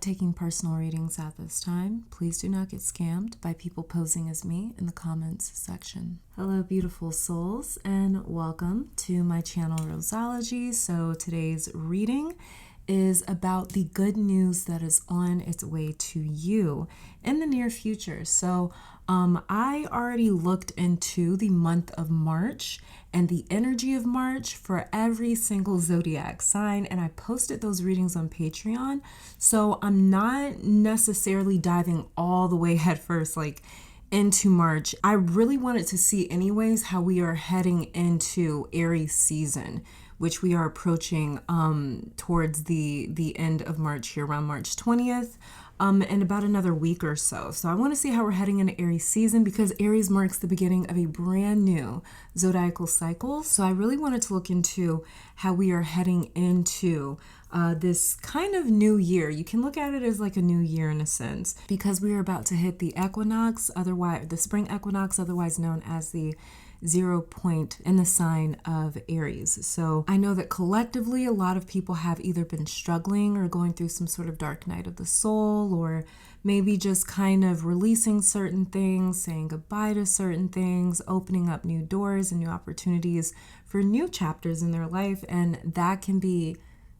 not taking personal readings at this time. Please do not get scammed by people posing as me in the comments section. Hello, beautiful souls, and welcome to my channel, Roseology. So today's reading is about the good news that is on its way to you in the near future. So I already looked into the month of March and the energy of March for every single zodiac sign, and I posted those readings on Patreon. So I'm not necessarily diving all the way headfirst into March. I really wanted to see anyways how we are heading into Aries season, which we are approaching towards the end of March here, around March 20th, in about another week or so. So I want to see how we're heading into Aries season, because Aries marks the beginning of a brand new zodiacal cycle. So I really wanted to look into how we are heading into this kind of new year. You can look at it as like a new year in a sense, because we are about to hit the equinox, otherwise the spring equinox, otherwise known as the 0 point in the sign of Aries. So I know that collectively a lot of people have either been struggling or going through some sort of dark night of the soul, or maybe just kind of releasing certain things, saying goodbye to certain things, opening up new doors and new opportunities for new chapters in their life. And that can be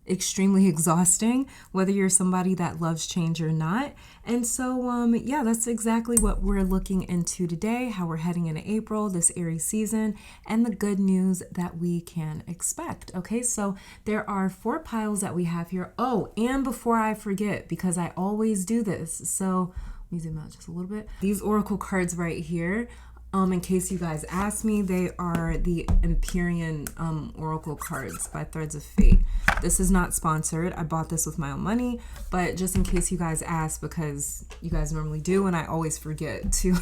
extremely exhausting, whether you're somebody that loves change or not. And so yeah, that's exactly what we're looking into today, how we're heading into April, this Aries season, and the good news that we can expect. Okay, so there are 4 piles that we have here. Oh, and before I forget, because I always do this, so let me zoom out just a little bit. These oracle cards right here, in case you guys ask me, they are the Empyrean Oracle cards by Threads of Fate. This is not sponsored. I bought this with my own money, but just in case you guys ask, because you guys normally do, and I always forget to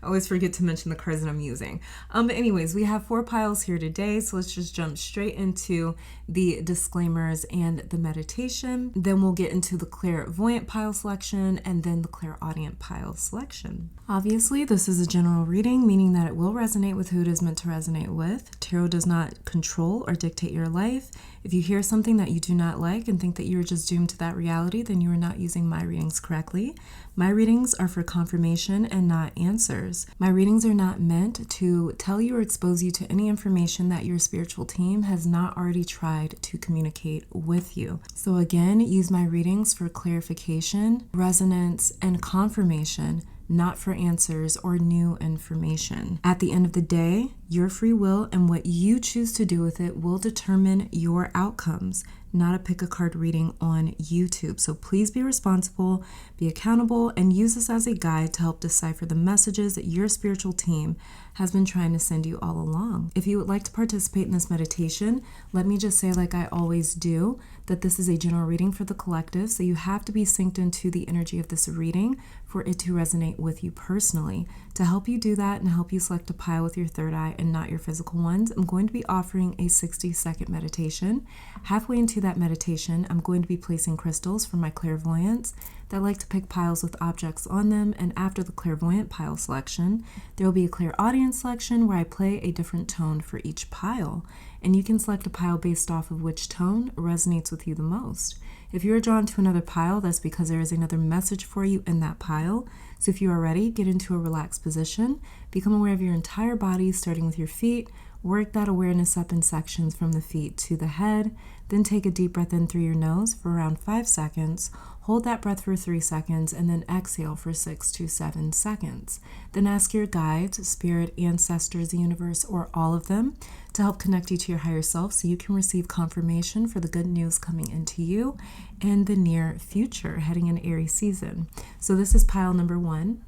mention the cards that I'm using. But anyways, we have 4 piles here today, so let's just jump straight into the disclaimers and the meditation. Then we'll get into the Clairvoyant pile selection, and then the Clairaudient pile selection. Obviously, this is a general reading, meaning that it will resonate with who it is meant to resonate with. Tarot does not control or dictate your life. If you hear something that you do not like and think that you are just doomed to that reality, then you are not using my readings correctly. My readings are for confirmation and not answers. My readings are not meant to tell you or expose you to any information that your spiritual team has not already tried to communicate with you. So again, use my readings for clarification, resonance, and confirmation, not for answers or new information. At the end of the day, your free will and what you choose to do with it will determine your outcomes, not a pick a card reading on YouTube. So please be responsible, be accountable, and use this as a guide to help decipher the messages that your spiritual team has been trying to send you all along. If you would like to participate in this meditation, let me just say, like I always do, that this is a general reading for the collective, so you have to be synced into the energy of this reading for it to resonate with you personally. To help you do that and help you select a pile with your third eye and not your physical ones, I'm going to be offering a 60-second meditation. Halfway into that meditation, I'm going to be placing crystals for my clairvoyants that like to pick piles with objects on them, and after the clairvoyant pile selection, there will be a clairaudient selection where I play a different tone for each pile, and you can select a pile based off of which tone resonates with you the most. If you are drawn to another pile, that's because there is another message for you in that pile. So if you are ready, get into a relaxed position, become aware of your entire body, starting with your feet. Work that awareness up in sections from the feet to the head. Then take a deep breath in through your nose for around 5 seconds. Hold that breath for 3 seconds, and then exhale for 6 to 7 seconds. Then ask your guides, spirit, ancestors, the universe, or all of them to help connect you to your higher self so you can receive confirmation for the good news coming into you in the near future, heading into Aries season. So this is pile number 1,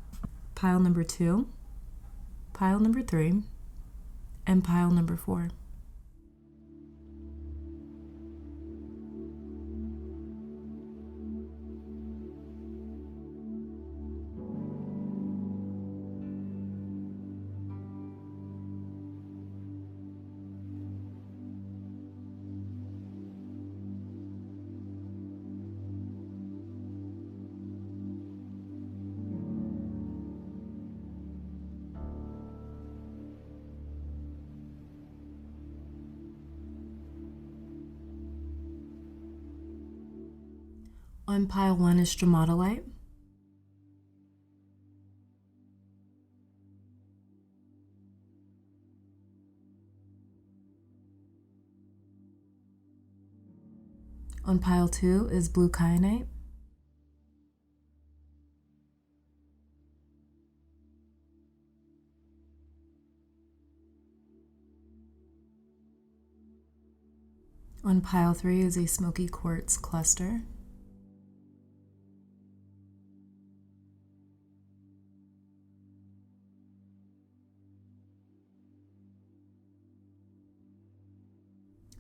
pile number 2, pile number 3, and pile number 4. On pile 1 is stromatolite. On pile 2 is blue kyanite. On pile 3 is a smoky quartz cluster.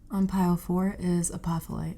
On pile 4 is apophyllite.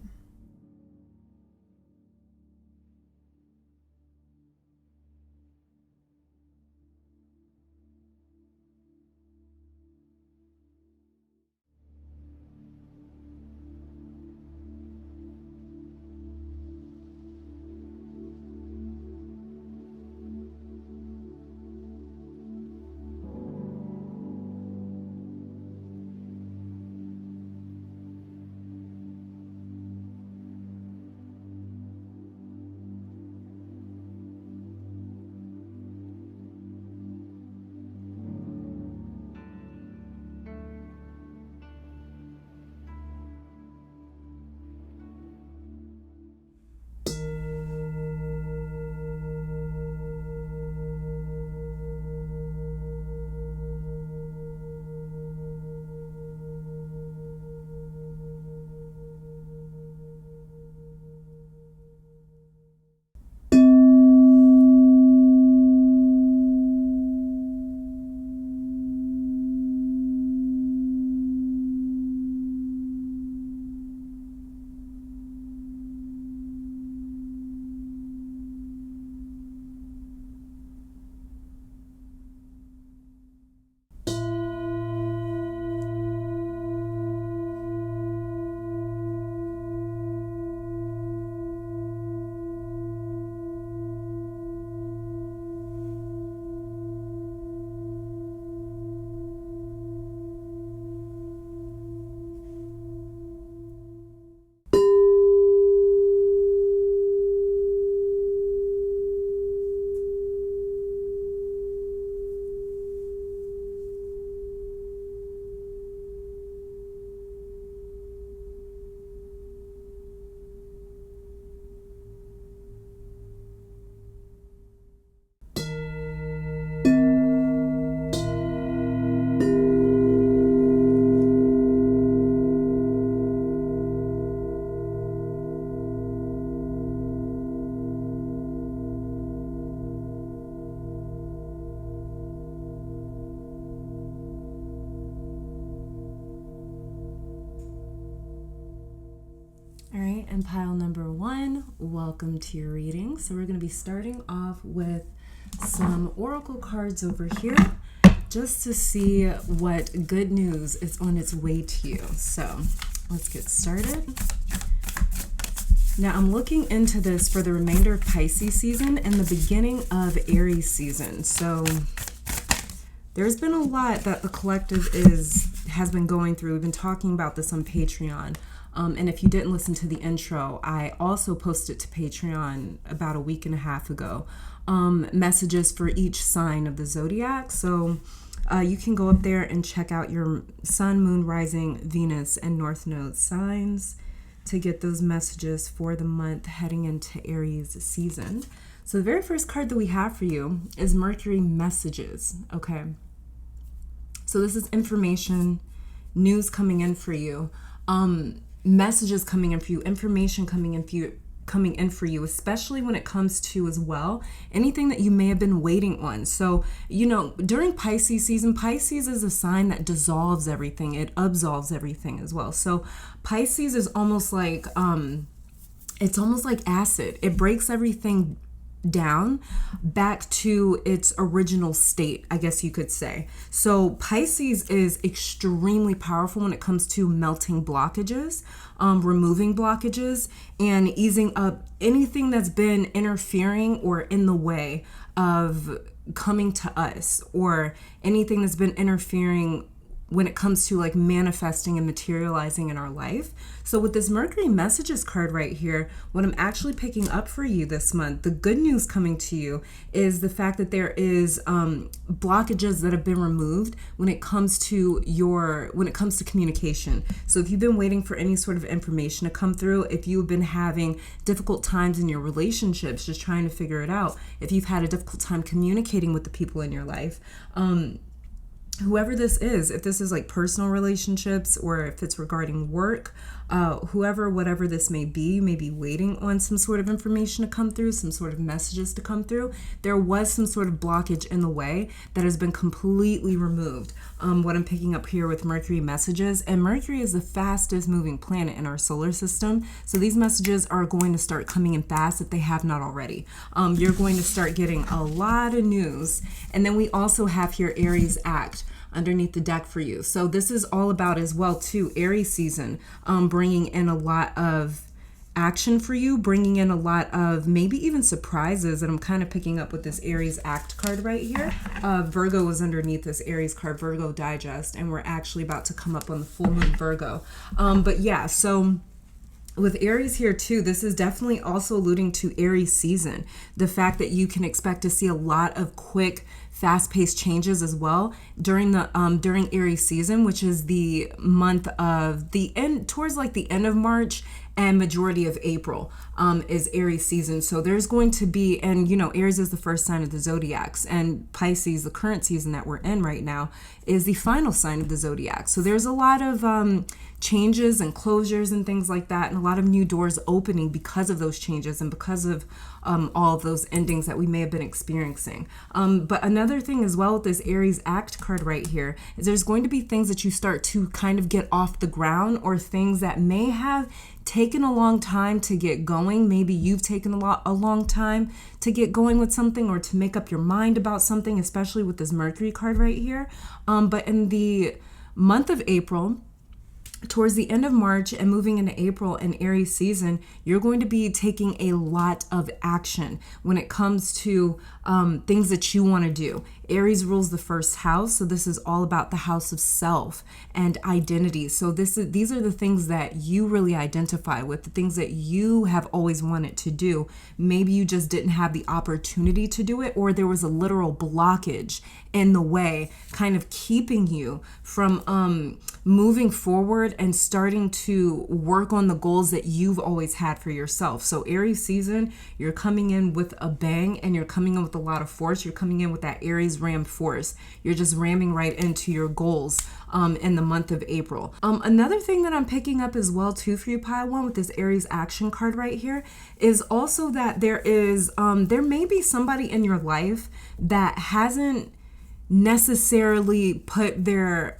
All right, and pile number 1, welcome to your reading. So we're going to be starting off with some oracle cards over here just to see what good news is on its way to you. So let's get started. Now I'm looking into this for the remainder of Pisces season and the beginning of Aries season. So there's been a lot that the collective has been going through. We've been talking about this on Patreon. And if you didn't listen to the intro, I also posted to Patreon about a week and a half ago, messages for each sign of the zodiac. So you can go up there and check out your sun, moon, rising, Venus, and north node signs to get those messages for the month heading into Aries season. So the very first card that we have for you is Mercury messages. Okay. So this is information, news coming in for you. Messages coming in for you, information coming in for you, especially when it comes to as well anything that you may have been waiting on. So, during Pisces season, Pisces is a sign that dissolves everything. It absolves everything as well. So Pisces is almost like it's almost like acid. It breaks everything down back to its original state, I guess you could say. So Pisces is extremely powerful when it comes to melting blockages, removing blockages, and easing up anything that's been interfering or in the way of coming to us, or anything that's been interfering when it comes to like manifesting and materializing in our life. So with this Mercury messages card right here, what I'm actually picking up for you this month, the good news coming to you is the fact that there is blockages that have been removed when it comes to communication. So if you've been waiting for any sort of information to come through, if you've been having difficult times in your relationships, just trying to figure it out, if you've had a difficult time communicating with the people in your life, whoever this is, if this is like personal relationships or if it's regarding work, whatever this may be, you may be waiting on some sort of information to come through, some sort of messages to come through. There was some sort of blockage in the way that has been completely removed. What I'm picking up here with Mercury messages, and Mercury is the fastest moving planet in our solar system. So these messages are going to start coming in fast if they have not already. You're going to start getting a lot of news. And then we also have here Aries Act underneath the deck for you. So this is all about as well too, Aries season, bringing in a lot of action for you, bringing in a lot of maybe even surprises that I'm kind of picking up with this Aries Act card right here. Virgo is underneath this Aries card, Virgo Digest, and we're actually about to come up on the full moon Virgo. But yeah, so with Aries here too, this is definitely also alluding to Aries season. The fact that you can expect to see a lot of quick, fast-paced changes as well during Aries season, which is the month of the end, towards like the end of March and majority of April is Aries season. So there's going to be, and you know, Aries is the first sign of the zodiacs, and Pisces, the current season that we're in right now, is the final sign of the zodiac. So there's a lot of changes and closures and things like that, and a lot of new doors opening because of those changes and because of all of those endings that we may have been experiencing. But another thing as well with this Aries Act card right here is there's going to be things that you start to kind of get off the ground, or things that may have taken a long time to get going. Maybe you've taken a long time to get going with something or to make up your mind about something, especially with this Mercury card right here. But in the month of April, towards the end of March and moving into April and Aries season, you're going to be taking a lot of action when it comes to things that you want to do. Aries rules the first house, so this is all about the house of self and identity. So these are the things that you really identify with, the things that you have always wanted to do. Maybe you just didn't have the opportunity to do it, or there was a literal blockage in the way, kind of keeping you from moving forward and starting to work on the goals that you've always had for yourself. So Aries season, you're coming in with a bang, and you're coming in with a lot of force. You're coming in with that Aries ram force. You're just ramming right into your goals in the month of April. Another thing that I'm picking up as well too for you, Pile One, with this Aries action card right here is also that there may be somebody in your life that hasn't necessarily put their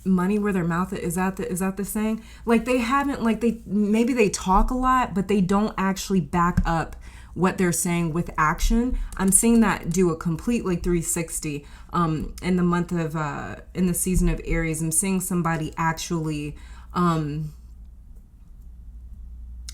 money where their mouth is. Is that the saying? Like they haven't, like maybe they talk a lot, but they don't actually back up what they're saying with action. I'm seeing that do a complete like 360 in the month of in the season of Aries. I'm seeing somebody actually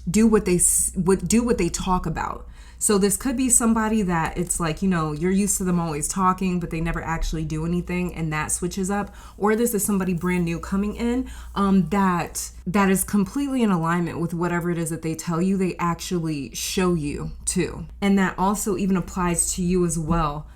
do what they talk about. So this could be somebody that it's like, you know, you're used to them always talking, but they never actually do anything, and that switches up. Or this is somebody brand new coming in that is completely in alignment with whatever it is that they tell you, they actually show you too. And that also even applies to you as well.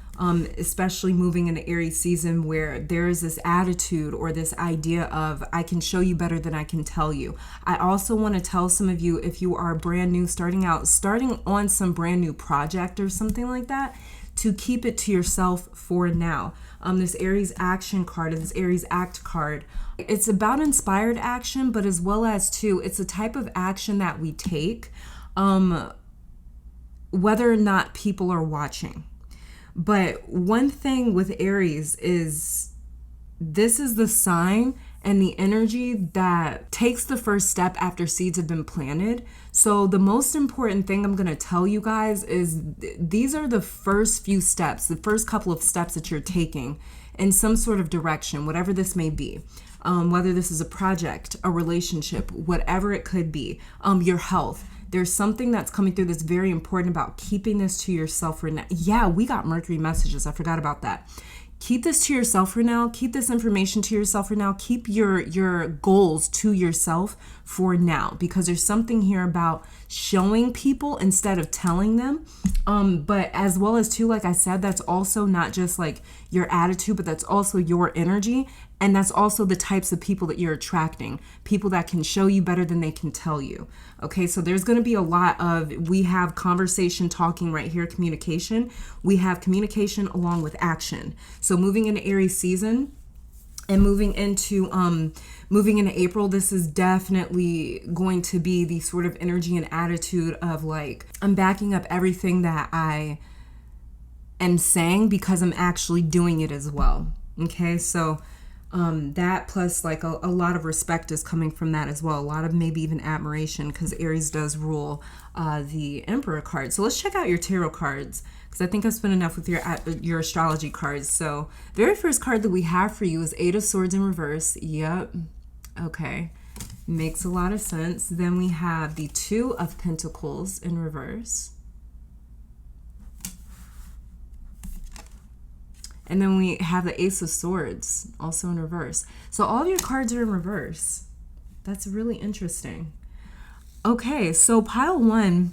Especially moving into Aries season, where there is this attitude or this idea of, I can show you better than I can tell you. I also want to tell some of you, if you are brand new, starting on some brand new project or something like that, to keep it to yourself for now. This Aries action card, this Aries Act card, it's about inspired action, but as well as too, it's a type of action that we take, whether or not people are watching. But one thing with Aries is this is the sign and the energy that takes the first step after seeds have been planted. So the most important thing I'm going to tell you guys is these are the first few steps, the first couple of steps that you're taking in some sort of direction, whatever this may be. Whether this is a project, a relationship, whatever it could be, your health. There's something that's coming through that's very important about keeping this to yourself for now. Yeah, we got Mercury messages. I forgot about that. keep this to yourself for now. Keep this information to yourself for now. Keep your goals to yourself for now, because there's something here about showing people instead of telling them. But as well as too, like I said, that's also not just like your attitude, but that's also your energy. And that's also the types of people that you're attracting. People that can show you better than they can tell you. Okay, so there's going to be a lot of, we have conversation, talking right here, communication. We have communication along with action. So moving into Aries season and moving into April, this is definitely going to be the sort of energy and attitude of like, I'm backing up everything that I am saying because I'm actually doing it as well. Okay, so that plus like a lot of respect is coming from that as well. A lot of maybe even admiration, because Aries does rule the Emperor card. So let's check out your tarot cards, because I think I've spent enough with your astrology cards. So very first card that we have for you is Eight of Swords in reverse. Yep. Okay. Makes a lot of sense. Then we have the Two of Pentacles in reverse. And then we have the Ace of Swords also in reverse. So all of your cards are in reverse. That's really interesting. Okay, so pile one,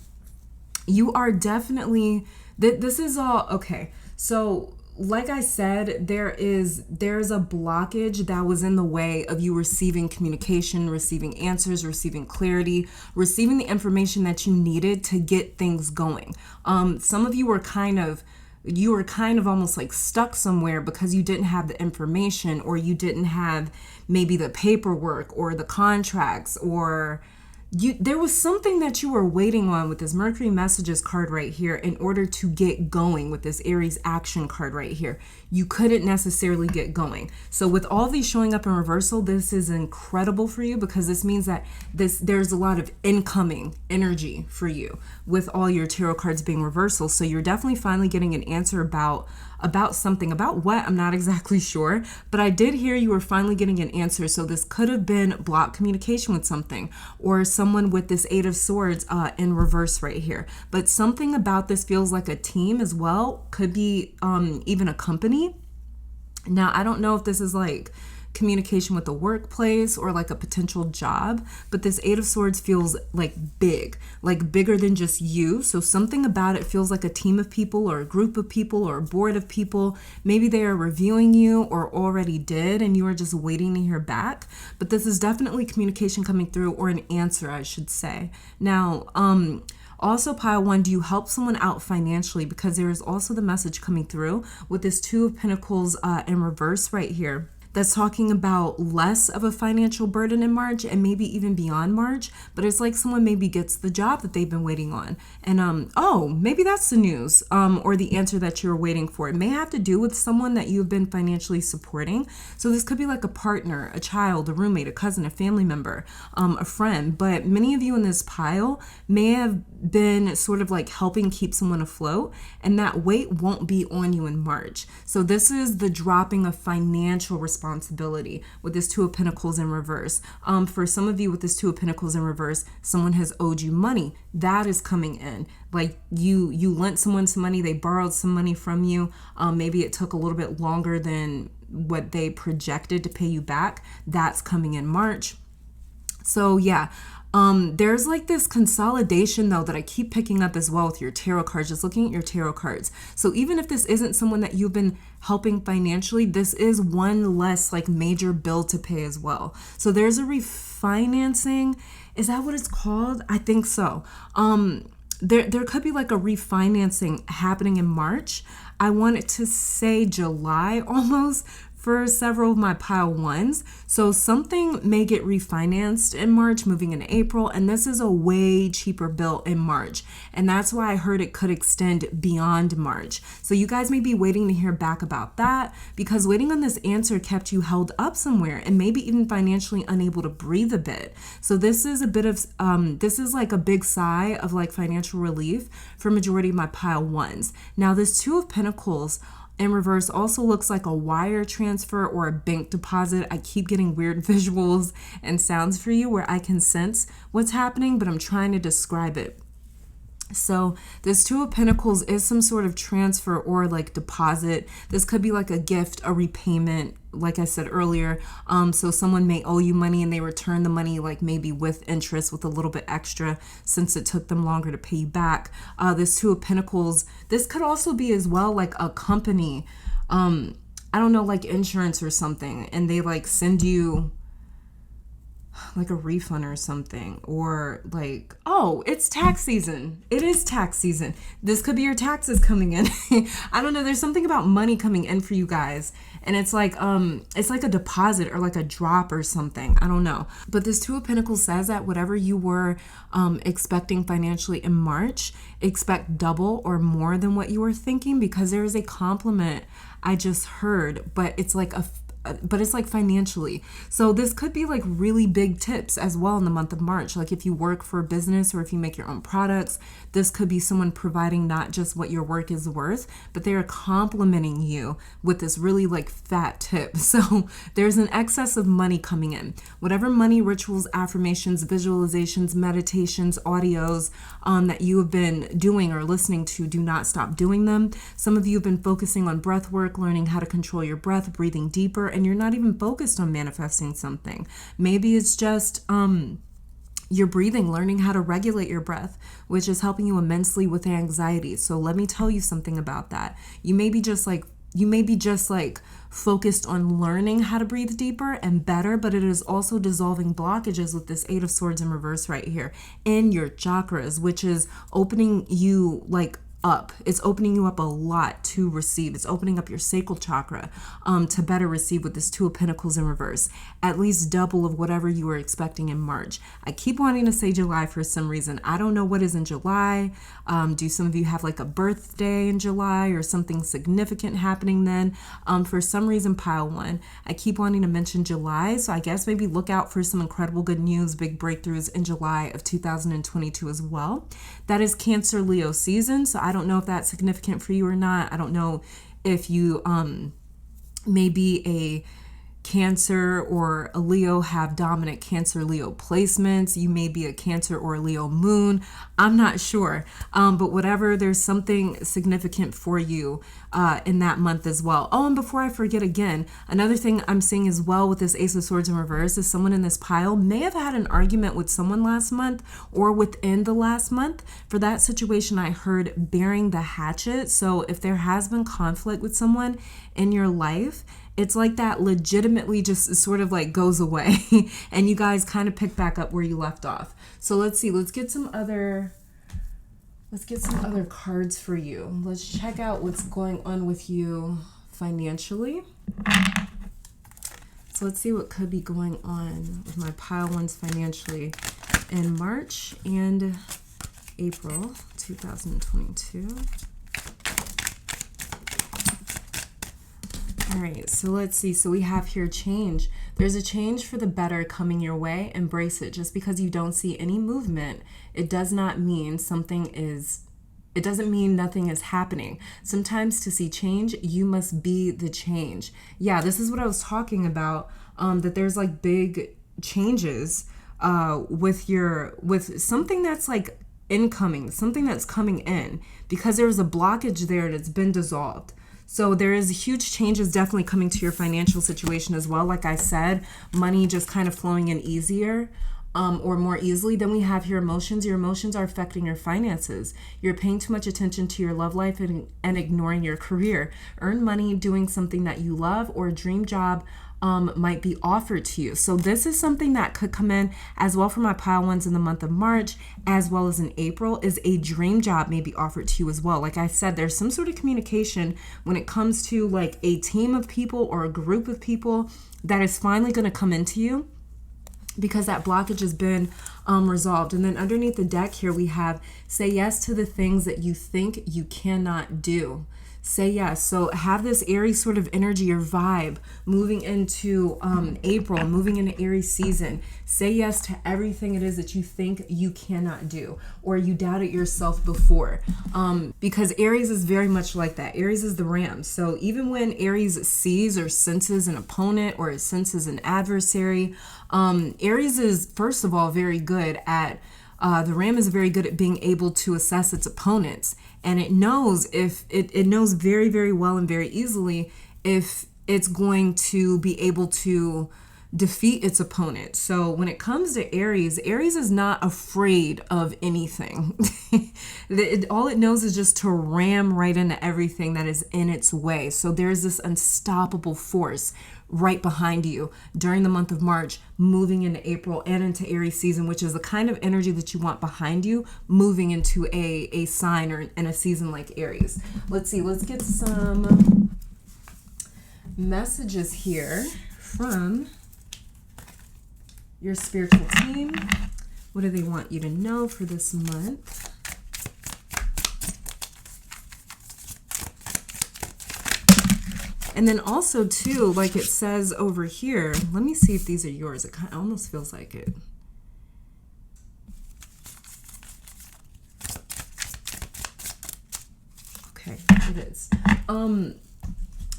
you are definitely, this is all, okay. So like I said, there's a blockage that was in the way of you receiving communication, receiving answers, receiving clarity, receiving the information that you needed to get things going. Some of you were kind of almost like stuck somewhere because you didn't have the information, or you didn't have maybe the paperwork or the contracts, or there was something that you were waiting on with this Mercury messages card right here in order to get going with this Aries action card right here. You couldn't necessarily get going. So with all these showing up in reversal, this is incredible for you, because this means that there's a lot of incoming energy for you with all your tarot cards being reversal. So you're definitely finally getting an answer about something. About what, I'm not exactly sure, but I did hear you were finally getting an answer. So this could have been blocked communication with something, or someone with this Eight of Swords in reverse right here. But something about this feels like a team as well. Could be even a company. Now, I don't know if this is like communication with the workplace or like a potential job, but this Eight of Swords feels like big, like bigger than just you. So something about it feels like a team of people, or a group of people, or a board of people. Maybe they are reviewing you, or already did, and you are just waiting to hear back. But this is definitely communication coming through, or an answer, I should say. Now, also, pile one, do you help someone out financially? Because there is also the message coming through with this Two of Pentacles in reverse right here. That's talking about less of a financial burden in March, and maybe even beyond March. But it's like someone maybe gets the job that they've been waiting on. And oh, maybe that's the news or the answer that you're waiting for. It may have to do with someone that you've been financially supporting. So this could be like a partner, a child, a roommate, a cousin, a family member, a friend. But many of you in this pile may have been sort of like helping keep someone afloat, and that weight won't be on you in March. So this is the dropping of financial responsibility with this Two of Pentacles in reverse. For some of you with this Two of Pentacles in reverse, someone has owed you money. That is coming in. Like you lent someone some money, they borrowed some money from you. Maybe it took a little bit longer than what they projected to pay you back. That's coming in March. So yeah, there's like this consolidation though that I keep picking up as well with your tarot cards, just looking at your tarot cards. So even if this isn't someone that you've been helping financially, this is one less like major bill to pay as well. So there's a refinancing. Is that what it's called? I think so. There could be like a refinancing happening in March. I wanted to say July almost for several of my pile ones. So something may get refinanced in March, moving into April, and this is a way cheaper bill in March. And that's why I heard it could extend beyond March. So you guys may be waiting to hear back about that, because waiting on this answer kept you held up somewhere and maybe even financially unable to breathe a bit. So this is a bit of, this is like a big sigh of like financial relief for majority of my pile ones. Now this Two of Pentacles in reverse also looks like a wire transfer or a bank deposit. I keep getting weird visuals and sounds for you where I can sense what's happening, but I'm trying to describe it. So this Two of Pentacles is some sort of transfer or like deposit. This could be like a gift, a repayment, like I said earlier. So someone may owe you money and they return the money like maybe with interest, with a little bit extra since it took them longer to pay you back. This Two of Pentacles, this could also be as well like a company, I don't know, like insurance or something, and they like send you like a refund or something, or like, oh, it's tax season. It is tax season. This could be your taxes coming in. I don't know. There's something about money coming in for you guys. And it's like a deposit or like a drop or something. I don't know. But this Two of Pentacles says that whatever you were expecting financially in March, expect double or more than what you were thinking, because there is a compliment I just heard, but it's like financially. So this could be like really big tips as well in the month of March. Like if you work for a business or if you make your own products, this could be someone providing not just what your work is worth, but they are complimenting you with this really like fat tip. So there's an excess of money coming in. Whatever money rituals, affirmations, visualizations, meditations, audios that you have been doing or listening to, do not stop doing them. Some of you have been focusing on breath work, learning how to control your breath, breathing deeper, and you're not even focused on manifesting something. Maybe it's just you're breathing, learning how to regulate your breath, which is helping you immensely with anxiety. So let me tell you something about that. You may be just like focused on learning how to breathe deeper and better, but it is also dissolving blockages with this Eight of Swords in reverse right here in your chakras, which is opening you like up. It's opening you up a lot to receive. It's opening up your sacral chakra to better receive with this Two of Pentacles in reverse. At least double of whatever you were expecting in March. I keep wanting to say July for some reason. I don't know what is in July. Do some of you have like a birthday in July or something significant happening then? For some reason, pile one, I keep wanting to mention July. So I guess maybe look out for some incredible good news, big breakthroughs in July of 2022 as well. That is Cancer Leo season. So I don't know if that's significant for you or not. I don't know if you may be a Cancer or a Leo, have dominant Cancer Leo placements. You may be a Cancer or a Leo moon. I'm not sure. But whatever, there's something significant for you in that month as well. Oh, and before I forget again, another thing I'm seeing as well with this Ace of Swords in reverse is someone in this pile may have had an argument with someone last month or within the last month. For that situation, I heard bearing the hatchet. So if there has been conflict with someone in your life, it's like that legitimately just sort of like goes away and you guys kind of pick back up where you left off. So let's see, let's get some other cards for you. Let's check out what's going on with you financially. So let's see what could be going on with my pile ones financially in March and April 2022. All right, so let's see. So we have here change. There's a change for the better coming your way. Embrace it. Just because you don't see any movement, it does not mean it doesn't mean nothing is happening. Sometimes to see change, you must be the change. Yeah, this is what I was talking about, that there's like big changes with something that's like incoming, something that's coming in, because there's a blockage there and it's been dissolved. So there is huge changes definitely coming to your financial situation as well. Like I said, money just kind of flowing in easier or more easily. Then we have your emotions. Your emotions are affecting your finances. You're paying too much attention to your love life and ignoring your career. Earn money doing something that you love, or a dream job might be offered to you. So this is something that could come in as well for my pile ones in the month of March, as well as in April, is a dream job may be offered to you as well. Like I said, there's some sort of communication when it comes to like a team of people or a group of people that is finally going to come into you, because that blockage has been resolved. And then underneath the deck here, we have say yes to the things that you think you cannot do. Say yes. So have this Aries sort of energy or vibe moving into April, moving into Aries season. Say yes to everything it is that you think you cannot do, or you doubted yourself before. Because Aries is very much like that. Aries is the ram. So even when Aries sees or senses an opponent or it senses an adversary, Aries is, first of all, very good at The ram is very good at being able to assess its opponents, and it knows if it knows very, very well and very easily if it's going to be able to defeat its opponent. So when it comes to Aries is not afraid of anything. All it knows is just to ram right into everything that is in its way. So there's this unstoppable force right behind you during the month of March, moving into April and into Aries season, which is the kind of energy that you want behind you, moving into a sign or in a season like Aries. Let's see, let's get some messages here from your spiritual team. What do they want you to know for this month? And then also too, like it says over here, let me see if these are yours. It kind of almost feels like it. Okay, it is.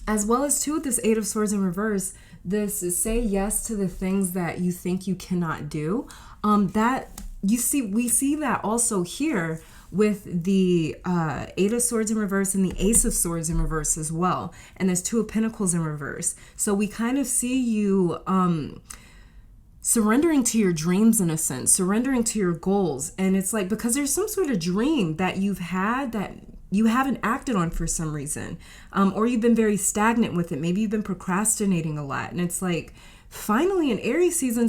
As well as too with this Eight of Swords in reverse, this is say yes to the things that you think you cannot do. That we see that also here with the Eight of Swords in reverse and the Ace of Swords in reverse as well. And there's Two of Pentacles in reverse. So we kind of see you surrendering to your dreams in a sense, surrendering to your goals. And it's like, because there's some sort of dream that you've had that you haven't acted on for some reason, or you've been very stagnant with it. Maybe you've been procrastinating a lot, and it's like finally in Aries season,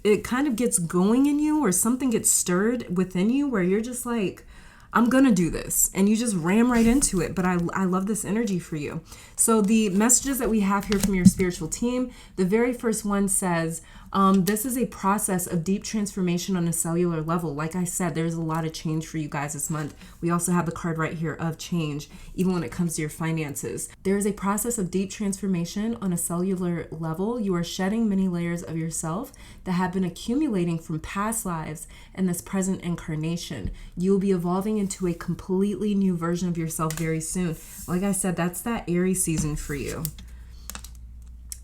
it kind of gets going in you, or something gets stirred within you where you're just like, I'm gonna do this, and you just ram right into it. But I love this energy for you. So the messages that we have here from your spiritual team, the very first one says, this is a process of deep transformation on a cellular level. Like I said, there's a lot of change for you guys this month. We also have the card right here of change, even when it comes to your finances. There is a process of deep transformation on a cellular level. You are shedding many layers of yourself that have been accumulating from past lives and this present incarnation. You will be evolving into a completely new version of yourself very soon. Like I said, that's that Aries season for you.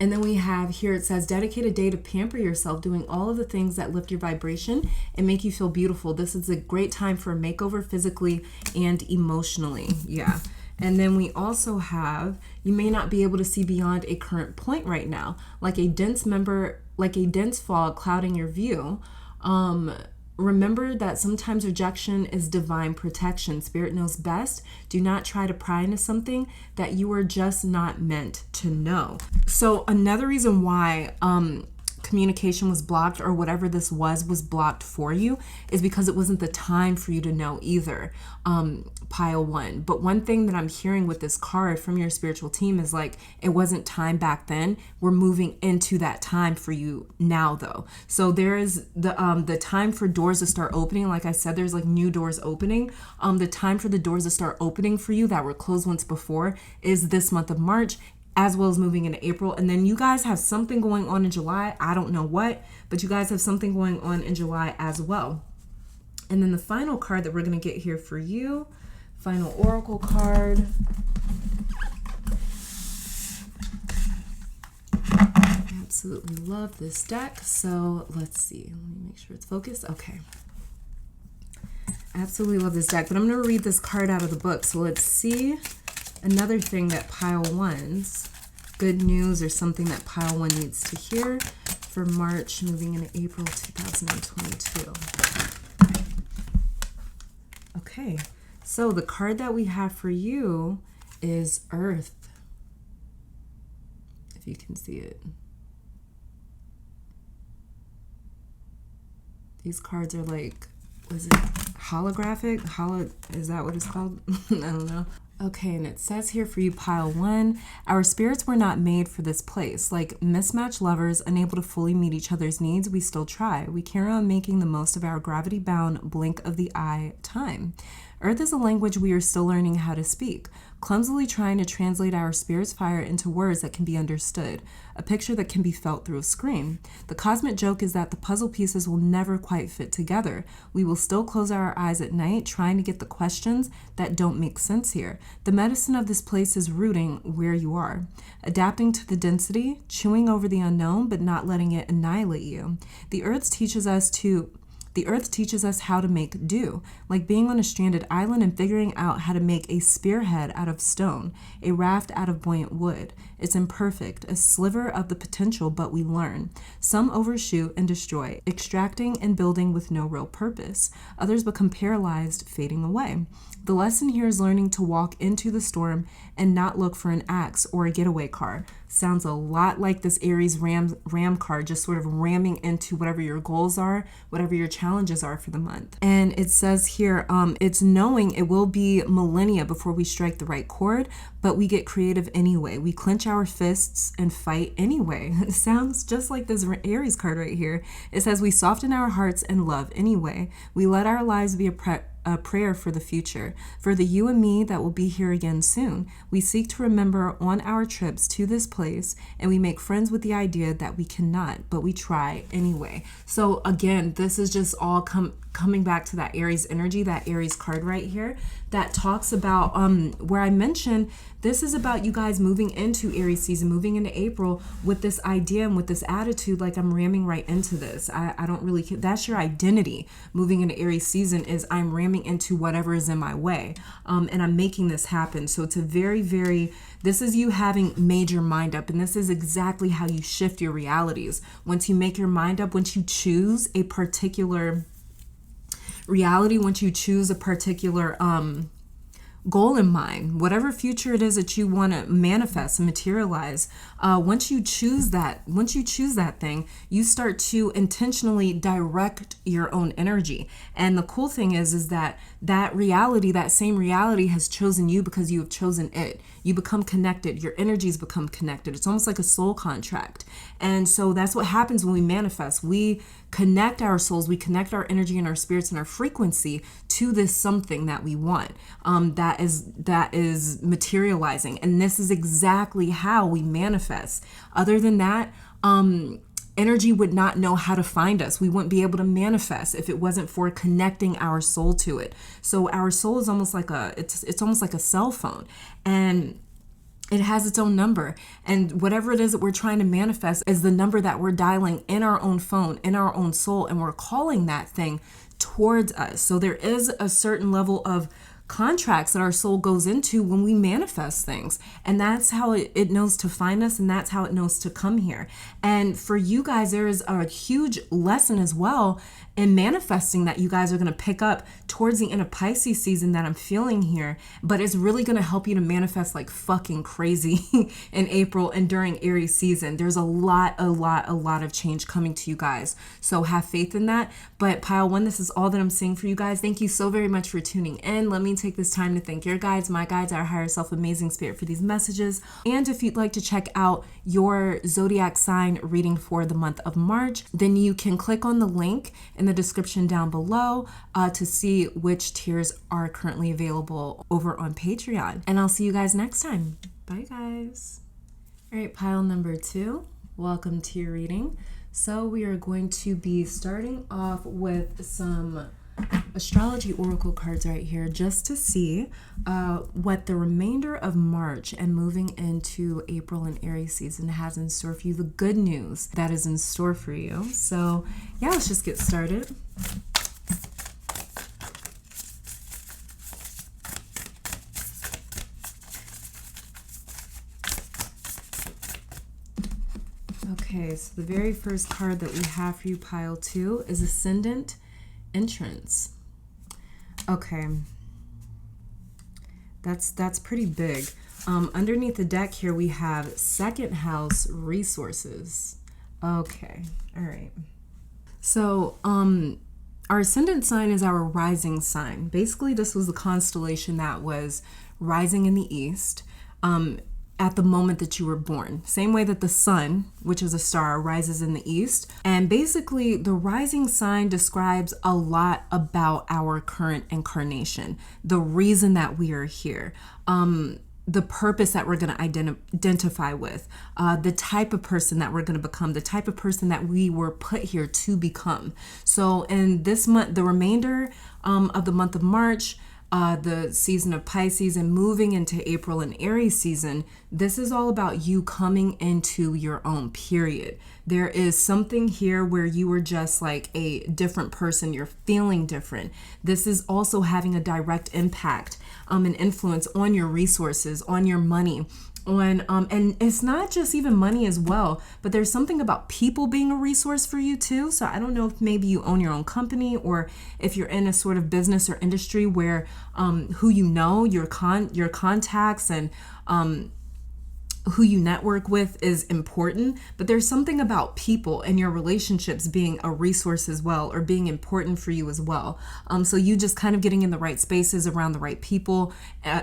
And then we have here, it says, dedicate a day to pamper yourself, doing all of the things that lift your vibration and make you feel beautiful. This is a great time for a makeover physically and emotionally. Yeah. And then we also have, you may not be able to see beyond a current point right now, like a dense fog clouding your view. Remember that sometimes rejection is divine protection. Spirit knows best. Do not try to pry into something that you are just not meant to know. So another reason why communication was blocked, or whatever this was blocked for you, is because it wasn't the time for you to know either, pile one. But one thing that I'm hearing with this card from your spiritual team is like, it wasn't time back then. We're moving into that time for you now though. So there is the time for doors to start opening. Like I said, there's like new doors opening. The time for the doors to start opening for you that were closed once before is this month of March, as well as moving into April. And then you guys have something going on in July. I don't know what, but you guys have something going on in July as well. And then the final card that we're going to get here for you, final oracle card. I absolutely love this deck. So let's see. Let me make sure it's focused. Okay. Absolutely love this deck, but I'm going to read this card out of the book. So let's see. Another thing that pile one's good news, or something that pile one needs to hear for March moving into April 2022. Okay, so the card that we have for you is Earth, if you can see it. These cards are like, was it holographic? Is that what it's called? I don't know. Okay, and it says here for you, pile one, our spirits were not made for this place. Like mismatched lovers, unable to fully meet each other's needs, we still try. We carry on making the most of our gravity-bound blink of the eye time. Earth is a language we are still learning how to speak, clumsily trying to translate our spirit's fire into words that can be understood, a picture that can be felt through a screen. The cosmic joke is that the puzzle pieces will never quite fit together. We will still close our eyes at night, trying to get the questions that don't make sense here. The medicine of this place is rooting where you are, adapting to the density, chewing over the unknown, but not letting it annihilate you. The earth teaches us The earth teaches us how to make do, like being on a stranded island and figuring out how to make a spearhead out of stone, a raft out of buoyant wood. It's imperfect, a sliver of the potential, but we learn. Some overshoot and destroy, extracting and building with no real purpose. Others become paralyzed, fading away. The lesson here is learning to walk into the storm and not look for an axe or a getaway car. Sounds a lot like this Aries ram card, just sort of ramming into whatever your goals are, whatever your challenges are for the month. And it says here, it's knowing it will be millennia before we strike the right chord, but we get creative anyway. We clench our fists and fight anyway. It sounds just like this Aries card right here. It says we soften our hearts and love anyway. We let our lives be a prayer for the future, for the you and me that will be here again soon. We seek to remember on our trips to this place, and we make friends with the idea that we cannot, but we try anyway. So again, this is just all coming back to that Aries energy, that Aries card right here that talks about where I mentioned this is about you guys moving into Aries season, moving into April with this idea and with this attitude, like I'm ramming right into this. I don't really care. That's your identity. Moving into Aries season is I'm ramming into whatever is in my way, and I'm making this happen. So it's a very, very, this is you having made your mind up, and this is exactly how you shift your realities. Once you make your mind up, once you choose a particular reality, once you choose a particular goal in mind, whatever future it is that you want to manifest and materialize, once you choose that thing, you start to intentionally direct your own energy. And the cool thing is that reality, that same reality has chosen you because you have chosen it. You become connected. Your energies become connected. It's almost like a soul contract. And so that's what happens when we manifest. We connect our souls, we connect our energy and our spirits and our frequency to this something that we want, that is materializing. And this is exactly how we manifest. Other than that, energy would not know how to find us. We wouldn't be able to manifest if it wasn't for connecting our soul to it. So our soul is almost like it's almost like a cell phone, and it has its own number. And whatever it is that we're trying to manifest is the number that we're dialing in our own phone, in our own soul, and we're calling that thing towards us. So there is a certain level of contracts that our soul goes into when we manifest things, and that's how it knows to find us, and that's how it knows to come here. And for you guys, there is a huge lesson as well in manifesting that you guys are going to pick up towards the end of Pisces season that I'm feeling here, but it's really going to help you to manifest like fucking crazy in April and during Aries season. There's a lot of change coming to you guys, so have faith in that. But pile one, this is all that I'm saying for you guys. Thank you so very much for tuning in. Let me take this time to thank your guides, my guides, our higher self, amazing spirit, for these messages. And if you'd like to check out your zodiac sign reading for the month of March, then you can click on the link in the description down below to see which tiers are currently available over on Patreon. And I'll see you guys next time. Bye guys. All right, pile number 2, welcome to your reading. So we are going to be starting off with some astrology oracle cards right here, just to see what the remainder of March and moving into April and Aries season has in store for you, the good news that is in store for you. So yeah, let's just get started. Okay, so the very first card that we have for you, pile 2, is Ascendant Entrance. Okay, that's pretty big. Underneath the deck here we have second house resources. Okay, all right. So our ascendant sign is our rising sign. Basically, this was the constellation that was rising in the east at the moment that you were born. Same way that the sun, which is a star, rises in the east. And basically, the rising sign describes a lot about our current incarnation, the reason that we are here, the purpose that we're going to identify with, the type of person that we're going to become, the type of person that we were put here to become. So in this month, the remainder of the month of March, the season of Pisces and moving into April and Aries season, this is all about you coming into your own period. There is something here where you are just like a different person. You're feeling different. This is also having a direct impact and influence on your resources, on your money, on and it's not just even money as well, but there's something about people being a resource for you too. So I don't know if maybe you own your own company, or if you're in a sort of business or industry where who you know, your contacts and who you network with is important, but there's something about people and your relationships being a resource as well, or being important for you as well. So you just kind of getting in the right spaces around the right people,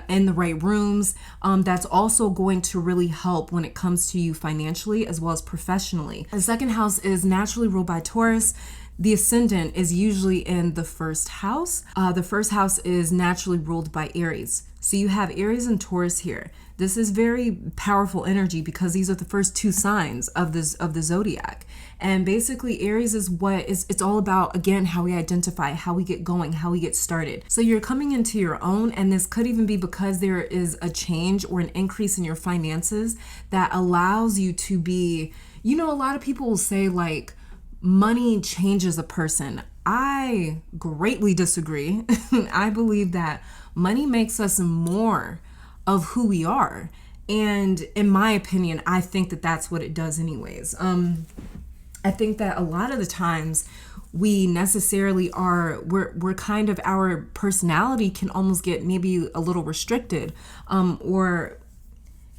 in the right rooms. That's also going to really help when it comes to you financially as well as professionally. The second house is naturally ruled by Taurus. The ascendant is usually in the first house. The first house is naturally ruled by Aries. So you have Aries and Taurus here. This is very powerful energy because these are the first two signs of the zodiac. And basically Aries is it's all about, again, how we identify, how we get going, how we get started. So you're coming into your own, and this could even be because there is a change or an increase in your finances that allows you to be, a lot of people will say like, money changes a person. I greatly disagree. I believe that money makes us more of who we are. And in my opinion, I think that that's what it does anyways. I think that a lot of the times we necessarily we're kind of, our personality can almost get maybe a little restricted, or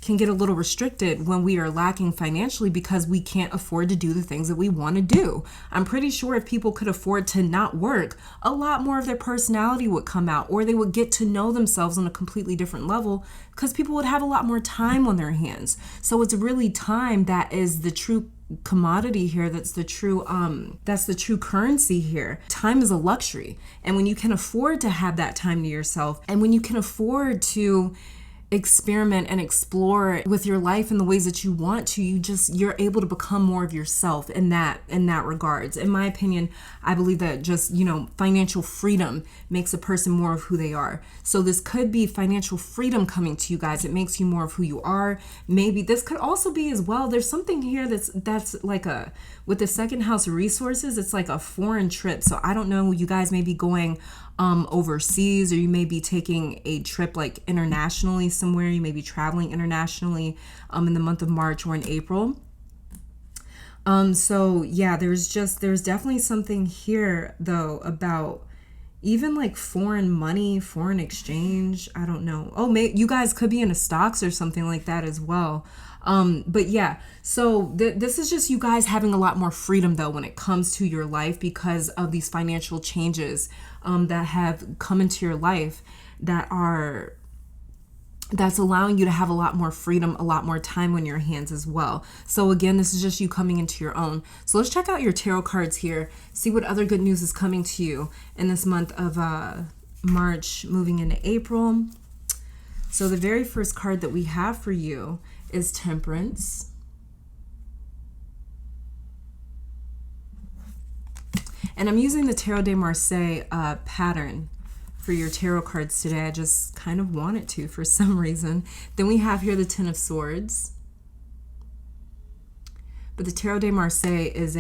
can get a little restricted when we are lacking financially because we can't afford to do the things that we want to do. I'm pretty sure if people could afford to not work, a lot more of their personality would come out, or they would get to know themselves on a completely different level because people would have a lot more time on their hands. So it's really time that is the true commodity here. That's the true currency here. Time is a luxury. And when you can afford to have that time to yourself, and when you can afford to experiment and explore with your life in the ways that you want to, you're able to become more of yourself in that regards. In my opinion, I believe that just, financial freedom makes a person more of who they are. So this could be financial freedom coming to you guys. It makes you more of who you are. Maybe this could also be as well, there's something here that's like with the second house resources, it's like a foreign trip. So I don't know, you guys may be going overseas, or you may be taking a trip like internationally somewhere. You may be traveling internationally in the month of March or in April. So yeah, there's definitely something here though about even like foreign money, foreign exchange. I don't know. Oh, you guys could be into stocks or something like that as well. But yeah, so this is just you guys having a lot more freedom though when it comes to your life because of these financial changes that have come into your life that's allowing you to have a lot more freedom, a lot more time on your hands as well. So again, this is just you coming into your own. So let's check out your tarot cards here, see what other good news is coming to you in this month of March moving into April. So the very first card that we have for you is Temperance. And I'm using the Tarot de Marseille pattern for your tarot cards today. I just kind of wanted to for some reason. Then we have here the Ten of Swords. But the Tarot de Marseille is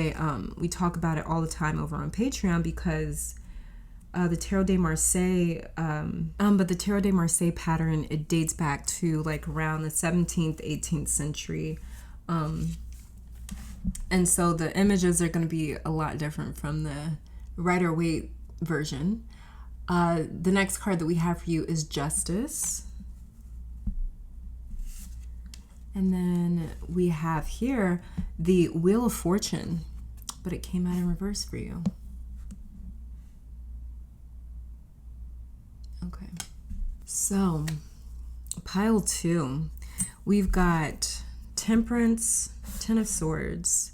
we talk about it all the time over on Patreon because the Tarot de Marseille, but the Tarot de Marseille pattern, it dates back to like around the 17th, 18th century. And so the images are going to be a lot different from the Rider-Waite version. The next card that we have for you is Justice. And then we have here the Wheel of Fortune, but it came out in reverse for you. Okay. So, pile 2, we've got Temperance, Ten of Swords,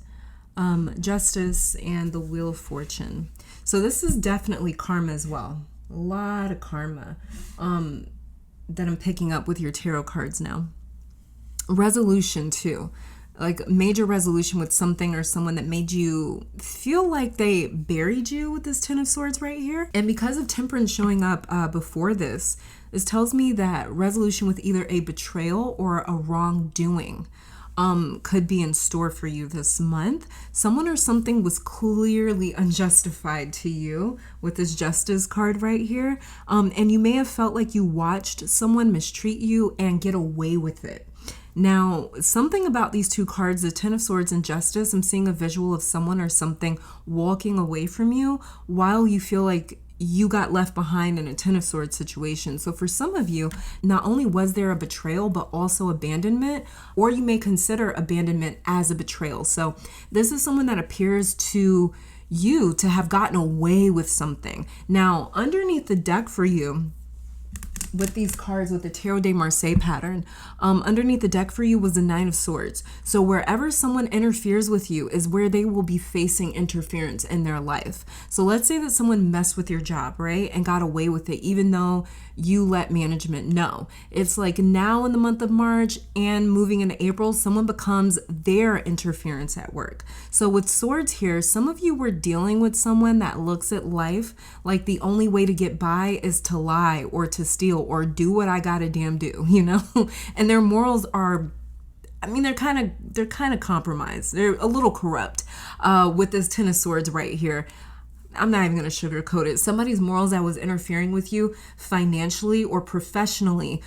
Justice, and the Wheel of Fortune. So this is definitely karma as well. A lot of karma that I'm picking up with your tarot cards now. Resolution too. like major resolution with something or someone that made you feel like they buried you with this Ten of Swords right here. And because of Temperance showing up before this tells me that resolution with either a betrayal or a wrongdoing could be in store for you this month. Someone or something was clearly unjustified to you with this Justice card right here. And you may have felt like you watched someone mistreat you and get away with it. Now, something about these two cards, the Ten of Swords and Justice, I'm seeing a visual of someone or something walking away from you while you feel like you got left behind in a Ten of Swords situation. So for some of you, not only was there a betrayal, but also abandonment, or you may consider abandonment as a betrayal. So this is someone that appears to you to have gotten away with something. Now, underneath the deck for you, with these cards, with the Tarot de Marseille pattern, underneath the deck for you was the Nine of Swords. So wherever someone interferes with you is where they will be facing interference in their life. So let's say that someone messed with your job, right, and got away with it, even though you let management know. It's like now in the month of March and moving into April, someone becomes their interference at work. So with Swords here, some of you were dealing with someone that looks at life like the only way to get by is to lie or to steal or do what I gotta damn do, you know? And their morals are, I mean, they're kind of compromised. They're a little corrupt with this Ten of Swords right here. I'm not even going to sugarcoat it. Somebody's morals that was interfering with you financially or professionally,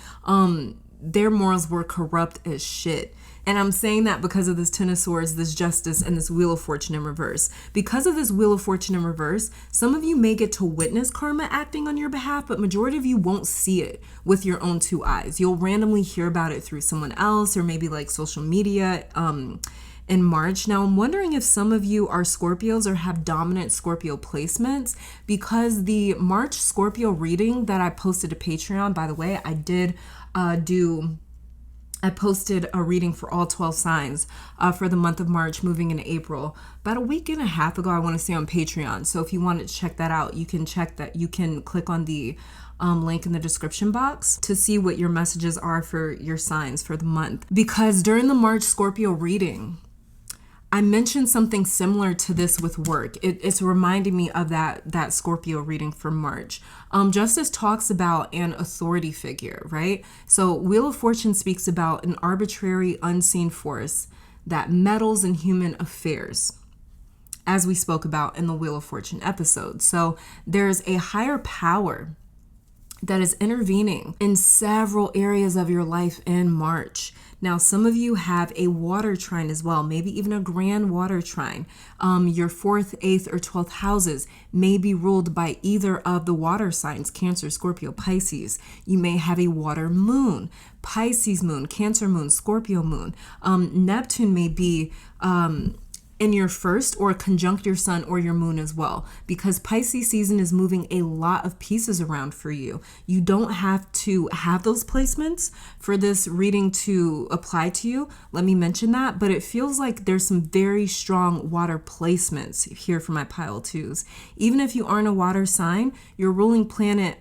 their morals were corrupt as shit. And I'm saying that because of this Ten of Swords, this Justice, and this Wheel of Fortune in reverse. Because of this Wheel of Fortune in reverse, some of you may get to witness karma acting on your behalf, but majority of you won't see it with your own two eyes. You'll randomly hear about it through someone else or maybe like social media, in March. Now, I'm wondering if some of you are Scorpios or have dominant Scorpio placements, because the March Scorpio reading that I posted to Patreon, by the way, I posted a reading for all 12 signs for the month of March moving into April about a week and a half ago, I want to say, on Patreon. So if you wanted to check that out, you can check that. You can click on the link in the description box to see what your messages are for your signs for the month. Because during the March Scorpio reading, I mentioned something similar to this with work. It's reminding me of that Scorpio reading for March. Justice talks about an authority figure, right? So Wheel of Fortune speaks about an arbitrary, unseen force that meddles in human affairs, as we spoke about in the Wheel of Fortune episode. So there's a higher power that is intervening in several areas of your life in March. Now, some of you have a water trine as well, maybe even a grand water trine. Your 4th, 8th, or 12th houses may be ruled by either of the water signs, Cancer, Scorpio, Pisces. You may have a water moon, Pisces moon, Cancer moon, Scorpio moon. Neptune may be in your first or conjunct your sun or your moon as well, because Pisces season is moving a lot of pieces around for you. You don't have to have those placements for this reading to apply to you. Let me mention that, but it feels like there's some very strong water placements here for my pile twos. Even if you aren't a water sign, your ruling planet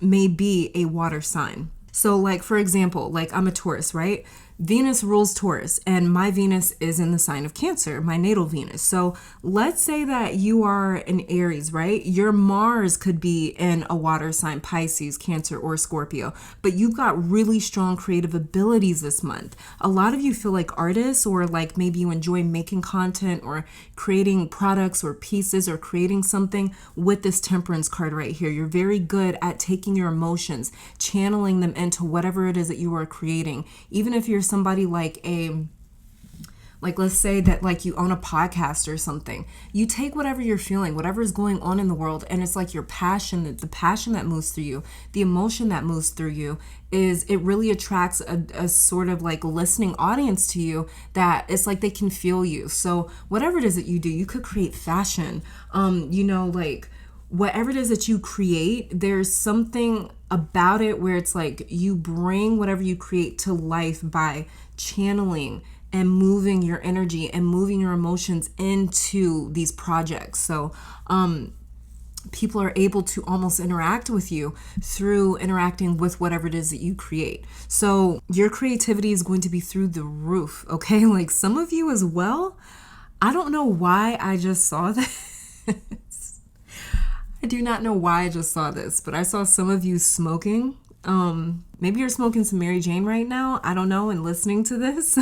may be a water sign. So like, for example, like I'm a Taurus, right? Venus rules Taurus, and my Venus is in the sign of Cancer, my natal Venus. So let's say that you are an Aries, right? Your Mars could be in a water sign, Pisces, Cancer, or Scorpio, but you've got really strong creative abilities this month. A lot of you feel like artists, or like maybe you enjoy making content or creating products or pieces or creating something with this Temperance card right here. You're very good at taking your emotions, channeling them into whatever it is that you are creating. Even if you're somebody like let's say that like you own a podcast or something, you take whatever you're feeling, whatever is going on in the world, and it's like your passion, the passion that moves through you, the emotion that moves through you, is it really attracts a sort of like listening audience to you that it's like they can feel you. So whatever it is that you do, you could create fashion, like whatever it is that you create, there's something about it where it's like you bring whatever you create to life by channeling and moving your energy and moving your emotions into these projects. So people are able to almost interact with you through interacting with whatever it is that you create. So your creativity is going to be through the roof, okay? Like some of you as well. I don't know why I just saw this. I do not know why I just saw this, but I saw some of you smoking. Maybe you're smoking some Mary Jane right now. I don't know, and listening to this.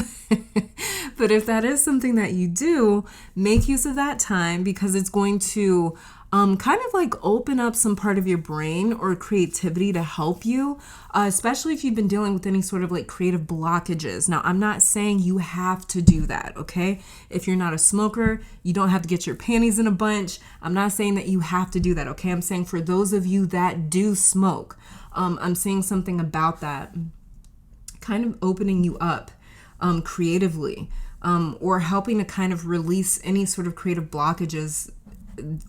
But if that is something that you do, make use of that time, because it's going to kind of like open up some part of your brain or creativity to help you, especially if you've been dealing with any sort of like creative blockages. Now, I'm not saying you have to do that, okay? If you're not a smoker, you don't have to get your panties in a bunch. I'm not saying that you have to do that, okay? I'm saying for those of you that do smoke, I'm saying something about that, kind of opening you up creatively, or helping to kind of release any sort of creative blockages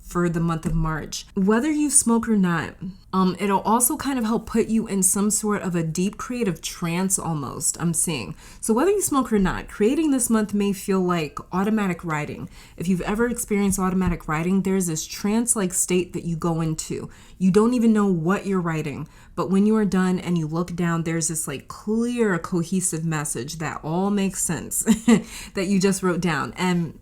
for the month of March. Whether you smoke or not, it'll also kind of help put you in some sort of a deep creative trance almost, I'm seeing. So whether you smoke or not, creating this month may feel like automatic writing. If you've ever experienced automatic writing, there's this trance-like state that you go into. You don't even know what you're writing, but when you are done and you look down, there's this like clear, cohesive message that all makes sense that you just wrote down. And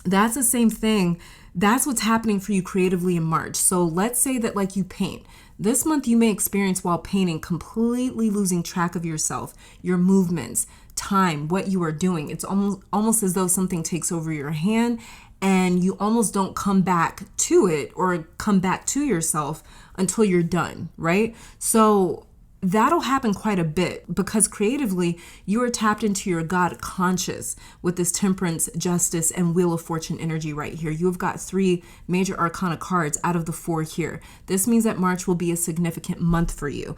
that's the same thing. That's what's happening for you creatively in March. So let's say that like you paint. This month you may experience while painting completely losing track of yourself, your movements, time, what you are doing. It's almost as though something takes over your hand and you almost don't come back to it or come back to yourself until you're done, right? So that'll happen quite a bit because creatively you are tapped into your God conscious with this Temperance, Justice, and Wheel of Fortune energy right here. You have got 3 major arcana cards out of the 4 here. This means that March will be a significant month for you.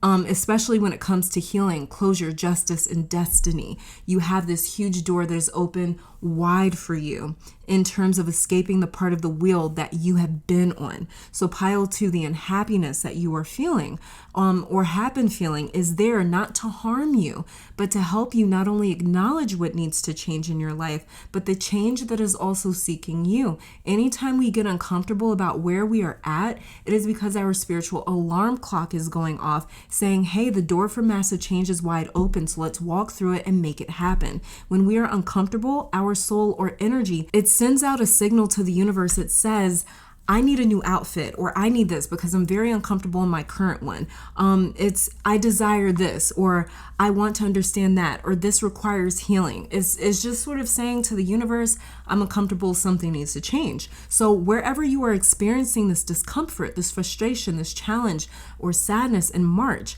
Especially when it comes to healing, closure, justice, and destiny. You have this huge door that is open wide for you in terms of escaping the part of the wheel that you have been on. So pile 2, the unhappiness that you are feeling or have been feeling is there not to harm you, but to help you not only acknowledge what needs to change in your life, but the change that is also seeking you. Anytime we get uncomfortable about where we are at, it is because our spiritual alarm clock is going off saying, hey, the door for massive change is wide open, so let's walk through it and make it happen. When we are uncomfortable, our soul or energy, it sends out a signal to the universe that says, I need a new outfit, or I need this because I'm very uncomfortable in my current one. I desire this, or I want to understand that, or this requires healing. It's just sort of saying to the universe, I'm uncomfortable, something needs to change. So wherever you are experiencing this discomfort, this frustration, this challenge, or sadness in March,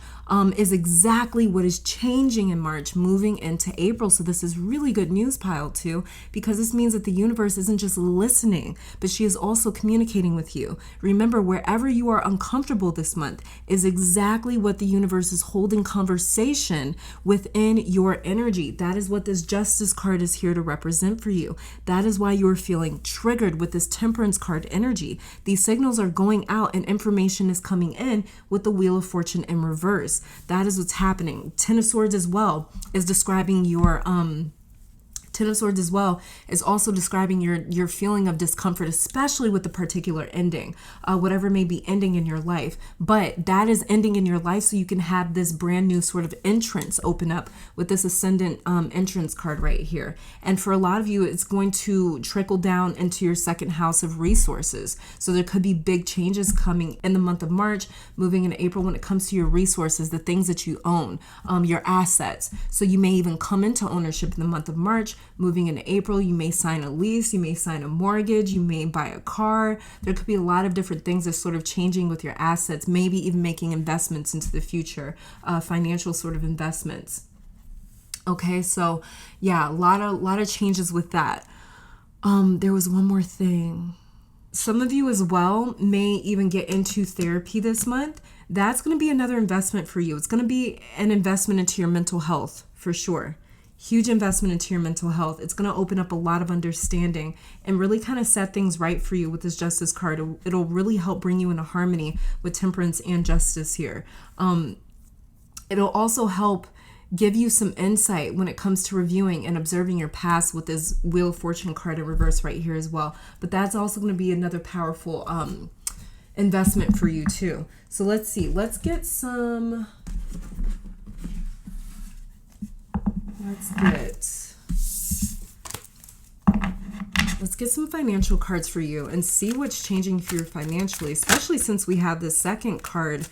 is exactly what is changing in March, moving into April. So this is really good news, pile 2, because this means that the universe isn't just listening, but she is also communicating with you. Remember, wherever you are uncomfortable this month is exactly what the universe is holding conversation within your energy. That is what this Justice card is here to represent for you. That is why you're feeling triggered with this Temperance card energy. These signals are going out and information is coming in with the Wheel of Fortune in reverse. That is what's happening. Ten of Swords as well is describing your Ten of Swords as well is also describing your feeling of discomfort, especially with the particular ending, whatever may be ending in your life. But that is ending in your life so you can have this brand new sort of entrance open up with this Ascendant entrance card right here. And for a lot of you, it's going to trickle down into your second house of resources. So there could be big changes coming in the month of March, moving into April when it comes to your resources, the things that you own, your assets. So you may even come into ownership in the month of March. Moving into April, you may sign a lease, you may sign a mortgage, you may buy a car. There could be a lot of different things that's sort of changing with your assets, maybe even making investments into the future, financial sort of investments. Okay, so yeah, a lot of changes with that. There was one more thing. Some of you as well may even get into therapy this month. That's going to be another investment for you. It's going to be an investment into your mental health for sure. Huge investment into your mental health. It's going to open up a lot of understanding and really kind of set things right for you with this Justice card. It'll really help bring you into harmony with Temperance and Justice here. It'll also help give you some insight when it comes to reviewing and observing your past with this Wheel of Fortune card in reverse right here as well. But that's also going to be another powerful investment for you too. So let's see. Let's get some financial cards for you and see what's changing for you financially, especially since we have the second card,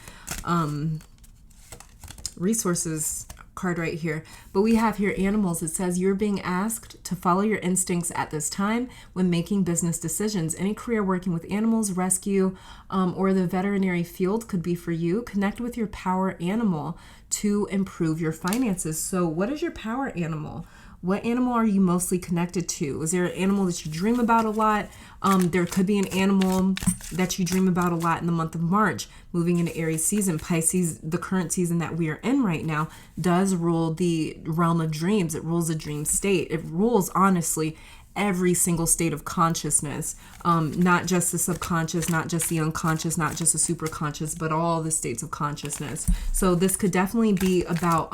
resources card right here. But we have here animals. It says you're being asked to follow your instincts at this time when making business decisions. Any career working with animals, rescue, or the veterinary field could be for you. Connect with your power animal to improve your finances. So what is your power animal? What animal are you mostly connected to? Is there an animal that you dream about a lot? There could be an animal that you dream about a lot in the month of March, moving into Aries season. Pisces, the current season that we are in right now, does rule the realm of dreams. It rules a dream state. It rules, honestly, every single state of consciousness, not just the subconscious, not just the unconscious, not just the superconscious, but all the states of consciousness. So this could definitely be about...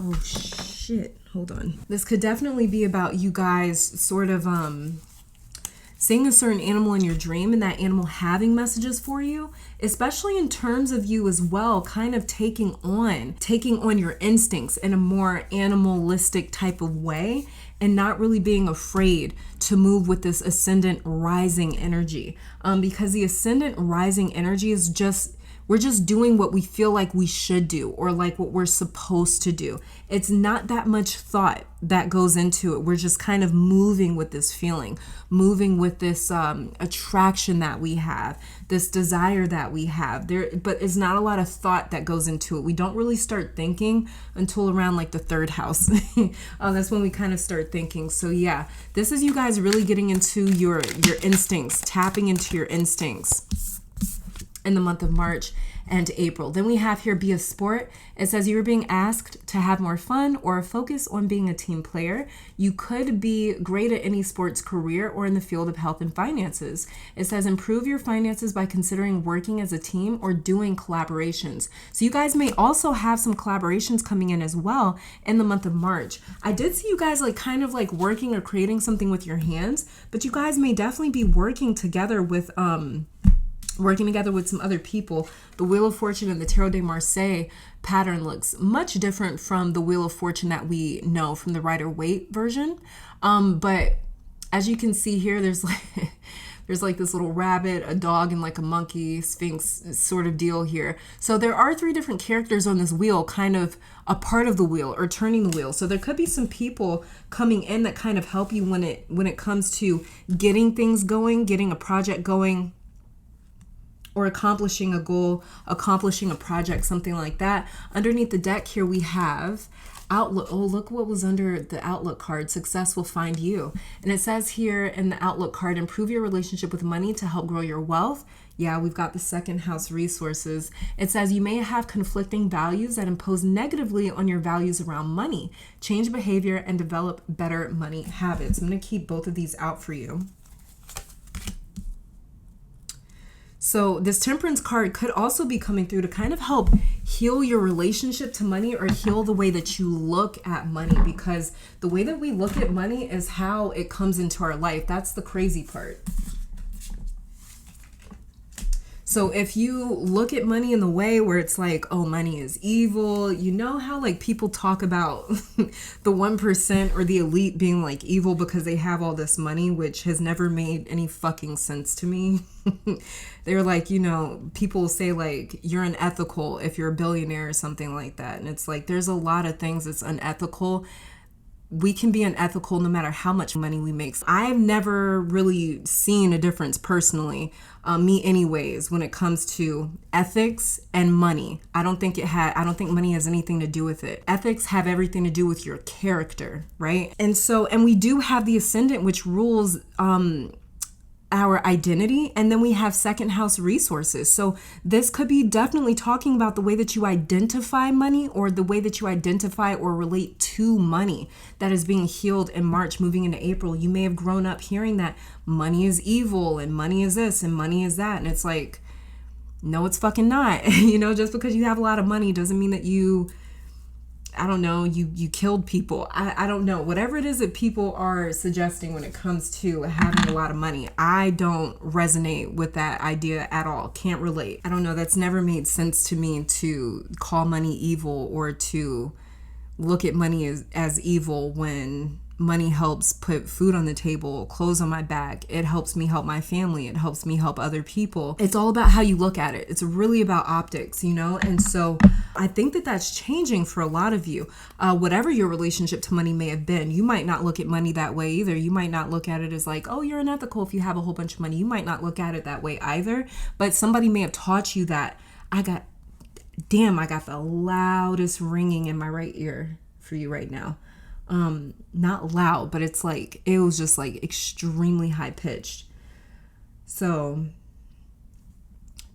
oh shit, hold on. This could definitely be about you guys sort of seeing a certain animal in your dream and that animal having messages for you, especially in terms of you as well, kind of taking on your instincts in a more animalistic type of way and not really being afraid to move with this ascendant rising energy. Because the ascendant rising energy is just... we're just doing what we feel like we should do or like what we're supposed to do. It's not that much thought that goes into it. We're just kind of moving with this feeling, moving with this attraction that we have, this desire that we have. But it's not a lot of thought that goes into it. We don't really start thinking until around like the third house. That's when we kind of start thinking. So yeah, this is you guys really getting into your instincts, tapping into your instincts in the month of March and April. Then we have here, be a sport. It says you're being asked to have more fun or focus on being a team player. You could be great at any sports career or in the field of health and finances. It says improve your finances by considering working as a team or doing collaborations. So you guys may also have some collaborations coming in as well in the month of March. I did see you guys like kind of like working or creating something with your hands, but you guys may definitely be working together with some other people. The Wheel of Fortune and the Tarot de Marseille pattern looks much different from the Wheel of Fortune that we know from the Rider-Waite version. But as you can see here, there's like this little rabbit, a dog, and like a monkey sphinx sort of deal here. So there are 3 different characters on this wheel, kind of a part of the wheel or turning the wheel. So there could be some people coming in that kind of help you when it comes to getting things going, getting a project going, or accomplishing a goal, accomplishing a project, something like that. Underneath the deck here, we have Outlook. Oh, look what was under the Outlook card. Success will find you. And it says here in the Outlook card, improve your relationship with money to help grow your wealth. Yeah, we've got the second house resources. It says you may have conflicting values that impose negatively on your values around money. Change behavior and develop better money habits. I'm going to keep both of these out for you. So this Temperance card could also be coming through to kind of help heal your relationship to money or heal the way that you look at money, because the way that we look at money is how it comes into our life. That's the crazy part. So if you look at money in the way where it's like, oh, money is evil, you know how like people talk about the 1% or the elite being like evil because they have all this money, which has never made any fucking sense to me. They're like, you know, people say like you're unethical if you're a billionaire or something like that. And it's like, there's a lot of things that's unethical. We can be unethical no matter how much money we make. I've never really seen a difference personally, me anyways, when it comes to ethics and money. I don't think money has anything to do with it. Ethics have everything to do with your character, right? And we do have the ascendant, which rules our identity, and then we have second house resources. So this could be definitely talking about the way that you identify money or the way that you identify or relate to money that is being healed in March moving into April. You may have grown up hearing that money is evil and money is this and money is that, and it's like, no, it's fucking not. You know, just because you have a lot of money doesn't mean that you I don't know, you killed people. I don't know. Whatever it is that people are suggesting when it comes to having a lot of money, I don't resonate with that idea at all. Can't relate. I don't know. That's never made sense to me to call money evil or to look at money as evil when money helps put food on the table, clothes on my back. It helps me help my family. It helps me help other people. It's all about how you look at it. It's really about optics, you know? And so I think that that's changing for a lot of you. Whatever your relationship to money may have been, you might not look at money that way either. You might not look at it as like, oh, you're unethical if you have a whole bunch of money. You might not look at it that way either. But somebody may have taught you that. I got the loudest ringing in my right ear for you right now. Not loud, but it's like, it was just like extremely high pitched. So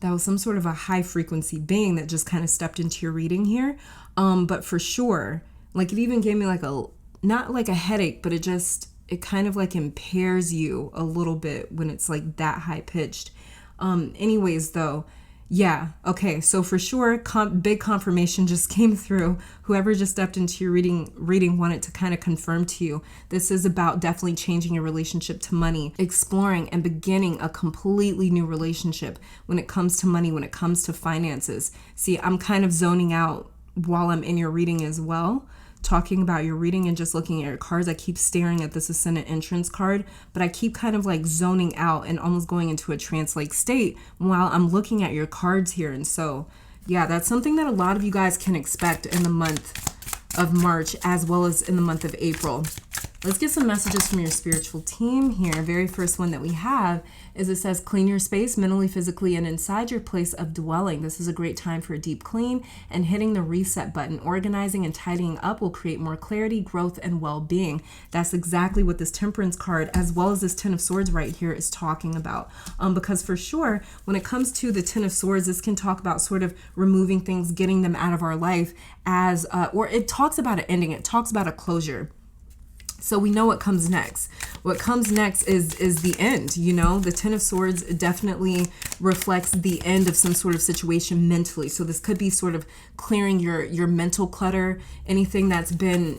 that was some sort of a high frequency being that just kind of stepped into your reading here. But for sure, like it even gave me like not like a headache, but it kind of like impairs you a little bit when it's like that high pitched. Anyways though, yeah, okay, so for sure, big confirmation just came through. Whoever just stepped into your reading wanted to kind of confirm to you. This is about definitely changing your relationship to money, exploring and beginning a completely new relationship when it comes to money, when it comes to finances. See, I'm kind of zoning out while I'm in your reading as well, talking about your reading and just looking at your cards. I keep staring at this Ascendant Entrance card, but I keep kind of like zoning out and almost going into a trance-like state while I'm looking at your cards here. And so, yeah, that's something that a lot of you guys can expect in the month of March as well as in the month of April. Let's get some messages from your spiritual team here. Very first one that we have is it says, clean your space mentally, physically, and inside your place of dwelling. This is a great time for a deep clean and hitting the reset button. Organizing and tidying up will create more clarity, growth, and well-being. That's exactly what this Temperance card, as well as this Ten of Swords right here, is talking about. Because for sure, when it comes to the Ten of Swords, this can talk about sort of removing things, getting them out of our life or it talks about an ending. It talks about a closure. So we know what comes next. What comes next is the end, you know? The Ten of Swords definitely reflects the end of some sort of situation mentally. So this could be sort of clearing your mental clutter, anything that's been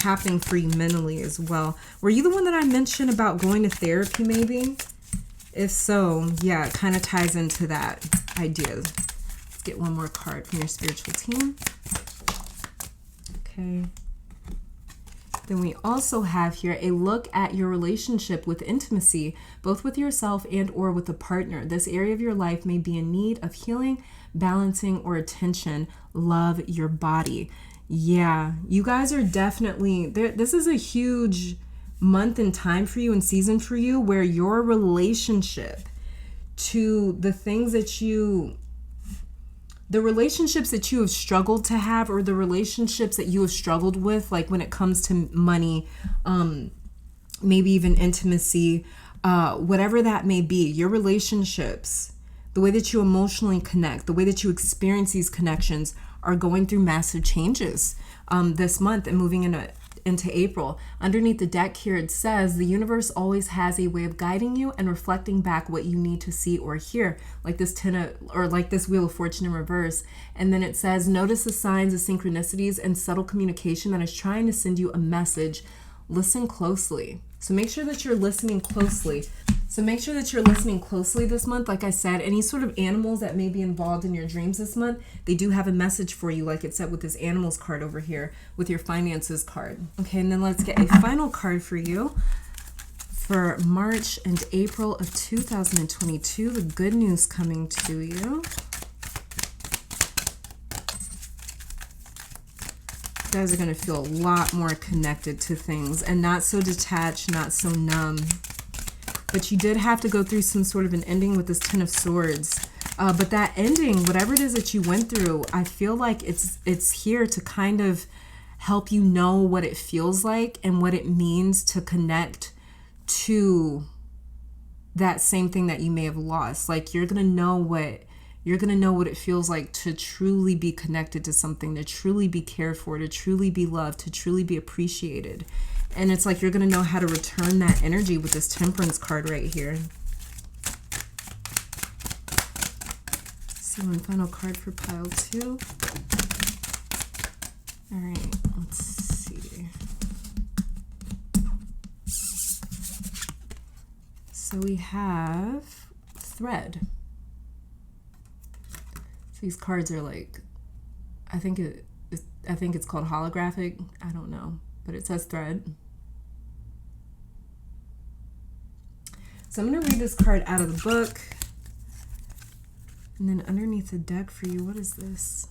happening for you mentally as well. Were you the one that I mentioned about going to therapy maybe? If so, yeah, it kind of ties into that idea. Let's get one more card from your spiritual team. Okay. Then we also have here a look at your relationship with intimacy, both with yourself and or with a partner. This area of your life may be in need of healing, balancing, or attention. Love your body. Yeah, you guys are definitely there. This is a huge month and time for you and season for you where your relationship to the things that the relationships that you have struggled to have, or the relationships that you have struggled with, like when it comes to money, maybe even intimacy, whatever that may be, your relationships, the way that you emotionally connect, the way that you experience these connections are going through massive changes this month and moving into April. Underneath the deck here, it says the universe always has a way of guiding you and reflecting back what you need to see or hear, like this like this Wheel of Fortune in reverse. And then it says, notice the signs of synchronicities and subtle communication that is trying to send you a message. Listen closely. So make sure that you're listening closely. This month. Like I said, any sort of animals that may be involved in your dreams this month, they do have a message for you, like it said with this animals card over here, with your finances card. Okay, and then let's get a final card for you for March and April of 2022. The good news coming to you. You guys are going to feel a lot more connected to things and not so detached, not so numb. But you did have to go through some sort of an ending with this Ten of Swords. But that ending, whatever it is that you went through, I feel like it's here to kind of help you know what it feels like and what it means to connect to that same thing that you may have lost. Like you're gonna know what it feels like to truly be connected to something, to truly be cared for, to truly be loved, to truly be appreciated. And it's like you're going to know how to return that energy with this Temperance card right here. Let's see one final card for pile 2. All right, let's see. So we have thread. So these cards are like, I think it's called holographic. I don't know, but it says thread. So I'm going to read this card out of the book. And then underneath the deck for you, what is this?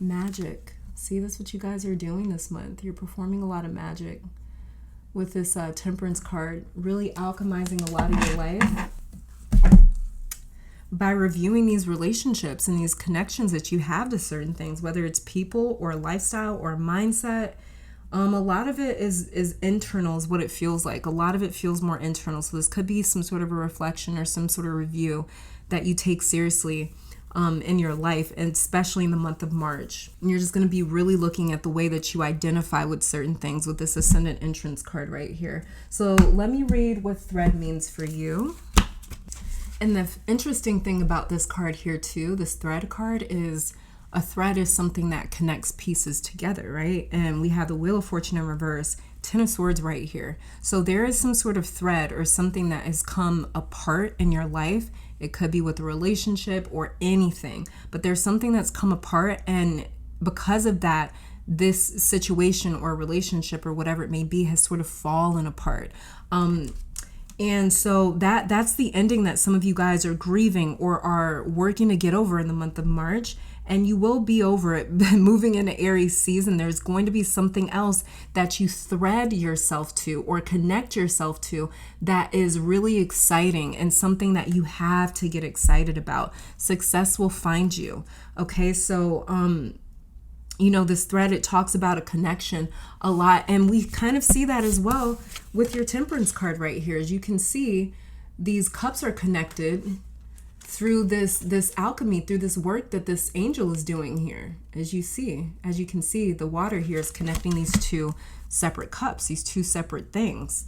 Magic. See, that's what you guys are doing this month. You're performing a lot of magic with this Temperance card, really alchemizing a lot of your life by reviewing these relationships and these connections that you have to certain things, whether it's people or lifestyle or mindset. A lot of it is internal, is what it feels like. A lot of it feels more internal. So this could be some sort of a reflection or some sort of review that you take seriously in your life, and especially in the month of March. And you're just going to be really looking at the way that you identify with certain things with this Ascendant Entrance card right here. So let me read what thread means for you. And the interesting thing about this card here too, this thread card, is a thread is something that connects pieces together, right? And we have the Wheel of Fortune in reverse, Ten of Swords right here. So there is some sort of thread or something that has come apart in your life. It could be with a relationship or anything, but there's something that's come apart, and because of that, this situation or relationship or whatever it may be has sort of fallen apart. And so that's the ending that some of you guys are grieving or are working to get over in the month of March. And you will be over it. Moving into Aries season, there's going to be something else that you thread yourself to or connect yourself to that is really exciting and something that you have to get excited about. Success will find you. Okay, so you know, this thread, it talks about a connection a lot, and we kind of see that as well with your Temperance card right here. As you can see, these cups are connected through this alchemy, through this work that this angel is doing here. As you can see, the water here is connecting these two separate cups, these two separate things.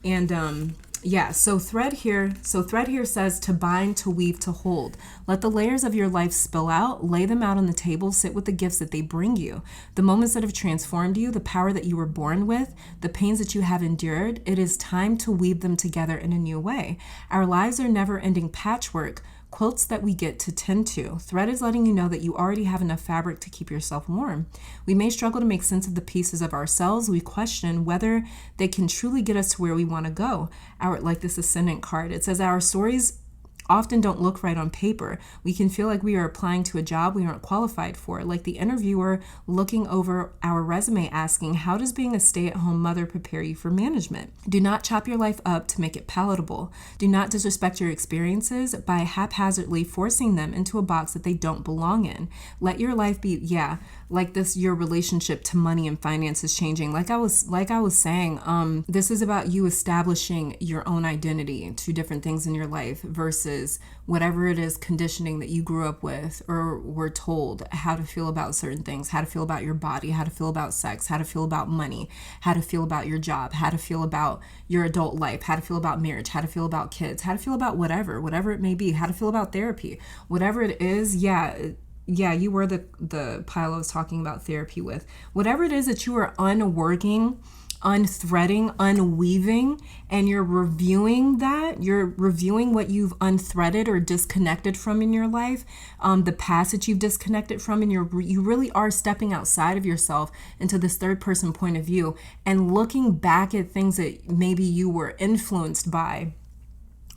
And yeah, so thread here says to bind, to weave, to hold. Let the layers of your life spill out, lay them out on the table, sit with the gifts that they bring you. The moments that have transformed you, the power that you were born with, the pains that you have endured, it is time to weave them together in a new way. Our lives are never-ending patchwork, quilts that we get to tend to. Thread is letting you know that you already have enough fabric to keep yourself warm. We may struggle to make sense of the pieces of ourselves. We question whether they can truly get us to where we want to go. Like this Ascendant card, it says our stories often don't look right on paper. We can feel like we are applying to a job we aren't qualified for, like the interviewer looking over our resume asking, how does being a stay-at-home mother prepare you for management? Do not chop your life up to make it palatable. Do not disrespect your experiences by haphazardly forcing them into a box that they don't belong in. Let your life be, like this, your relationship to money and finances changing. Like I was saying, this is about you establishing your own identity to different things in your life versus whatever it is conditioning that you grew up with or were told how to feel about certain things, how to feel about your body, how to feel about sex, how to feel about money, how to feel about your job, how to feel about your adult life, how to feel about marriage, how to feel about kids, how to feel about whatever it may be, how to feel about therapy, whatever it is. Yeah, you were the pile I was talking about therapy with. Whatever it is that you are unworking, unthreading, unweaving, and you're reviewing what you've unthreaded or disconnected from in your life, the past that you've disconnected from, and you really are stepping outside of yourself into this third person point of view and looking back at things that maybe you were influenced by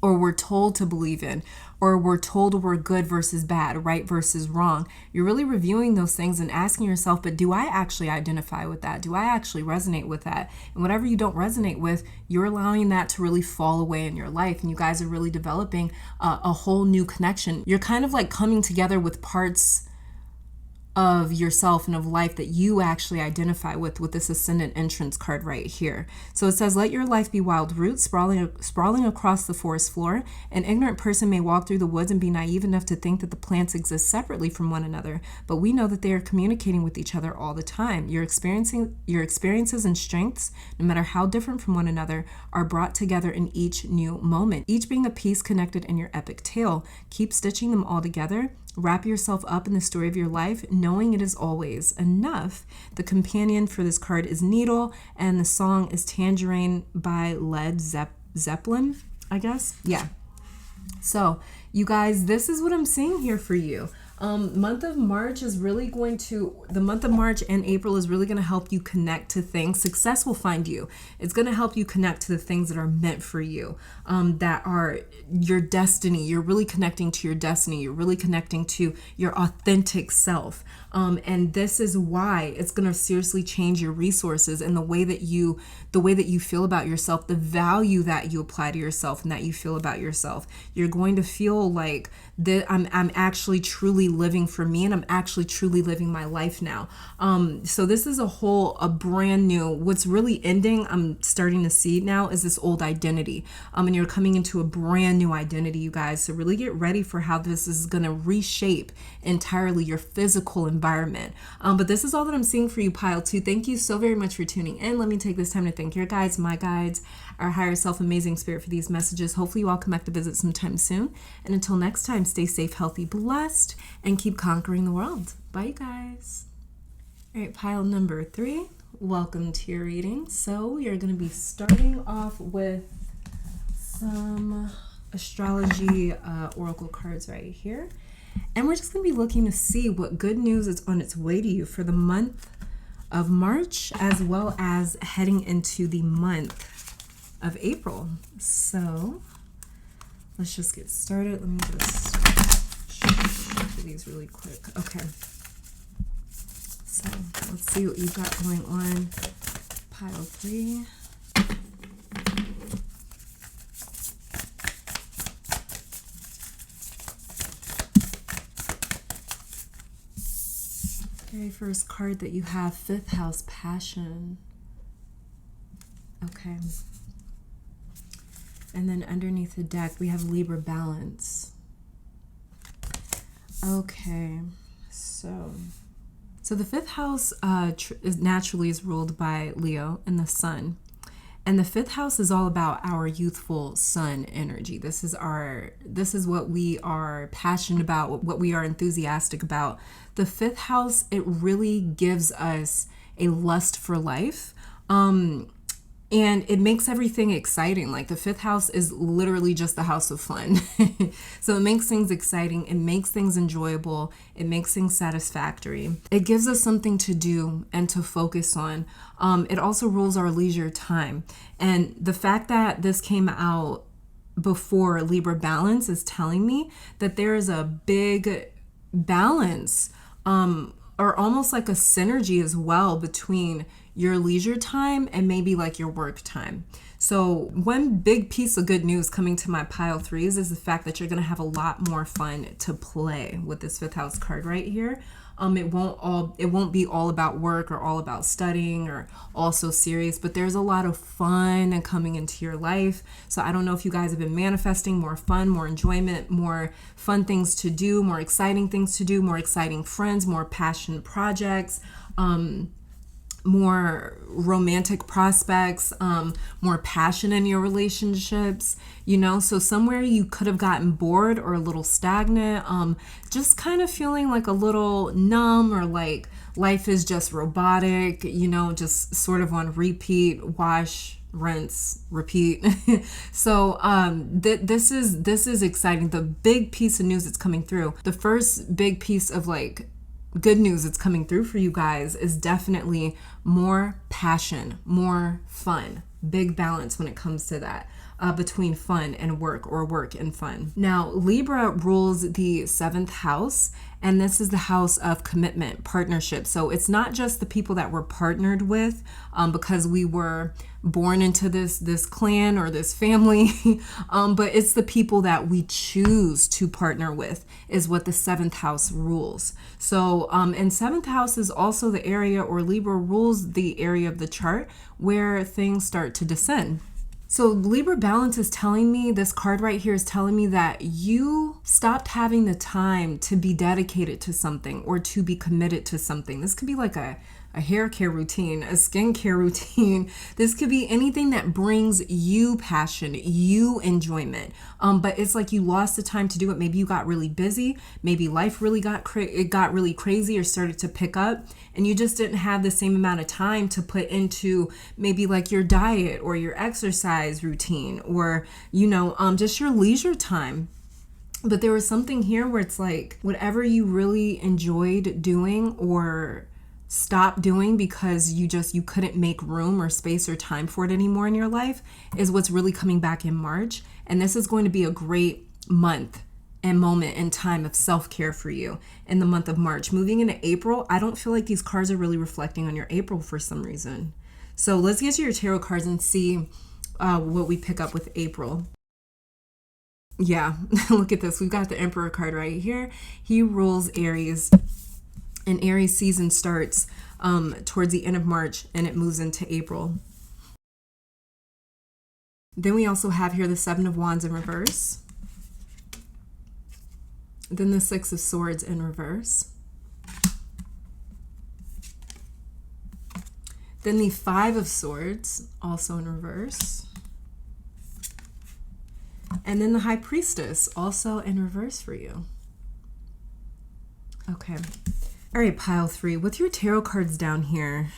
or were told to believe in, or were told were good versus bad, right versus wrong. You're really reviewing those things and asking yourself, but do I actually identify with that? Do I actually resonate with that? And whatever you don't resonate with, you're allowing that to really fall away in your life. And you guys are really developing a whole new connection. You're kind of like coming together with parts of yourself and of life that you actually identify with this Ascendant Entrance card right here. So it says, let your life be wild roots sprawling across the forest floor. An ignorant person may walk through the woods and be naive enough to think that the plants exist separately from one another, but we know that they are communicating with each other all the time. Your experiences and strengths, no matter how different from one another, are brought together in each new moment, each being a piece connected in your epic tale. Keep stitching them all together. Wrap yourself up in the story of your life, knowing it is always enough. The companion for this card is Needle, and the song is Tangerine by Led Zeppelin, I guess. Yeah. So, you guys, this is what I'm seeing here for you. Month of March is really the month of March and April is really going to help you connect to things. Success will find you. It's going to help you connect to the things that are meant for you, that are your destiny. You're really connecting to your destiny. You're really connecting to your authentic self. And this is why it's going to seriously change your resources and the way that you feel about yourself, the value that you apply to yourself and that you feel about yourself. You're going to feel like that I'm actually truly living for me, and I'm actually truly living my life now. So this is a brand new, what's really ending, I'm starting to see now, is this old identity. And you're coming into a brand new identity, you guys. So really get ready for how this is going to reshape entirely your physical environment. But this is all that I'm seeing for you, Pile 2. Thank you so very much for tuning in. Let me take this time to thank your guides, my guides, our higher self, amazing spirit, for these messages. Hopefully you all come back to visit sometime soon. And until next time, stay safe, healthy, blessed, and keep conquering the world. Bye, you guys. All right, pile number 3. Welcome to your reading. So we are going to be starting off with some astrology oracle cards right here. And we're just going to be looking to see what good news is on its way to you for the month of March, as well as heading into the month of April. So let's just get started. Let me just shuffle these really quick. Okay. So let's see what you've got going on. Pile 3. Very first card that you have, 5th house, passion. Okay. And then underneath the deck, we have Libra, balance. Okay. So the 5th house naturally is ruled by Leo and the sun. And the 5th house is all about our youthful sun energy. This is what we are passionate about, what we are enthusiastic about. The 5th house, it really gives us a lust for life. And it makes everything exciting. Like the 5th house is literally just the house of fun. So it makes things exciting. It makes things enjoyable. It makes things satisfactory. It gives us something to do and to focus on. It also rules our leisure time. And the fact that this came out before Libra balance is telling me that there is a big balance, or almost like a synergy as well between your leisure time and maybe like your work time. So one big piece of good news coming to my pile 3s is the fact that you're going to have a lot more fun to play with this 5th house card right here. It won't be all about work or all about studying or all so serious, but there's a lot of fun coming into your life. So I don't know if you guys have been manifesting more fun, more enjoyment, more fun things to do, more exciting things to do, more exciting friends, more passion projects, more romantic prospects, more passion in your relationships, so somewhere you could have gotten bored or a little stagnant, just kind of feeling like a little numb, or like life is just robotic, just sort of on repeat, wash, rinse, repeat. So this is exciting. The big piece of news that's coming through, the first big piece of good news that's coming through for you guys is definitely more passion, more fun, big balance when it comes to that, between fun and work, or work and fun. Now, Libra rules the 7th house, and this is the house of commitment, partnership. So it's not just the people that we're partnered with, because we were born into this clan or this family, but it's the people that we choose to partner with is what the 7th house rules. So, and 7th house is also the area, or Libra rules the area of the chart where things start to descend. So Libra balance is telling me, this card right here is telling me that you stopped having the time to be dedicated to something or to be committed to something. This could be like a a hair care routine, a skincare routine. This could be anything that brings you passion, you enjoyment. But it's like you lost the time to do it. Maybe you got really busy. Maybe life really got really crazy or started to pick up, and you just didn't have the same amount of time to put into maybe like your diet or your exercise routine, or just your leisure time. But there was something here where it's like whatever you really enjoyed doing or stopped doing because you couldn't make room or space or time for it anymore in your life is what's really coming back in March. And this is going to be a great month and moment and time of self-care for you in the month of March. Moving into April, I don't feel like these cards are really reflecting on your April for some reason. So let's get to your tarot cards and see what we pick up with April. Yeah, look at this. We've got the Emperor card right here. He rules Aries, and Aries season starts towards the end of March, and it moves into April. Then we also have here the Seven of Wands in reverse. Then the Six of Swords in reverse. Then the Five of Swords, also in reverse. And then the High Priestess, also in reverse for you. Okay. All right, pile 3. With your tarot cards down here,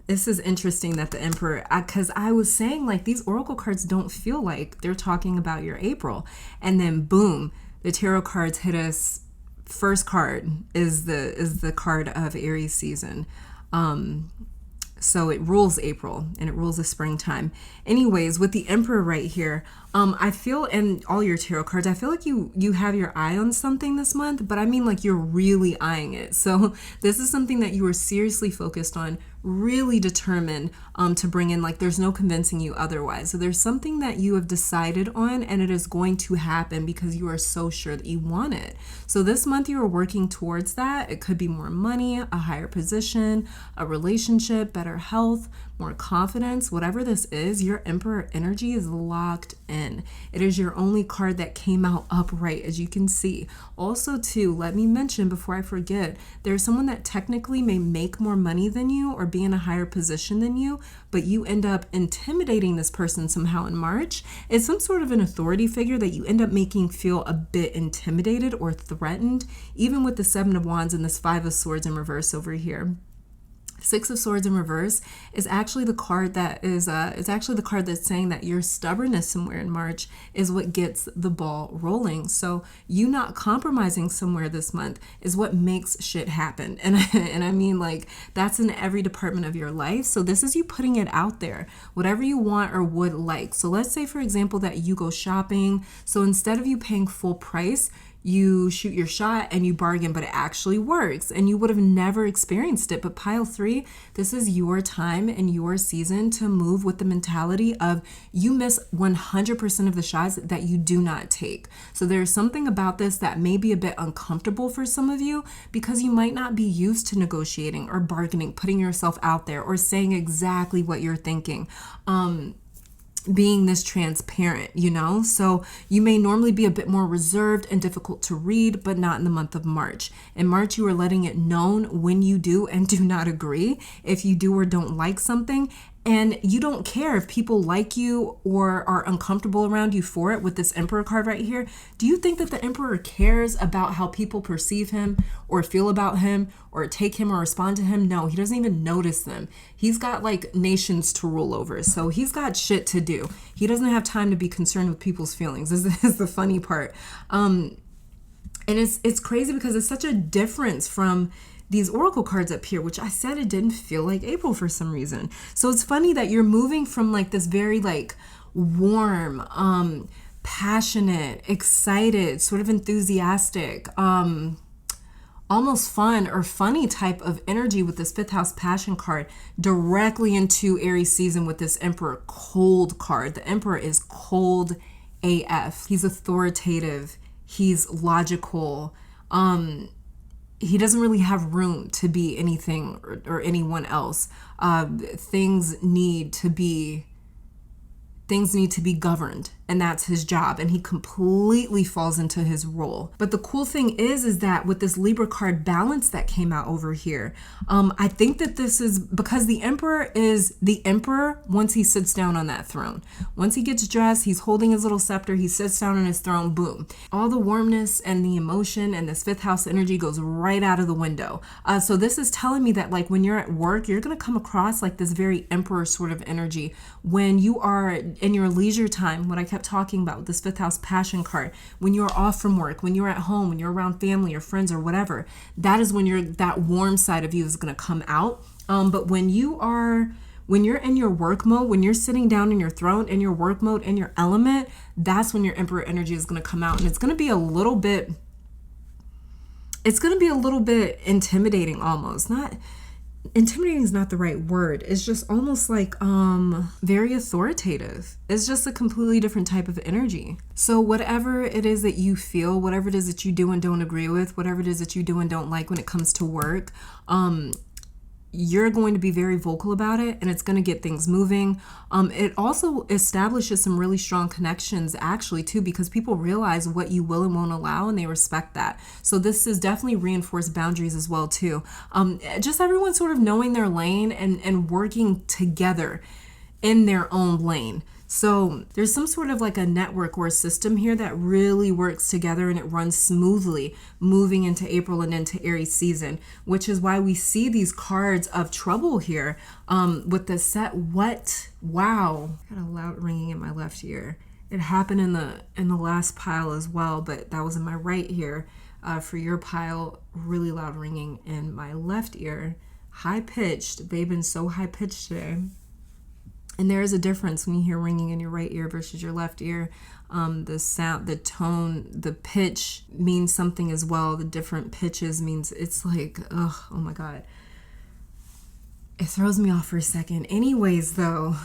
this is interesting that the Emperor, because I was saying like these oracle cards don't feel like they're talking about your April. And then boom, the tarot cards hit us. First card is the card of Aries season. So it rules April and it rules the springtime. Anyways, with the Emperor right here, I feel in all your tarot cards, I feel like you have your eye on something this month, but I mean like you're really eyeing it. So this is something that you are seriously focused on, really determined to bring in. Like there's no convincing you otherwise. So there's something that you have decided on and it is going to happen because you are so sure that you want it. So this month you are working towards that. It could be more money, a higher position, a relationship, better health, more confidence. Whatever this is, your Emperor energy is locked in. It is your only card that came out upright, as you can see. Also too, let me mention before I forget, there's someone that technically may make more money than you or be in a higher position than you, but you end up intimidating this person somehow in March. It's some sort of an authority figure that you end up making feel a bit intimidated or threatened, even with the Seven of Wands and this Five of Swords in reverse over here. Six of Swords in reverse is actually the card that is the card that's saying that your stubbornness somewhere in March is what gets the ball rolling. So you not compromising somewhere this month is what makes shit happen. And I mean like that's in every department of your life. So this is you putting it out there, whatever you want or would like. So let's say for example that you go shopping. So instead of you paying full price, you shoot your shot and you bargain, but it actually works and you would have never experienced it. But pile 3, this is your time and your season to move with the mentality of you miss 100% of the shots that you do not take. So there's something about this that may be a bit uncomfortable for some of you because you might not be used to negotiating or bargaining, putting yourself out there or saying exactly what you're thinking. Being this transparent, so you may normally be a bit more reserved and difficult to read, but not in the month of March. In March, you are letting it known when you do and do not agree, if you do or don't like something. And you don't care if people like you or are uncomfortable around you for it with this Emperor card right here. Do you think that the Emperor cares about how people perceive him or feel about him or take him or respond to him? No, he doesn't even notice them. He's got like nations to rule over. So he's got shit to do. He doesn't have time to be concerned with people's feelings. This is the funny part. And it's crazy because it's such a difference from these oracle cards up here, which I said it didn't feel like April for some reason. So it's funny that you're moving from like this very like warm, passionate, excited, sort of enthusiastic, almost fun or funny type of energy with this 5th house passion card directly into Aries season with this Emperor cold card. The Emperor is cold AF. He's authoritative. He's logical. He doesn't really have room to be anything or anyone else. Things need to be governed and that's his job, and he completely falls into his role. But the cool thing is that with this Libra card balance that came out over here, I think that this is because the Emperor is the Emperor once he sits down on that throne. Once he gets dressed, he's holding his little scepter, he sits down on his throne, boom. All the warmness and the emotion and this fifth house energy goes right out of the window. So this is telling me that like when you're at work, you're going to come across like this very Emperor sort of energy. When you are in your leisure time, what I kept talking about with this fifth house passion card, when you're off from work, when you're at home, when you're around family or friends or whatever, that is when that warm side of you is going to come out. But when you're in your work mode, when you're sitting down in your throne, in your work mode, in your element, that's when your Emperor energy is going to come out. And it's going to be a little bit intimidating almost. Not intimidating is not the right word. It's just almost like very authoritative. It's just a completely different type of energy. So whatever it is that you feel, whatever it is that you do and don't agree with, whatever it is that you do and don't like when it comes to work, you're going to be very vocal about it, and it's going to get things moving. It also establishes some really strong connections actually too, because people realize what you will and won't allow, and they respect that. So this is definitely reinforced boundaries as well too. Just everyone sort of knowing their lane and working together in their own lane. So there's some sort of like a network or a system here that really works together, and it runs smoothly moving into April and into Aries season, which is why we see these cards of trouble here with the set. Wow. Got a loud ringing in my left ear. It happened in the last pile as well, but that was in my right ear. For your pile, really loud ringing in my left ear. High pitched. They've been so high pitched today. And there is a difference when you hear ringing in your right ear versus your left ear. The sound, the tone, the pitch means something as well. The different pitches means it's like, oh my God. It throws me off for a second. Anyways, though,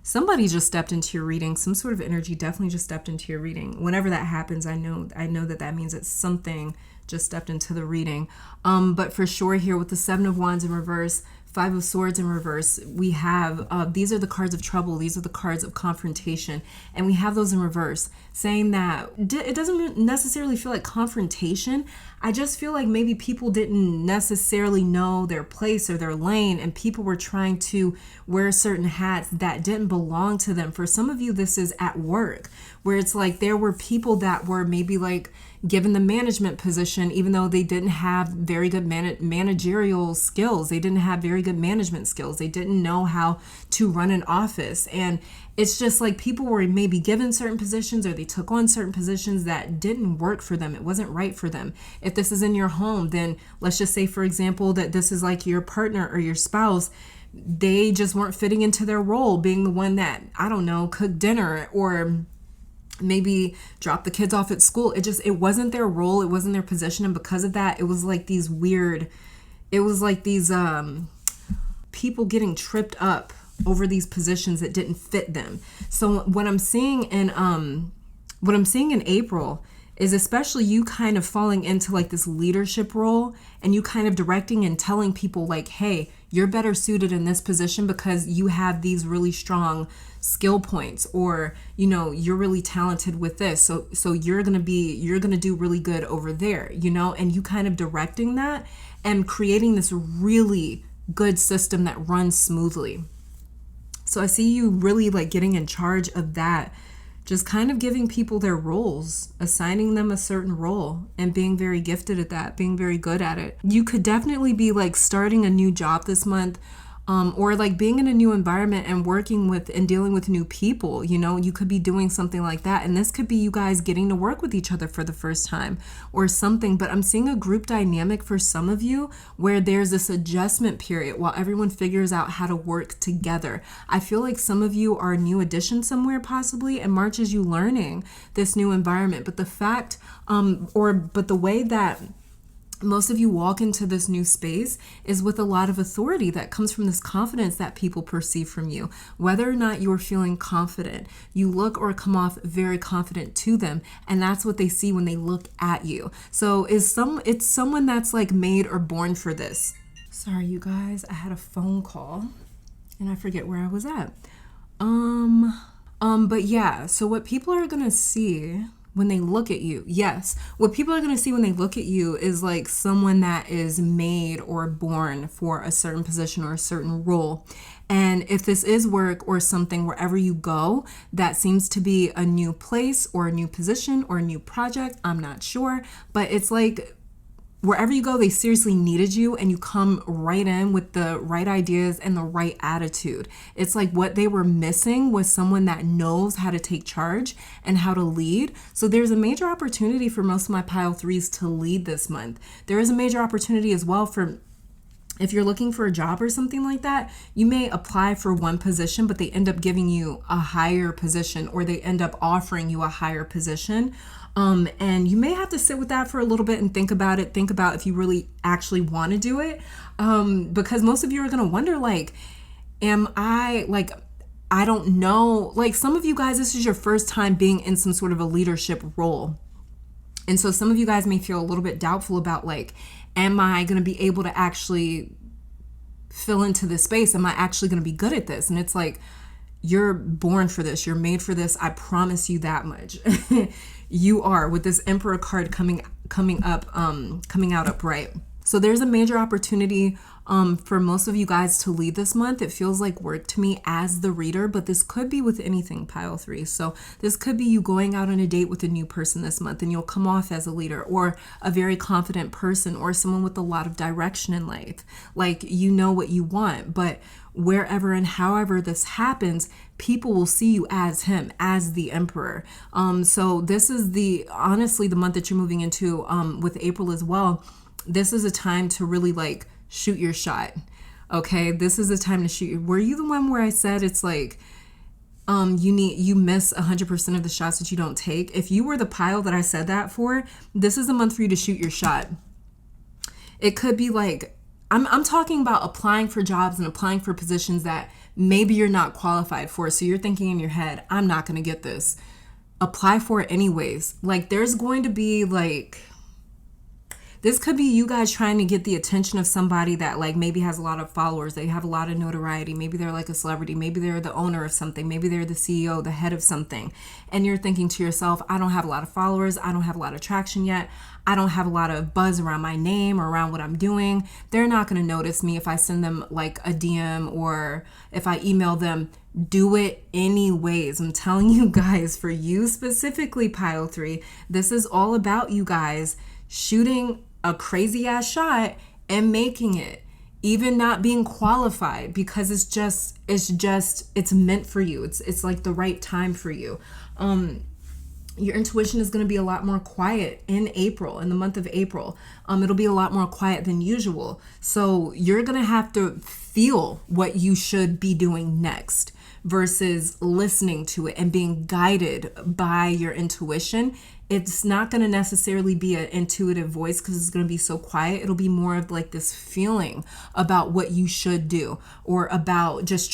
somebody just stepped into your reading. Some sort of energy definitely just stepped into your reading. Whenever that happens, I know that means that something just stepped into the reading. But for sure here with the Seven of Wands in reverse, Five of Swords in reverse, we have, these are the cards of trouble. These are the cards of confrontation. And we have those in reverse, saying that it doesn't necessarily feel like confrontation. I just feel like maybe people didn't necessarily know their place or their lane, and people were trying to wear certain hats that didn't belong to them. For some of you, this is at work, where it's like there were people that were maybe like given the management position, even though they didn't have very good managerial skills. They didn't have very good management skills. They didn't know how to run an office. And it's just like people were maybe given certain positions, or they took on certain positions that didn't work for them. It wasn't right for them. If this is in your home, then let's just say, for example, that this is like your partner or your spouse. They just weren't fitting into their role, being the one that, I don't know, cooked dinner or maybe drop the kids off at school. It wasn't their role. It wasn't their position. And because of that, it was like these people getting tripped up over these positions that didn't fit them. So what I'm seeing in April is especially you kind of falling into like this leadership role, and you kind of directing and telling people like, hey, you're better suited in this position because you have these really strong skill points, or you're really talented with this, so you're gonna do really good over there, and you kind of directing that and creating this really good system that runs smoothly. So I see you really like getting in charge of that, just kind of giving people their roles, assigning them a certain role, and being very gifted at that, being very good at it. You could definitely be like starting a new job this month, or like being in a new environment and working with and dealing with new people. You could be doing something like that, and this could be you guys getting to work with each other for the first time or something. But I'm seeing a group dynamic for some of you where there's this adjustment period while everyone figures out how to work together. I feel like some of you are a new addition somewhere possibly, and March is you learning this new environment. But the fact but the way that most of you walk into this new space is with a lot of authority that comes from this confidence that people perceive from you. Whether or not you're feeling confident, you look or come off very confident to them, and that's what they see when they look at you. So it's someone that's like made or born for this. Sorry, you guys, I had a phone call and I forget where I was at. But yeah, so what people are going to see when they look at you, yes, what people are going to see when they look at you is like someone that is made or born for a certain position or a certain role. And if this is work or something, wherever you go, that seems to be a new place or a new position or a new project. I'm not sure, but it's like wherever you go, they seriously needed you, and you come right in with the right ideas and the right attitude. It's like what they were missing was someone that knows how to take charge and how to lead. So there's a major opportunity for most of my pile threes to lead this month. There is a major opportunity as well for, if you're looking for a job or something like that, you may apply for one position, but they end up giving you a higher position, or they end up offering you a higher position. And you may have to sit with that for a little bit and think about it. Think about if you really actually want to do it. Because most of you are going to wonder, like, I don't know. Like, some of you guys, this is your first time being in some sort of a leadership role. And so some of you guys may feel a little bit doubtful about, like, am I going to be able to actually fill into this space? Am I actually going to be good at this? And it's like, you're born for this. You're made for this. I promise you that much. You are, with this Emperor card coming out upright. So there's a major opportunity for most of you guys to lead this month. It feels like work to me as the reader, but this could be with anything, pile three. So this could be you going out on a date with a new person this month, and you'll come off as a leader, or a very confident person, or someone with a lot of direction in life. Like, you know what you want, but wherever and however this happens, people will see you as him, as the Emperor. So this is honestly the month that you're moving into with April as well. This is a time to really like shoot your shot. Okay, this is a time to shoot. Were you the one where I said it's like you miss 100% of the shots that you don't take? If you were the pile that I said that for, this is a month for you to shoot your shot. It could be like, I'm talking about applying for jobs and applying for positions that maybe you're not qualified for. So you're thinking in your head, I'm not going to get this. Apply for it anyways. Like, there's going to be like, this could be you guys trying to get the attention of somebody that like maybe has a lot of followers. They have a lot of notoriety. Maybe they're like a celebrity. Maybe they're the owner of something. Maybe they're the CEO, the head of something. And you're thinking to yourself, I don't have a lot of followers. I don't have a lot of traction yet. I don't have a lot of buzz around my name or around what I'm doing. They're not going to notice me if I send them like a DM or if I email them. Do it anyways. I'm telling you guys, for you specifically, pile three, this is all about you guys shooting a crazy ass shot and making it, even not being qualified, because it's meant for you. It's like the right time for you. Your intuition is going to be a lot more quiet in April, in the month of April. It'll be a lot more quiet than usual. So you're going to have to feel what you should be doing next versus listening to it and being guided by your intuition. It's not going to necessarily be an intuitive voice because it's going to be so quiet. It'll be more of like this feeling about what you should do, or about just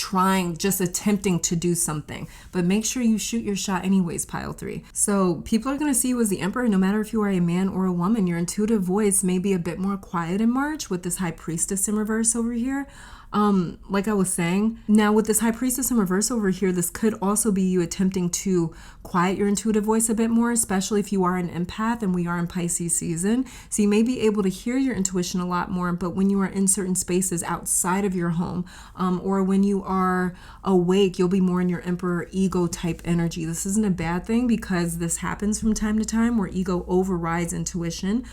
attempting to do something. But make sure you shoot your shot anyways, pile three. So people are going to see you as the Emperor, no matter if you are a man or a woman. Your intuitive voice may be a bit more quiet in March with this High Priestess in reverse over here. Like I was saying, now with this High Priestess in reverse over here, this could also be you attempting to quiet your intuitive voice a bit more, especially if you are an empath and we are in Pisces season. So you may be able to hear your intuition a lot more, but when you are in certain spaces outside of your home, or when you are awake, you'll be more in your Emperor ego type energy. This isn't a bad thing because this happens from time to time where ego overrides intuition,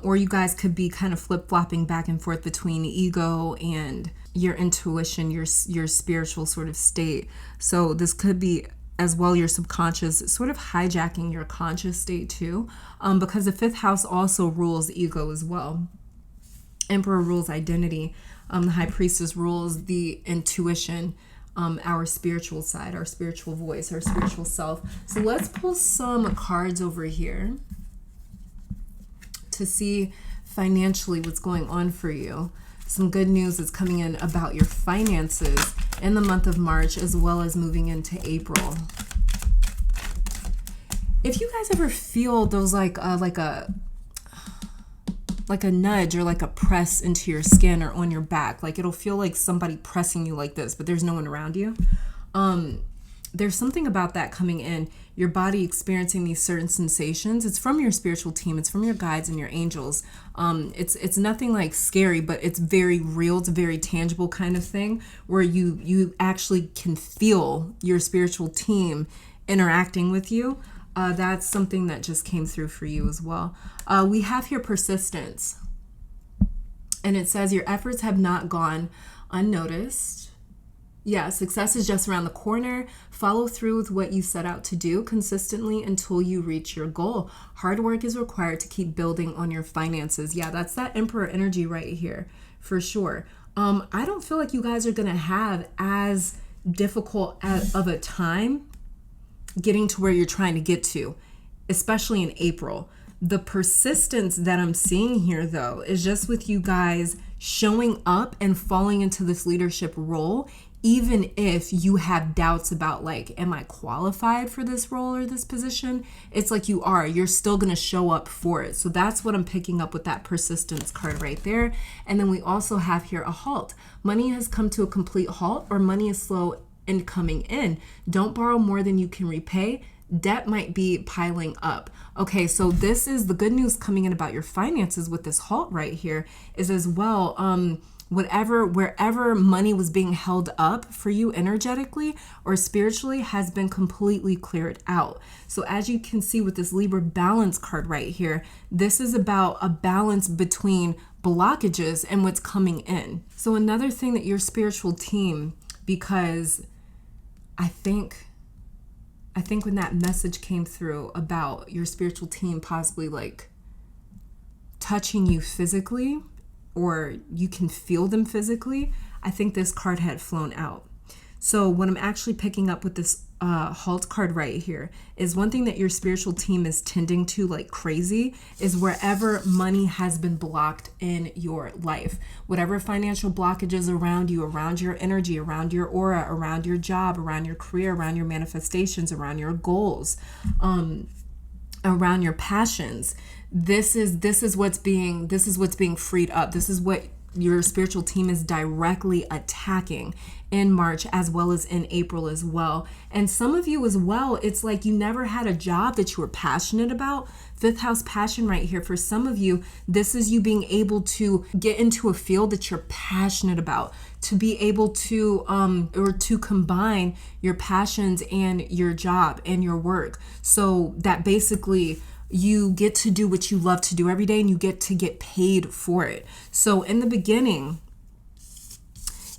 or you guys could be kind of flip-flopping back and forth between ego and your intuition, your spiritual sort of state. So this could be as well your subconscious sort of hijacking your conscious state too, because the fifth house also rules ego as well. Emperor rules identity. The High Priestess rules the intuition, our spiritual side, our spiritual voice, our spiritual self. So let's pull some cards over here to see financially what's going on for you. Some good news is coming in about your finances in the month of March, as well as moving into April. If you guys ever feel those like a nudge or like a press into your skin or on your back, like it'll feel like somebody pressing you like this, but there's no one around you. there's something about that coming in, your body experiencing these certain sensations. It's from your spiritual team. It's from your guides and your angels. It's nothing like scary, but it's very real. It's a very tangible kind of thing where you actually can feel your spiritual team interacting with you. That's something that just came through for you as well. We have here persistence. And it says your efforts have not gone unnoticed. Yeah, success is just around the corner. Follow through with what you set out to do consistently until you reach your goal. Hard work is required to keep building on your finances. Yeah, that's that Emperor energy right here, for sure. I don't feel like you guys are going to have as difficult of a time getting to where you're trying to get to, especially in April. The persistence that I'm seeing here, though, is just with you guys showing up and falling into this leadership role, even if you have doubts about, like, am I qualified for this role or this position? It's like you're still going to show up for it. So that's what I'm picking up with that persistence card right there. And then we also have here a halt. Money has come to a complete halt, or money is slow in coming in. Don't borrow more than you can repay. Debt might be piling up. Okay, so this is the good news coming in about your finances with this halt right here is as well, wherever money was being held up for you energetically or spiritually has been completely cleared out. So as you can see with this Libra balance card right here, this is about a balance between blockages and what's coming in. So another thing that your spiritual team, because I think when that message came through about your spiritual team possibly like touching you physically, or you can feel them physically, I think this card had flown out. So what I'm actually picking up with this halt card right here is one thing that your spiritual team is tending to like crazy is wherever money has been blocked in your life, whatever financial blockages around you, around your energy, around your aura, around your job, around your career, around your manifestations, around your goals, around your passions. This is what's being freed up. This is what your spiritual team is directly attacking in March as well as in April as well. And some of you as well, it's like you never had a job that you were passionate about. Fifth house passion right here. For some of you, this is you being able to get into a field that you're passionate about, to be able to or to combine your passions and your job and your work, so that basically you get to do what you love to do every day and you get to get paid for it. So in the beginning,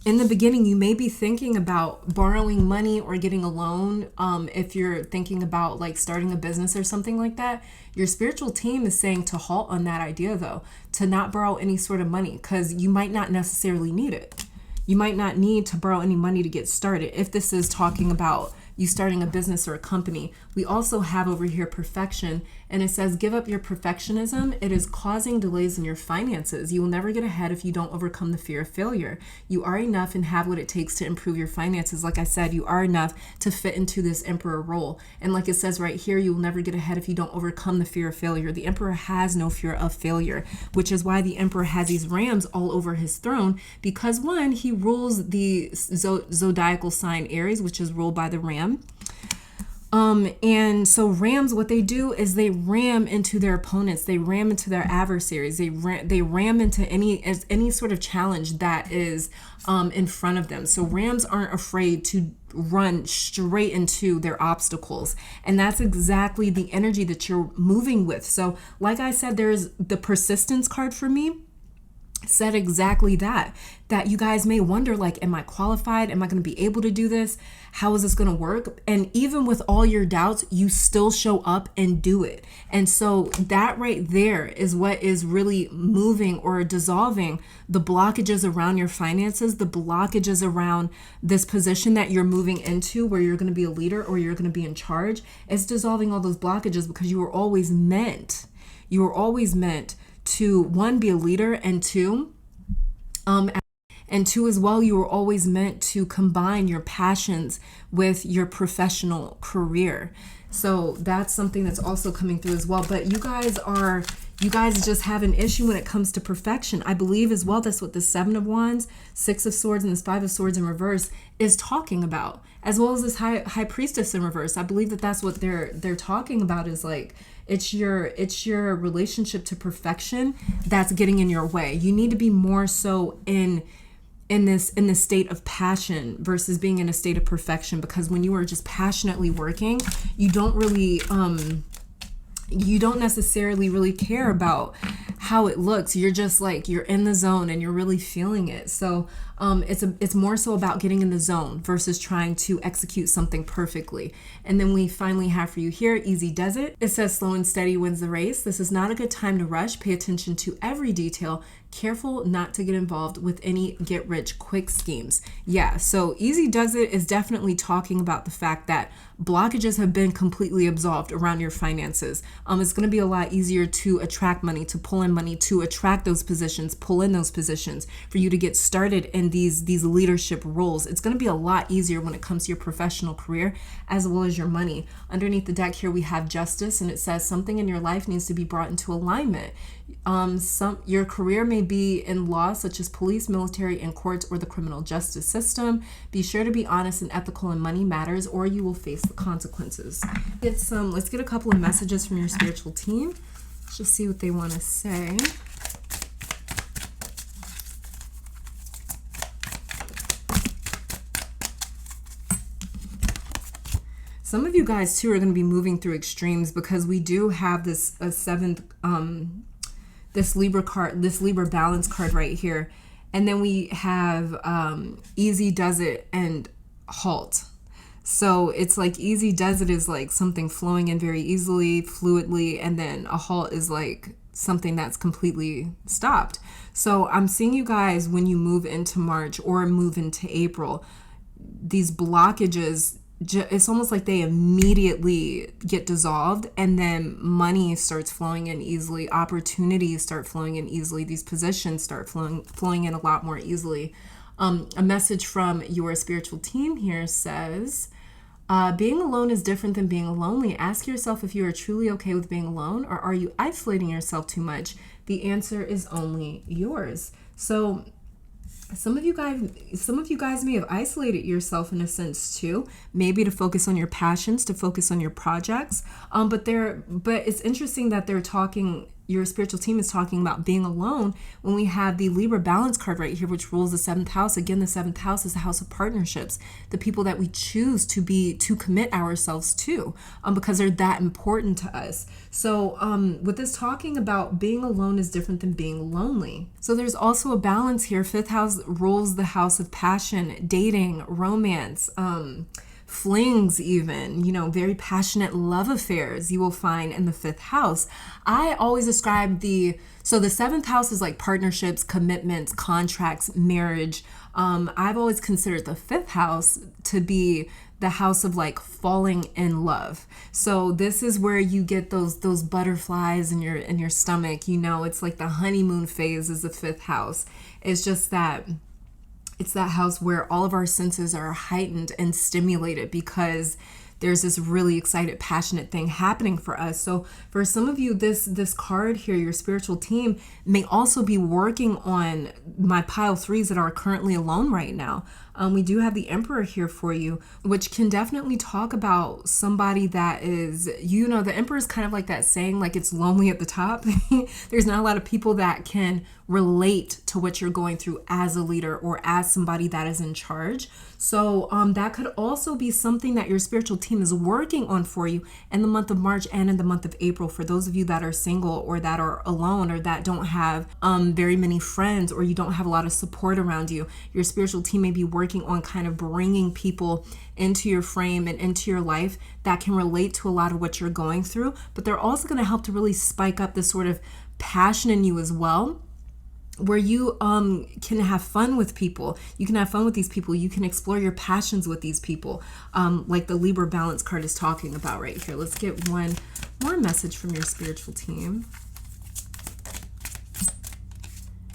you may be thinking about borrowing money or getting a loan. If you're thinking about like starting a business or something like that, your spiritual team is saying to halt on that idea though, to not borrow any sort of money, because you might not necessarily need it. You might not need to borrow any money to get started. If this is talking about you starting a business or a company. We also have over here perfection, and it says give up your perfectionism. It is causing delays in your finances. You will never get ahead if you don't overcome the fear of failure. You are enough and have what it takes to improve your finances. Like I said, you are enough to fit into this emperor role. And like it says right here, you will never get ahead if you don't overcome the fear of failure. The emperor has no fear of failure, which is why the emperor has these rams all over his throne, because one, he rules the zodiacal sign Aries, which is ruled by the ram. And so rams, what they do is they ram into their opponents, they ram into their adversaries, they ram into any sort of challenge that is in front of them. So rams aren't afraid to run straight into their obstacles, and that's exactly the energy that you're moving with. So like I said, there's the persistence card for me said exactly that you guys may wonder, like, am I qualified? Am I going to be able to do this? How is this going to work? And even with all your doubts, you still show up and do it. And so that right there is what is really moving or dissolving the blockages around your finances, the blockages around this position that you're moving into where you're going to be a leader or you're going to be in charge. It's dissolving all those blockages because you were always meant to, one, be a leader, and two as well, you were always meant to combine your passions with your professional career. So that's something that's also coming through as well. But you guys just have an issue when it comes to perfection. I believe as well that's what the Seven of Wands, Six of Swords, and this Five of Swords in reverse is talking about. as well as this high priestess in reverse. I believe that that's what they're talking about, is like it's your relationship to perfection that's getting in your way. You need to be more so in this state of passion versus being in a state of perfection, because when you are just passionately working, you don't necessarily really care about how it looks. You're just like, you're in the zone and you're really feeling it. So it's more so about getting in the zone versus trying to execute something perfectly. And then we finally have for you here, easy does it. It says slow and steady wins the race. This is not a good time to rush. Pay attention to every detail. Careful not to get involved with any get rich quick schemes. Yeah, so easy does it is definitely talking about the fact that blockages have been completely absolved around your finances. It's going to be a lot easier to attract money, to pull in money, to attract those positions, pull in those positions, for you to get started in these leadership roles. It's going to be a lot easier when it comes to your professional career as well as your money. Underneath the deck here we have justice, and it says something in your life needs to be brought into alignment. Your career may be in law, such as police, military, and courts, or the criminal justice system. Be sure to be honest and ethical in money matters, or you will face the consequences. Let's get a couple of messages from your spiritual team. Let's just see what they want to say. Some of you guys too are going to be moving through extremes, because we do have this seventh this Libra card, this Libra balance card right here. And then we have easy does it and halt. So it's like easy does it is like something flowing in very easily, fluidly, and then a halt is like something that's completely stopped. So I'm seeing you guys, when you move into March or move into April, these blockages, it's almost like they immediately get dissolved, and then money starts flowing in easily, opportunities start flowing in easily, these positions start flowing in a lot more easily. A message from your spiritual team here says, being alone is different than being lonely. Ask yourself if you are truly okay with being alone, or are you isolating yourself too much? The answer is only yours. So some of you guys may have isolated yourself in a sense too, maybe to focus on your passions, to focus on your projects. But it's interesting that your spiritual team is talking about being alone when we have the Libra balance card right here, which rules the 7th house. Again, the 7th house is the house of partnerships, the people that we choose to commit ourselves to, because they're that important to us. So with this talking about being alone is different than being lonely. So there's also a balance here. 5th house rules the house of passion, dating, romance, flings, even, very passionate love affairs you will find in the 5th house. I always describe the 7th house is like partnerships, commitments, contracts, marriage. I've always considered the 5th house to be the house of like falling in love. So this is where you get those butterflies in your stomach. It's like the honeymoon phase is the 5th house. It's just that it's that house where all of our senses are heightened and stimulated, because there's this really excited, passionate thing happening for us. So for some of you, this card here, your spiritual team, may also be working on my pile 3s that are currently alone right now. We do have the Emperor here for you, which can definitely talk about somebody that is, the Emperor is kind of like that saying, like it's lonely at the top. There's not a lot of people that can relate to what you're going through as a leader or as somebody that is in charge. So that could also be something that your spiritual team is working on for you in the month of March and in the month of April. For those of you that are single or that are alone or that don't have very many friends, or you don't have a lot of support around you, your spiritual team may be working on kind of bringing people into your frame and into your life that can relate to a lot of what you're going through. But they're also going to help to really spike up this sort of passion in you as well, where you can have fun with people. You can have fun with these people. You can explore your passions with these people, like the Libra balance card is talking about right here. Let's get one more message from your spiritual team.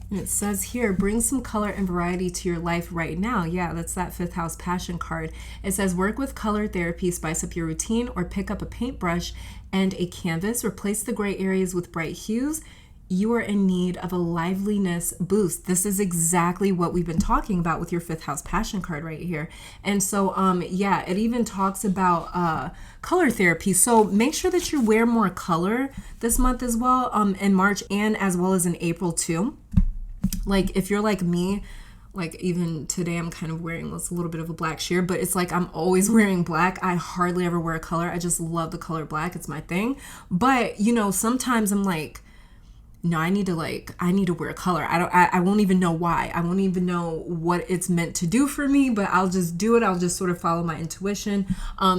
And it says here, bring some color and variety to your life right now. Yeah, that's that 5th house passion card. It says work with color therapy, spice up your routine, or pick up a paintbrush and a canvas. Replace the gray areas with bright hues. you are in need of a liveliness boost. This is exactly what we've been talking about with your 5th house passion card right here. And so, yeah, it even talks about color therapy. So make sure that you wear more color this month as well, in March and as well as in April too. Like if you're like me, like even today I'm kind of wearing a little bit of a black sheer, but it's like I'm always wearing black. I hardly ever wear color. I just love the color black. It's my thing. But you know, sometimes I'm like, no, I need to wear color. I won't even know why. I won't even know what it's meant to do for me, but I'll just do it. I'll just sort of follow my intuition.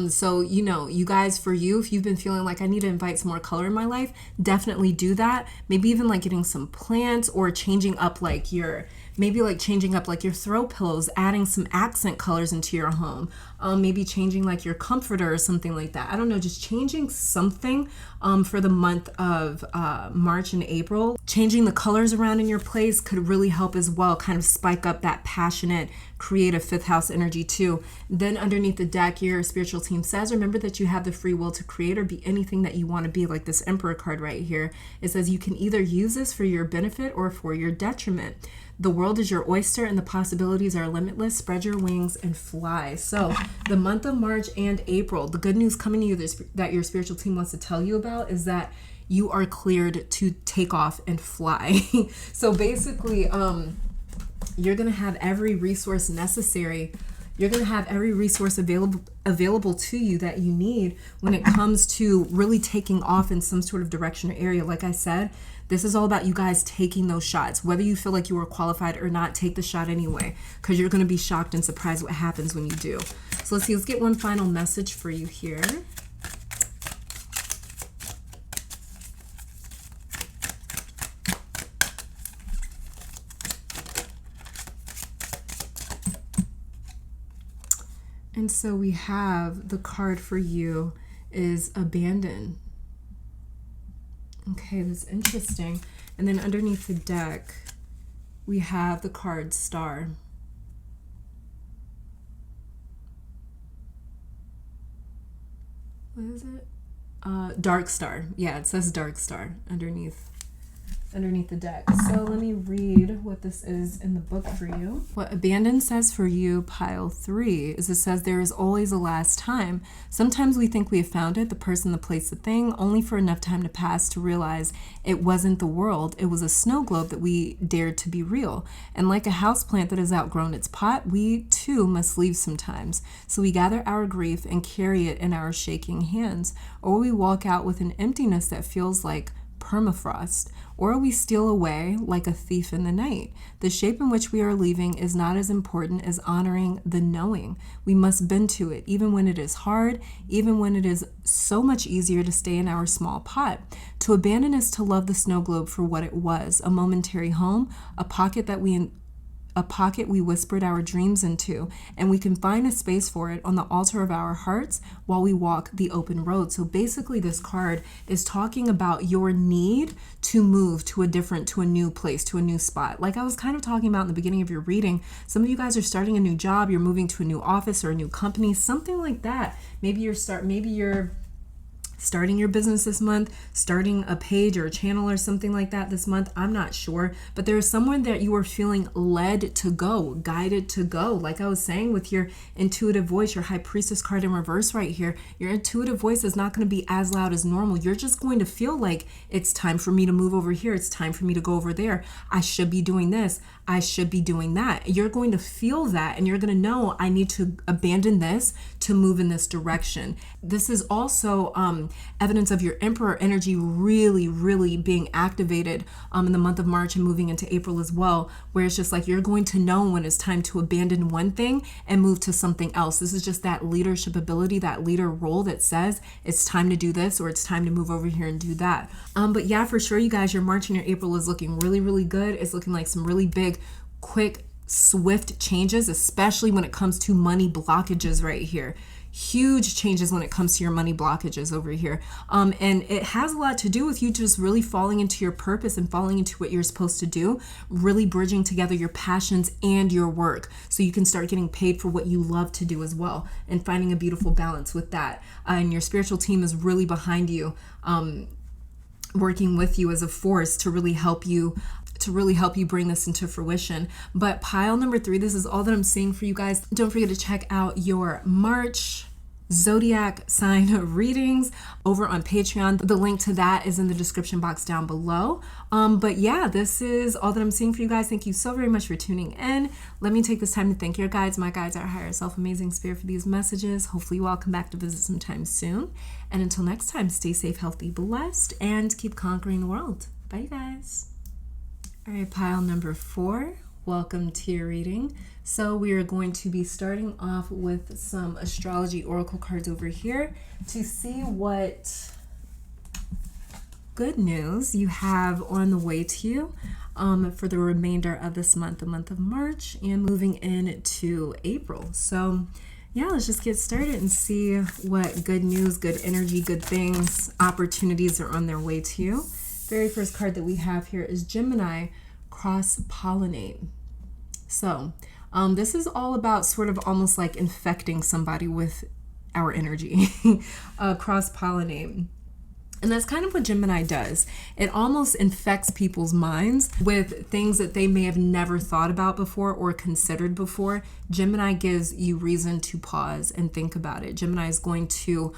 So, you know, you guys, for you, if you've been feeling like I need to invite some more color in my life, definitely do that. Maybe even like getting some plants or changing up like your throw pillows, adding some accent colors into your home. Maybe changing like your comforter or something like that. I don't know, just changing something for the month of March and April. Changing the colors around in your place could really help as well, kind of spike up that passionate, creative 5th house energy too. Then underneath the deck, your spiritual team says, remember that you have the free will to create or be anything that you want to be, like this Emperor card right here. It says you can either use this for your benefit or for your detriment. The world is your oyster and the possibilities are limitless. Spread your wings and fly. So the month of March and April, the good news coming to you that your spiritual team wants to tell you about is that you are cleared to take off and fly. So basically, you're going to have every resource necessary. You're going to have every resource available to you that you need when it comes to really taking off in some sort of direction or area. Like I said, this is all about you guys taking those shots. Whether you feel like you are qualified or not, take the shot anyway, because you're going to be shocked and surprised what happens when you do. So let's see, let's get one final message for you here. And so we have the card for you is abandon. Okay, that's interesting. And then underneath the deck, we have the card Star. What is it? Dark Star. Yeah, it says Dark Star underneath the deck. So let me read what this is in the book for you. What abandon says for you, pile 3, is it says there is always a last time. Sometimes we think we have found it, the person, the place, the thing, only for enough time to pass to realize it wasn't the world. It was a snow globe that we dared to be real. And like a houseplant that has outgrown its pot, we too must leave sometimes. So we gather our grief and carry it in our shaking hands. Or we walk out with an emptiness that feels like permafrost, or we steal away like a thief in the night. The shape in which we are leaving is not as important as honoring the knowing. We must bend to it, even when it is hard, even when it is so much easier to stay in our small pot. To abandon is to love the snow globe for what it was, a momentary home, a pocket we whispered our dreams into, and we can find a space for it on the altar of our hearts while we walk the open road. So basically this card is talking about your need to move to a new place, to a new spot. Like I was kind of talking about in the beginning of your reading, some of you guys are starting a new job, you're moving to a new office or a new company, something like that. Maybe you're starting your business this month, starting a page or a channel or something like that this month. I'm not sure, but there is someone that you are feeling led to go, guided to go. Like I was saying with your intuitive voice, your High Priestess card in reverse right here, your intuitive voice is not going to be as loud as normal. You're just going to feel like it's time for me to move over here. It's time for me to go over there. I should be doing this. I should be doing that. You're going to feel that and you're going to know I need to abandon this to move in this direction. This is also evidence of your Emperor energy really, really being activated in the month of March and moving into April as well, where it's just like you're going to know when it's time to abandon one thing and move to something else. This is just that leadership ability, that leader role that says it's time to do this or it's time to move over here and do that. But yeah, for sure, you guys, your March and your April is looking really, really good. It's looking like some really big, quick, swift changes, especially when it comes to money blockages right here. Huge changes when it comes to your money blockages over here. And it has a lot to do with you just really falling into your purpose and falling into what you're supposed to do, really bridging together your passions and your work so you can start getting paid for what you love to do as well and finding a beautiful balance with that. And your spiritual team is really behind you. working with you as a force to really help you bring this into fruition. But pile number 3, this is all that I'm seeing for you guys. Don't forget to check out your March zodiac sign readings over on Patreon. The link to that is in the description box down below. But yeah, this is all that I'm seeing for you guys. Thank you so very much for tuning in. Let me take this time to thank your guides, my guides, our higher self, amazing spirit, for these messages. Hopefully you all come back to visit sometime soon. And until next time, stay safe, healthy, blessed, and keep conquering the world. Bye, you guys. All right, pile number 4. Welcome to your reading. So we are going to be starting off with some astrology oracle cards over here to see what good news you have on the way to you for the remainder of this month, the month of March, and moving into April. So yeah, let's just get started and see what good news, good energy, good things, opportunities are on their way to you. Very first card that we have here is Gemini, cross-pollinate. So this is all about sort of almost like infecting somebody with our energy, cross-pollinate. And that's kind of what Gemini does. It almost infects people's minds with things that they may have never thought about before or considered before. Gemini gives you reason to pause and think about it. Gemini is going to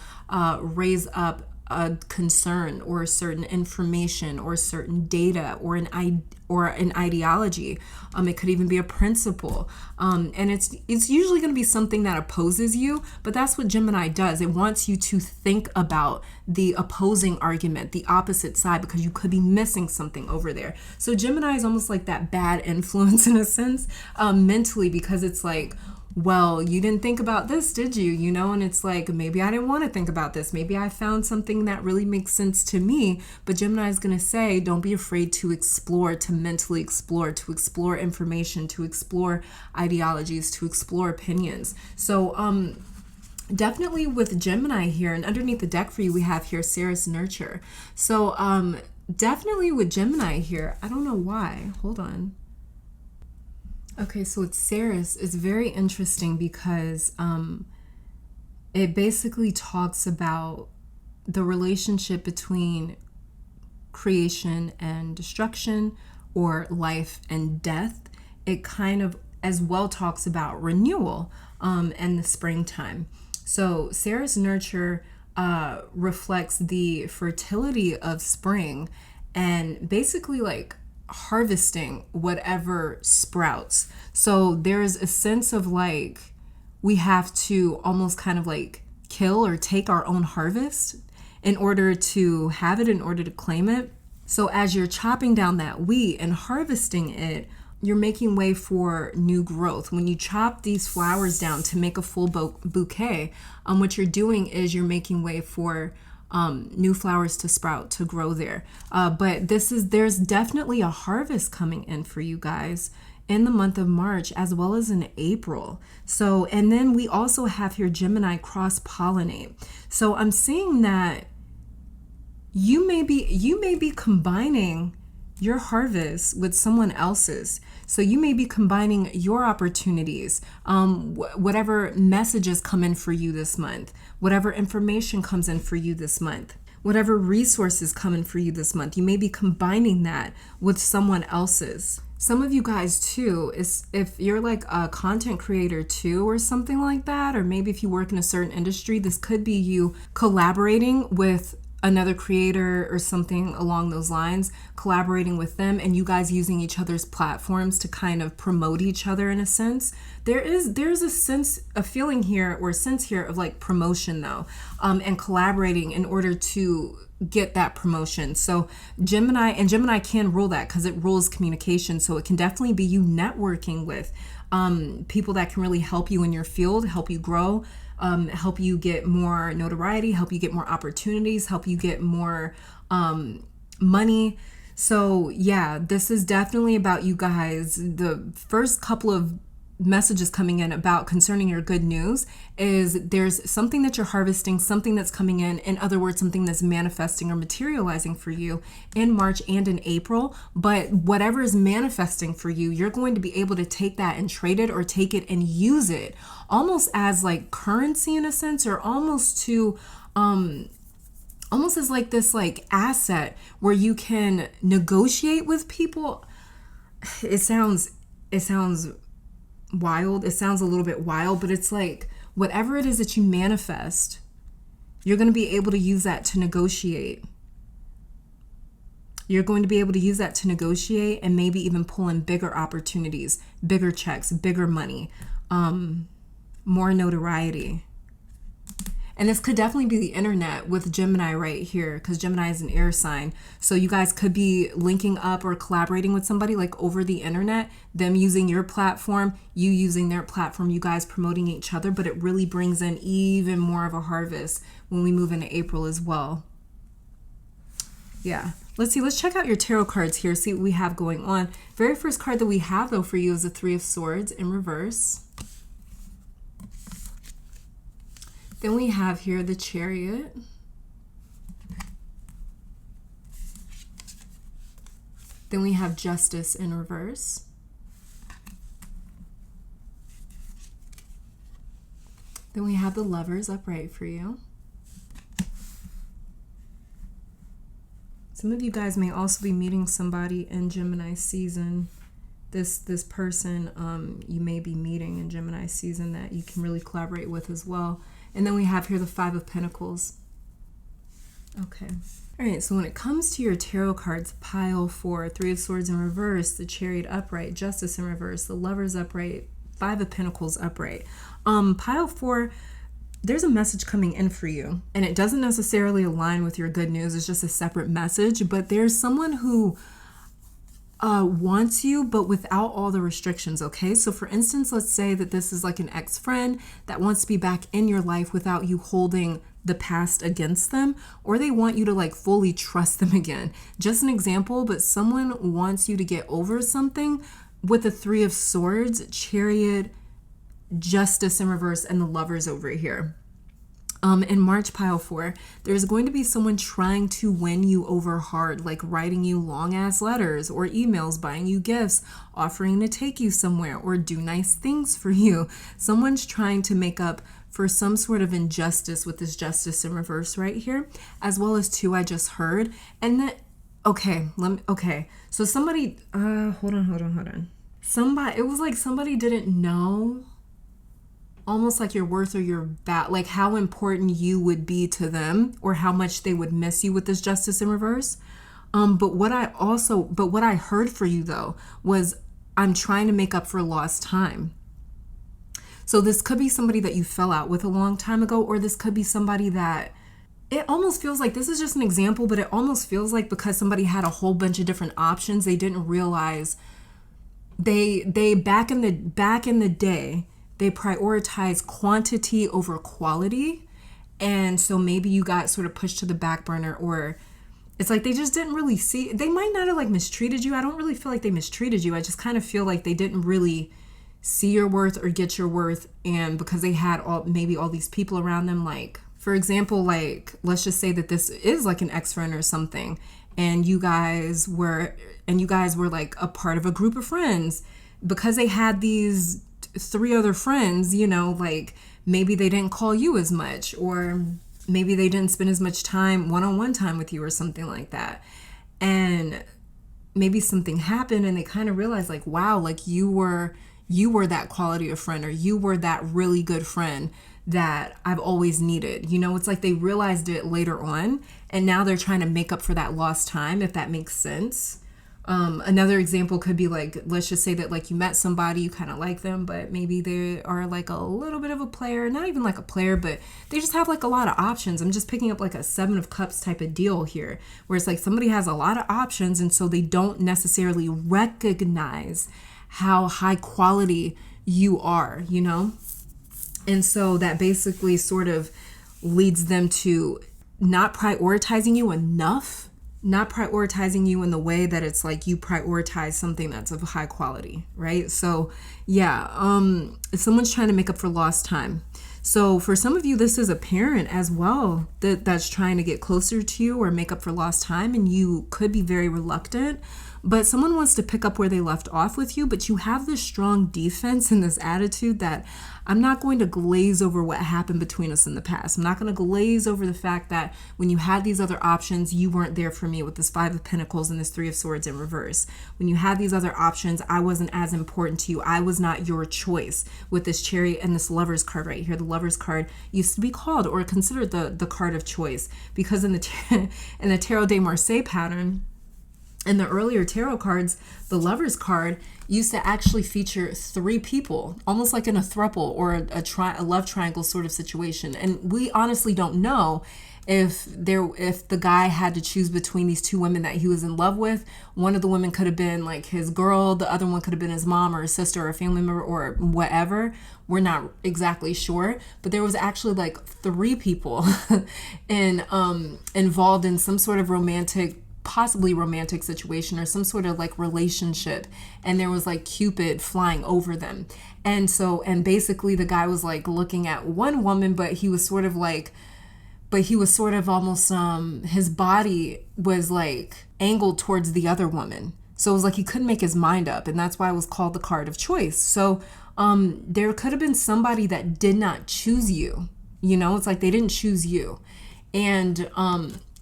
raise up a concern or a certain information or certain data or an ideology. It could even be a principle. And it's usually going to be something that opposes you, but that's what Gemini does. It wants you to think about the opposing argument, the opposite side, because you could be missing something over there. So Gemini is almost like that bad influence in a sense, mentally, because it's like, well, you didn't think about this, did you? You know, and it's like, maybe I didn't want to think about this. Maybe I found something that really makes sense to me. But Gemini is going to say, don't be afraid to explore, to mentally explore, to explore information, to explore ideologies, to explore opinions. So definitely with Gemini here, and underneath the deck for you, we have here Ceres nurture. So definitely with Gemini here, I don't know why. Hold on. Okay, so with Ceres, it's very interesting because it basically talks about the relationship between creation and destruction, or life and death. It kind of as well talks about renewal and the springtime. So Ceres nurture reflects the fertility of spring and basically like harvesting whatever sprouts. So there's a sense of like we have to almost kind of like kill or take our own harvest in order to have it, in order to claim it. So as you're chopping down that wheat and harvesting it, you're making way for new growth. When you chop these flowers down to make a full bouquet, what you're doing is you're making way for new flowers to sprout, to grow there. But there's definitely a harvest coming in for you guys in the month of March as well as in April. So, and then we also have here Gemini cross-pollinate. So I'm seeing that you may be combining your harvest with someone else's. So you may be combining your opportunities, whatever messages come in for you this month, whatever information comes in for you this month, whatever resources come in for you this month. You may be combining that with someone else's. Some of you guys too, if you're like a content creator too or something like that, or maybe if you work in a certain industry, this could be you collaborating with another creator or something along those lines, collaborating with them and you guys using each other's platforms to kind of promote each other in a sense. There's a feeling here or sense here of like promotion though, and collaborating in order to get that promotion. So Gemini can rule that because it rules communication. So it can definitely be you networking with people that can really help you in your field, help you grow, help you get more notoriety, help you get more opportunities, help you get more money. So yeah, this is definitely about you guys. The first couple of messages coming in about concerning your good news is there's something that you're harvesting, something that's coming in other words, something that's manifesting or materializing for you in March and in April. But whatever is manifesting for you, you're going to be able to take that and trade it or take it and use it almost as like currency in a sense, or almost to almost as like this like asset where you can negotiate with people. It sounds wild. It sounds a little bit wild, but it's like whatever it is that you manifest, you're going to be able to use that to negotiate. You're going to be able to use that to negotiate and maybe even pull in bigger opportunities, bigger checks, bigger money, more notoriety. And this could definitely be the internet with Gemini right here, because Gemini is an air sign. So you guys could be linking up or collaborating with somebody like over the internet, them using your platform, you using their platform, you guys promoting each other. But it really brings in even more of a harvest when we move into April as well. Yeah. Let's see. Let's check out your tarot cards here, see what we have going on. Very first card that we have, though, for you is the Three of Swords in reverse. Then we have here the Chariot. Then we have Justice in reverse. Then we have the Lovers upright for you. Some of you guys may also be meeting somebody in Gemini season. This person you may be meeting in Gemini season that you can really collaborate with as well. And then we have here the Five of Pentacles. Okay. All right, so when it comes to your tarot cards, pile 4, Three of Swords in reverse, the Chariot upright, Justice in reverse, the Lovers upright, Five of Pentacles upright. Pile 4, there's a message coming in for you, and it doesn't necessarily align with your good news. It's just a separate message, but there's someone who wants you, but without all the restrictions, okay? So for instance, let's say that this is like an ex-friend that wants to be back in your life without you holding the past against them, or they want you to like fully trust them again. Just an example, but someone wants you to get over something with the Three of Swords, Chariot, Justice in reverse, and the Lovers over here. In March, pile 4, there's going to be someone trying to win you over hard, like writing you long ass letters or emails, buying you gifts, offering to take you somewhere or do nice things for you. Someone's trying to make up for some sort of injustice with this Justice in reverse right here, as well as 2 I just heard. And then, okay, so somebody, hold on. Somebody, it was like somebody didn't know almost like your worth or your like how important you would be to them or how much they would miss you with this Justice in reverse. But what I heard for you though was I'm trying to make up for lost time. So this could be somebody that you fell out with a long time ago, or this could be somebody that it almost feels like, this is just an example, but it almost feels like because somebody had a whole bunch of different options, they didn't realize they back in the day, they prioritize quantity over quality. And so maybe you got sort of pushed to the back burner, or it's like they just didn't really see, they might not have like mistreated you. I don't really feel like they mistreated you. I just kind of feel like they didn't really see your worth or get your worth. And because they had maybe all these people around them, like, for example, like, let's just say that this is like an ex-friend or something, and you guys were like a part of a group of friends, because they had these 3 other friends, you know, like maybe they didn't call you as much, or maybe they didn't spend as much time, one-on-one time with you or something like that. And maybe something happened and they kind of realized like, wow, like you were that quality of friend, or you were that really good friend that I've always needed. You know, it's like they realized it later on, and now they're trying to make up for that lost time, if that makes sense. Another example could be like, let's just say that like you met somebody, you kind of like them, but maybe they are like a little bit of a player, not even like a player, but they just have like a lot of options. I'm just picking up like a 7 of Cups type of deal here, where it's like somebody has a lot of options, and so they don't necessarily recognize how high quality you are, you know? And so that basically sort of leads them to not prioritizing you enough, not prioritizing you in the way that it's like you prioritize something that's of high quality, right? So yeah, if someone's trying to make up for lost time. So for some of you, this is a parent as well that's trying to get closer to you or make up for lost time, and you could be very reluctant. but someone wants to pick up where they left off with you, but you have this strong defense and this attitude that I'm not going to glaze over what happened between us in the past. I'm not going to glaze over the fact that when you had these other options, you weren't there for me with this Five of Pentacles and this Three of Swords in reverse. When you had these other options, I wasn't as important to you. I was not your choice with this Chariot and this Lover's card right here. The Lover's card used to be called or considered the card of choice, because in the Tarot de Marseille pattern, in the earlier tarot cards, the Lover's card used to actually feature 3 people, almost like in a throuple or a love triangle sort of situation. And we honestly don't know if the guy had to choose between these 2 women that he was in love with. One of the women could have been like his girl, the other one could have been his mom or his sister or a family member or whatever. We're not exactly sure, but there was actually like 3 people involved in some sort of possibly romantic situation or some sort of like relationship, and there was like Cupid flying over them. And basically the guy was like looking at one woman, but he was sort of almost his body was like angled towards the other woman, so it was like he couldn't make his mind up, and that's why it was called the card of choice. So there could have been somebody that did not choose you. It's like they didn't choose you, and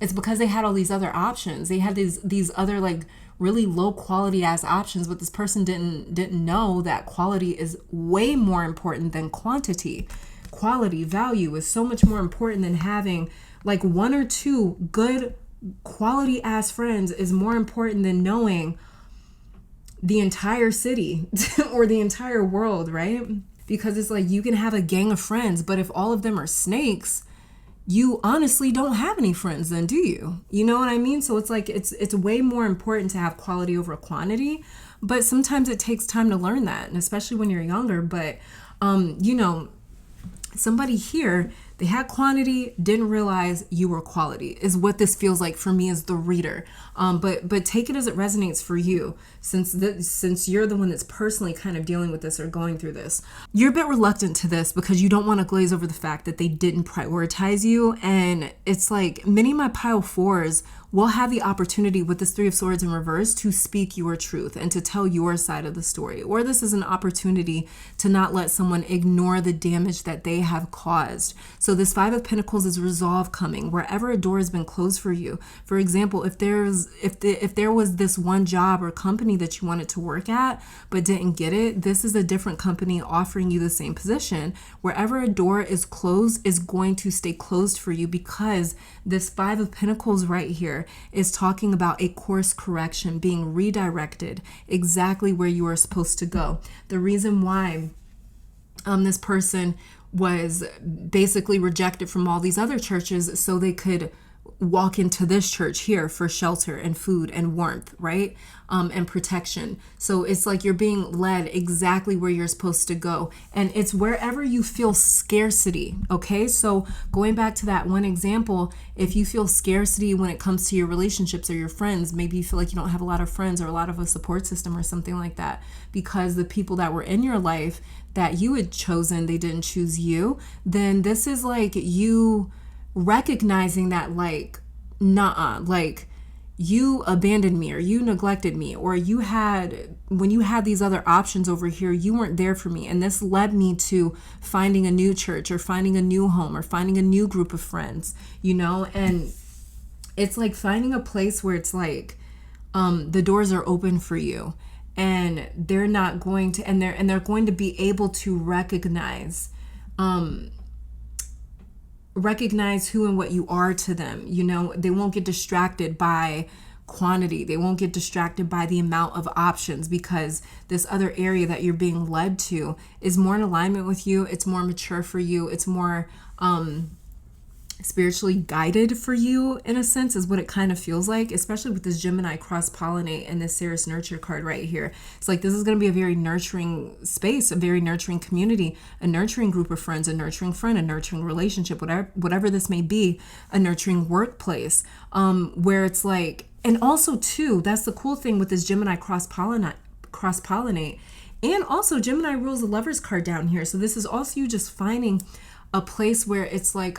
it's because they had all these other options. They had these other like really low quality ass options, but this person didn't know that quality is way more important than quantity. Quality, value is so much more important than having like 1 or 2 good quality ass friends is more important than knowing the entire city or the entire world, right? Because it's like you can have a gang of friends, but if all of them are snakes, you honestly don't have any friends then, do you? You know what I mean? So it's like it's way more important to have quality over quantity, but sometimes it takes time to learn that, and especially when you're younger. But somebody here, they had quantity, didn't realize you were quality, is what this feels like for me as the reader. But take it as it resonates for you, since you're the one that's personally kind of dealing with this or going through this. You're a bit reluctant to this because you don't want to glaze over the fact that they didn't prioritize you. And it's like many of my pile 4s will have the opportunity with this Three of Swords in reverse to speak your truth and to tell your side of the story. Or this is an opportunity to not let someone ignore the damage that they have caused. So this Five of Pentacles is resolve coming wherever a door has been closed for you. For example, if there was this one job or company that you wanted to work at but didn't get it, this is a different company offering you the same position. Wherever a door is closed is going to stay closed for you, because this Five of Pentacles right here is talking about a course correction, being redirected exactly where you are supposed to go. The reason why this person was basically rejected from all these other churches so they could walk into this church here for shelter and food and warmth, right? And protection. So it's like you're being led exactly where you're supposed to go. And it's wherever you feel scarcity, okay? So going back to that one example, if you feel scarcity when it comes to your relationships or your friends, maybe you feel like you don't have a lot of friends or a lot of a support system or something like that, because the people that were in your life that you had chosen, they didn't choose you, then this is like you recognizing that like, like you abandoned me or you neglected me, or when you had these other options over here, you weren't there for me. And this led me to finding a new church or finding a new home or finding a new group of friends, and it's like finding a place where it's like the doors are open for you, and they're not going to, and they're going to be able to recognize who and what you are to them. They won't get distracted by quantity. They won't get distracted by the amount of options, because this other area that you're being led to is more in alignment with you. It's more mature for you. It's more spiritually guided for you, in a sense, is what it kind of feels like, especially with this Gemini cross-pollinate and this Ceres nurture card right here. It's like this is going to be a very nurturing space, a very nurturing community, a nurturing group of friends, a nurturing friend, a nurturing relationship, whatever this may be, a nurturing workplace, where it's like, and also too, that's the cool thing with this Gemini cross-pollinate, and also Gemini rules the Lover's card down here. So this is also you just finding a place where it's like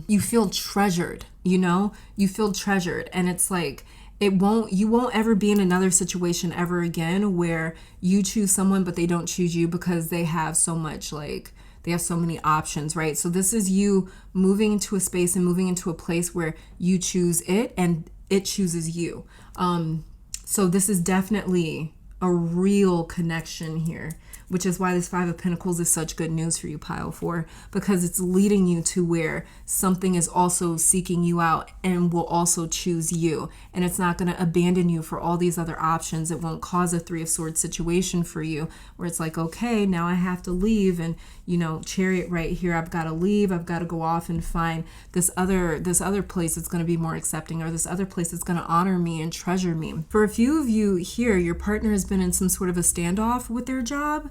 you feel treasured, you feel treasured, and it's like you won't ever be in another situation ever again where you choose someone but they don't choose you because they have so much, like, they have so many options, right? So this is you moving into a space and moving into a place where you choose it and it chooses you. So this is definitely a real connection here, which is why this Five of Pentacles is such good news for you, Pile 4, because it's leading you to where something is also seeking you out and will also choose you. And it's not going to abandon you for all these other options. It won't cause a Three of Swords situation for you where it's like, okay, now I have to leave. And, you know, Chariot right here, I've got to leave. I've got to go off and find this other place that's going to be more accepting, or this other place that's going to honor me and treasure me. For a few of you here, your partner has been in some sort of a standoff with their job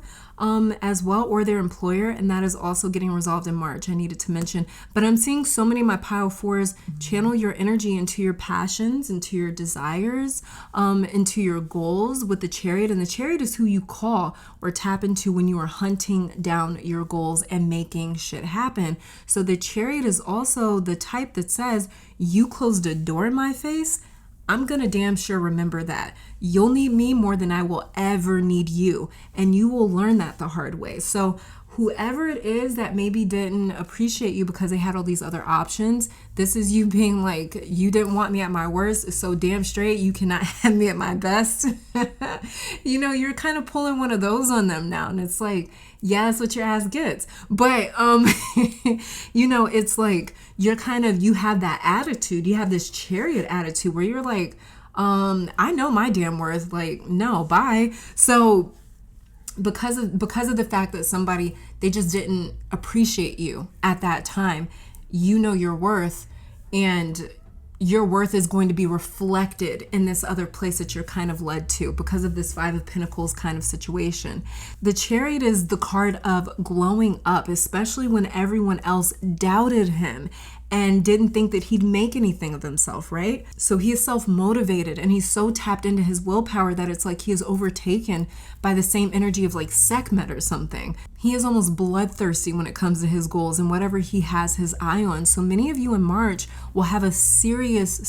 as well, or their employer, and that is also getting resolved in March. I needed to mention, but I'm seeing so many of my Pile 4s channel your energy into your passions, into your desires, into your goals with the Chariot. And the Chariot is who you call or tap into when you are hunting down your goals and making shit happen. So the Chariot is also the type that says, you closed a door in my face, I'm gonna damn sure remember that. You'll need me more than I will ever need you. And you will learn that the hard way. So whoever it is that maybe didn't appreciate you because they had all these other options, this is you being like, you didn't want me at my worst, so damn straight you cannot have me at my best. You know, you're kind of pulling one of those on them now. And it's like, yeah, that's what your ass gets. But, you know, it's like, you have that attitude. You have this Chariot attitude where you're like, I know my damn worth. Like, no, bye. So because of the fact that somebody, they just didn't appreciate you at that time, you know your worth, and your worth is going to be reflected in this other place that you're kind of led to because of this Five of Pentacles kind of situation. The Chariot is the card of glowing up, especially when everyone else doubted him and didn't think that he'd make anything of himself, right? So he is self-motivated and he's so tapped into his willpower that it's like he is overtaken by the same energy of like Sekhmet or something. He is almost bloodthirsty when it comes to his goals and whatever he has his eye on. So many of you in March will have a serious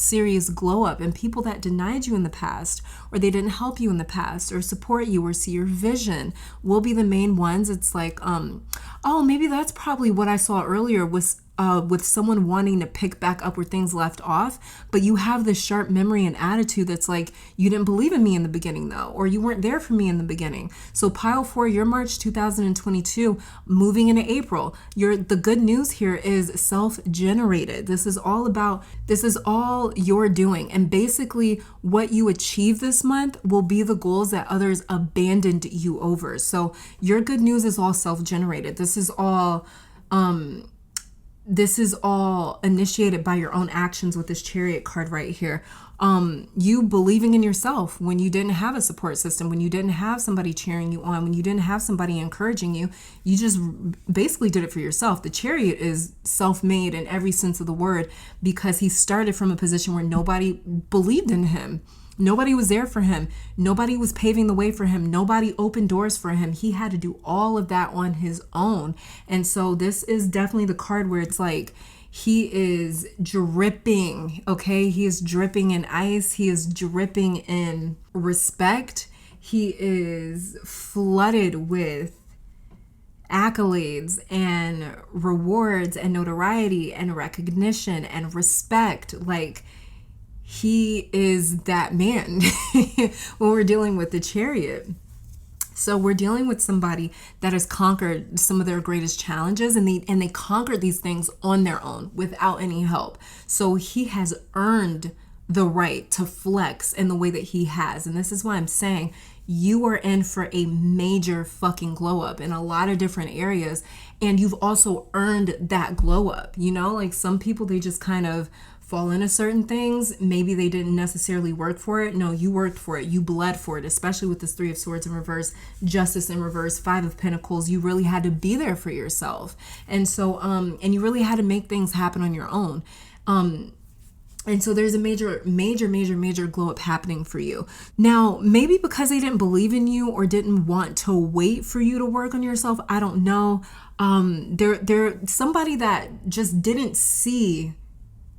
glow up, and people that denied you in the past, or they didn't help you in the past or support you or see your vision, will be the main ones. It's like, oh, maybe that's probably what I saw earlier was with someone wanting to pick back up where things left off, but you have this sharp memory and attitude that's like, you didn't believe in me in the beginning though, or you weren't there for me in the beginning. So Pile 4, your March 2022, moving into April, the good news here is self-generated. This is all you're doing. And basically what you achieve this month will be the goals that others abandoned you over. So your good news is all self-generated. This is all initiated by your own actions with this Chariot card right here. You believing in yourself when you didn't have a support system, when you didn't have somebody cheering you on, when you didn't have somebody encouraging you, you just basically did it for yourself. The Chariot is self-made in every sense of the word because he started from a position where nobody believed in him. Nobody was there for him. Nobody was paving the way for him. Nobody opened doors for him. He had to do all of that on his own. And so this is definitely the card where it's like, he is dripping, okay? He is dripping in ice. He is dripping in respect. He is flooded with accolades and rewards and notoriety and recognition and respect. Like, he is that man when we're dealing with the Chariot. So we're dealing with somebody that has conquered some of their greatest challenges, and they conquered these things on their own without any help. So he has earned the right to flex in the way that he has. And this is why I'm saying you are in for a major fucking glow up in a lot of different areas. And you've also earned that glow up. You know, like some people, they just kind of fall into certain things. Maybe they didn't necessarily work for it. No, you worked for it. You bled for it, especially with this Three of Swords in reverse, Justice in reverse, Five of Pentacles. You really had to be there for yourself. And so, and you really had to make things happen on your own. And so there's a major glow up happening for you. Now, maybe because they didn't believe in you or didn't want to wait for you to work on yourself, I don't know. They're somebody that just didn't see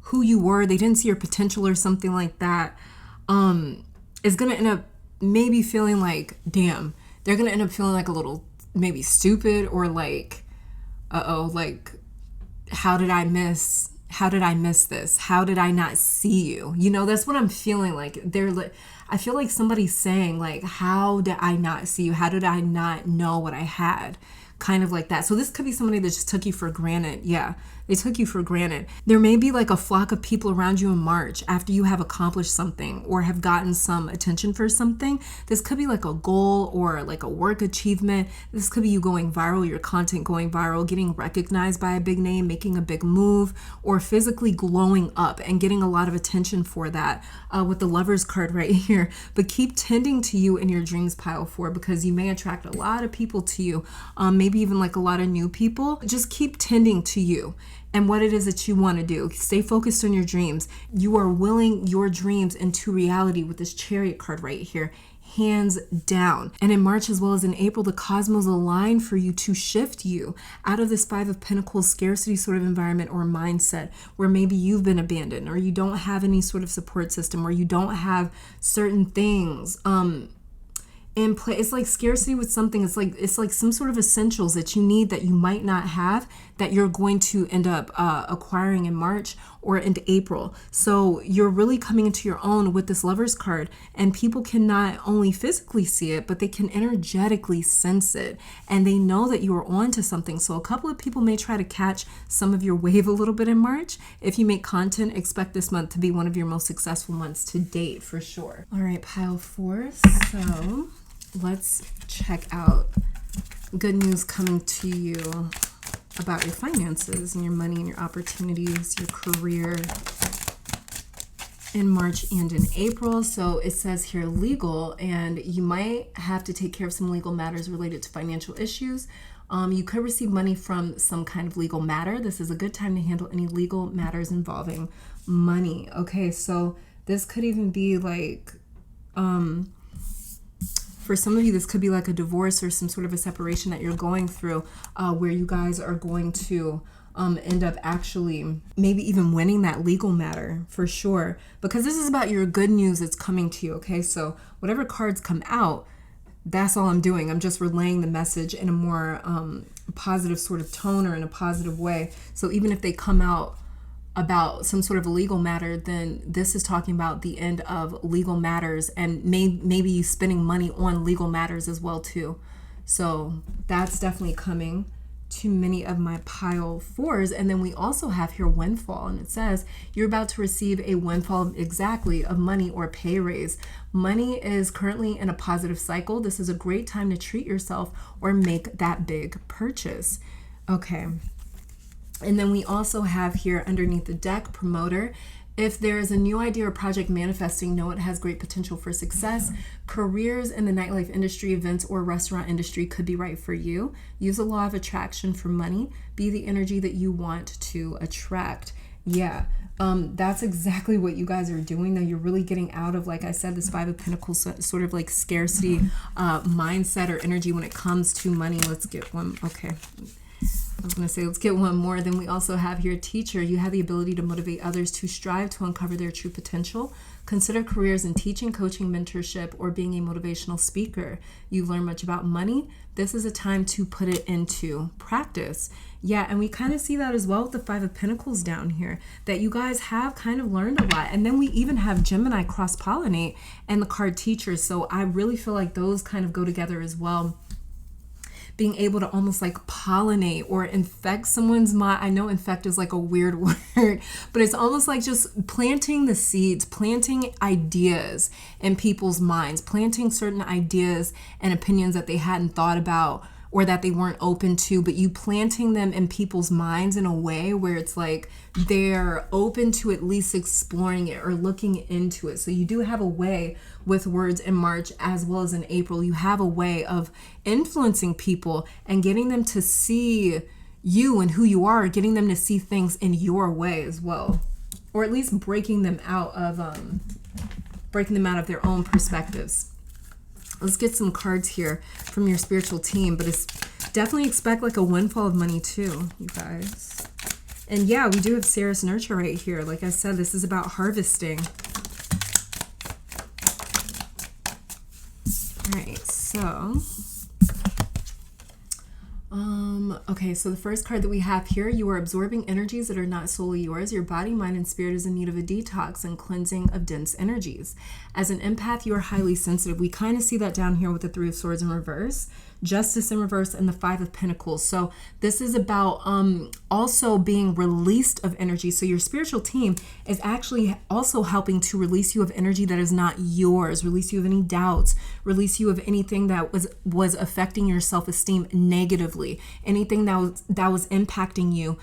who you were. They didn't see your potential or something like that. is going to end up maybe feeling like, damn, they're going to end up feeling like a little maybe stupid, or like, like, how did I miss this? How did I not see you? You know, that's what I'm feeling like. I feel like somebody's saying like, how did I not see you? How did I not know what I had? Kind of like that. So this could be somebody that just took you for granted. Yeah, they took you for granted. There may be like a flock of people around you in March after you have accomplished something or have gotten some attention for something. This could be like a goal or like a work achievement. This could be you going viral, your content going viral, getting recognized by a big name, making a big move, or physically glowing up and getting a lot of attention for that, with the Lovers card right here. But keep tending to you in your dreams, pile 4, because you may attract a lot of people to you, maybe even like a lot of new people. Just keep tending to you and what it is that you want to do. Stay focused on your dreams. You are willing your dreams into reality with this Chariot card right here, hands down. And in March as well as in April, the cosmos align for you to shift you out of this 5 of Pentacles scarcity sort of environment or mindset where maybe you've been abandoned, or you don't have any sort of support system, or you don't have certain things in play. It's like scarcity with something. It's like some sort of essentials that you need that you might not have, that you're going to end up acquiring in March or into April. So you're really coming into your own with this Lovers card, and people can not only physically see it, but they can energetically sense it, and they know that you are on to something. So a couple of people may try to catch some of your wave a little bit in March. If you make content, expect this month to be one of your most successful months to date for sure. All right, pile 4. So let's check out good news coming to you about your finances and your money and your opportunities, your career in March and in April. So it says here legal, and you might have to take care of some legal matters related to financial issues. You could receive money from some kind of legal matter. This is a good time to handle any legal matters involving money. Okay, so this could even be like, for some of you, this could be like a divorce or some sort of a separation that you're going through, where you guys are going to end up actually maybe even winning that legal matter for sure, because this is about your good news that's coming to you. Okay, so whatever cards come out, that's all I'm doing. I'm just relaying the message in a more positive sort of tone or in a positive way. So even if they come out about some sort of a legal matter, then this is talking about the end of legal matters, and maybe you spending money on legal matters as well too. So that's definitely coming to many of my pile 4s. And then we also have here windfall, and it says you're about to receive a windfall exactly of money or pay raise. Money is currently in a positive cycle. This is a great time to treat yourself or make that big purchase. Okay. And then we also have here underneath the deck, promoter. If there is a new idea or project manifesting, know it has great potential for success. Careers in the nightlife industry, events, or restaurant industry could be right for you. Use the law of attraction for money. Be the energy that you want to attract. Yeah, that's exactly what you guys are doing, though. You're really getting out of, like I said, this 5 of Pentacles sort of like scarcity mindset or energy when it comes to money. Let's get one. Okay. I was going to say, let's get one more. Then we also have here teacher. You have the ability to motivate others to strive to uncover their true potential. Consider careers in teaching, coaching, mentorship, or being a motivational speaker. You learn much about money. This is a time to put it into practice. Yeah, and we kind of see that as well with the 5 of Pentacles down here, that you guys have kind of learned a lot. And then we even have Gemini cross-pollinate and the card teacher. So I really feel like those kind of go together as well. Being able to almost like pollinate or infect someone's mind. I know infect is like a weird word, but it's almost like just planting the seeds, planting ideas in people's minds, planting certain ideas and opinions that they hadn't thought about or that they weren't open to, but you planting them in people's minds in a way where it's like they're open to at least exploring it or looking into it. So you do have a way with words in March as well as in April. You have a way of influencing people and getting them to see you and who you are, getting them to see things in your way as well, or at least breaking them out of their own perspectives. Let's get some cards here from your spiritual team, but it's definitely expect like a windfall of money too, you guys. And yeah, we do have Ceres Nurture right here. Like I said, this is about harvesting. So, okay, so the first card that we have here, you are absorbing energies that are not solely yours. Your body, mind, and spirit is in need of a detox and cleansing of dense energies. As an empath, you are highly sensitive. We kind of see that down here with the Three of Swords in reverse, Justice in reverse, and the Five of Pentacles. So this is about also being released of energy. So your spiritual team is actually also helping to release you of energy that is not yours, release you of any doubts, release you of anything that was affecting your self-esteem negatively, anything that was impacting you,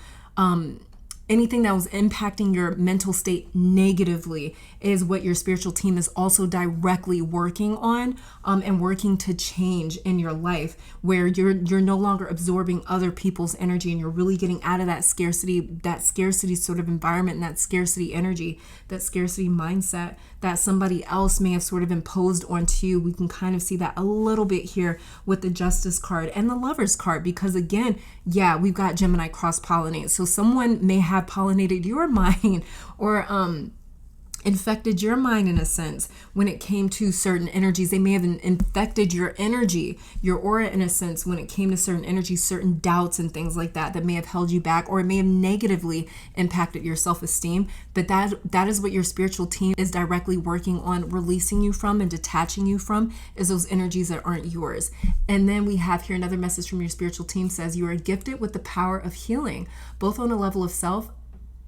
anything that was impacting your mental state negatively is what your spiritual team is also directly working on, and working to change in your life, where you're no longer absorbing other people's energy and you're really getting out of that scarcity sort of environment and that scarcity energy, that scarcity mindset that somebody else may have sort of imposed onto you. We can kind of see that a little bit here with the Justice card and the Lovers card, because again, yeah, we've got Gemini cross-pollinate. So someone may have pollinated your mind or infected your mind in a sense when it came to certain energies. They may have infected your energy, your aura in a sense, when it came to certain energies, certain doubts and things like that may have held you back, or it may have negatively impacted your self-esteem. But that is what your spiritual team is directly working on releasing you from and detaching you from, is those energies that aren't yours. And then we have here another message from your spiritual team says, you are gifted with the power of healing, both on a level of self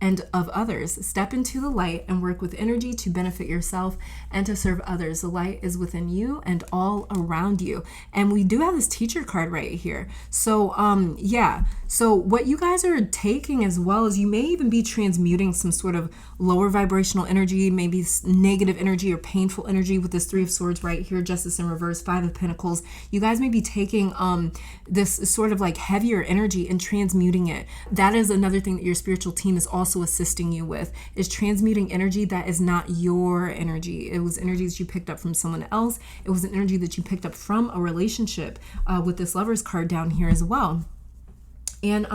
and of others. Step into the light and work with energy to benefit yourself and to serve others. The light is within you and all around you. And we do have this teacher card right here. So yeah, so what you guys are taking as well is you may even be transmuting some sort of lower vibrational energy, maybe negative energy or painful energy with this Three of Swords right here, Justice in reverse, Five of Pentacles. You guys may be taking this sort of like heavier energy and transmuting it. That is another thing that your spiritual team is also assisting you with, is transmuting energy that is not your energy. It was energy that you picked up from someone else. It was an energy that you picked up from a relationship, with this Lovers card down here as well. And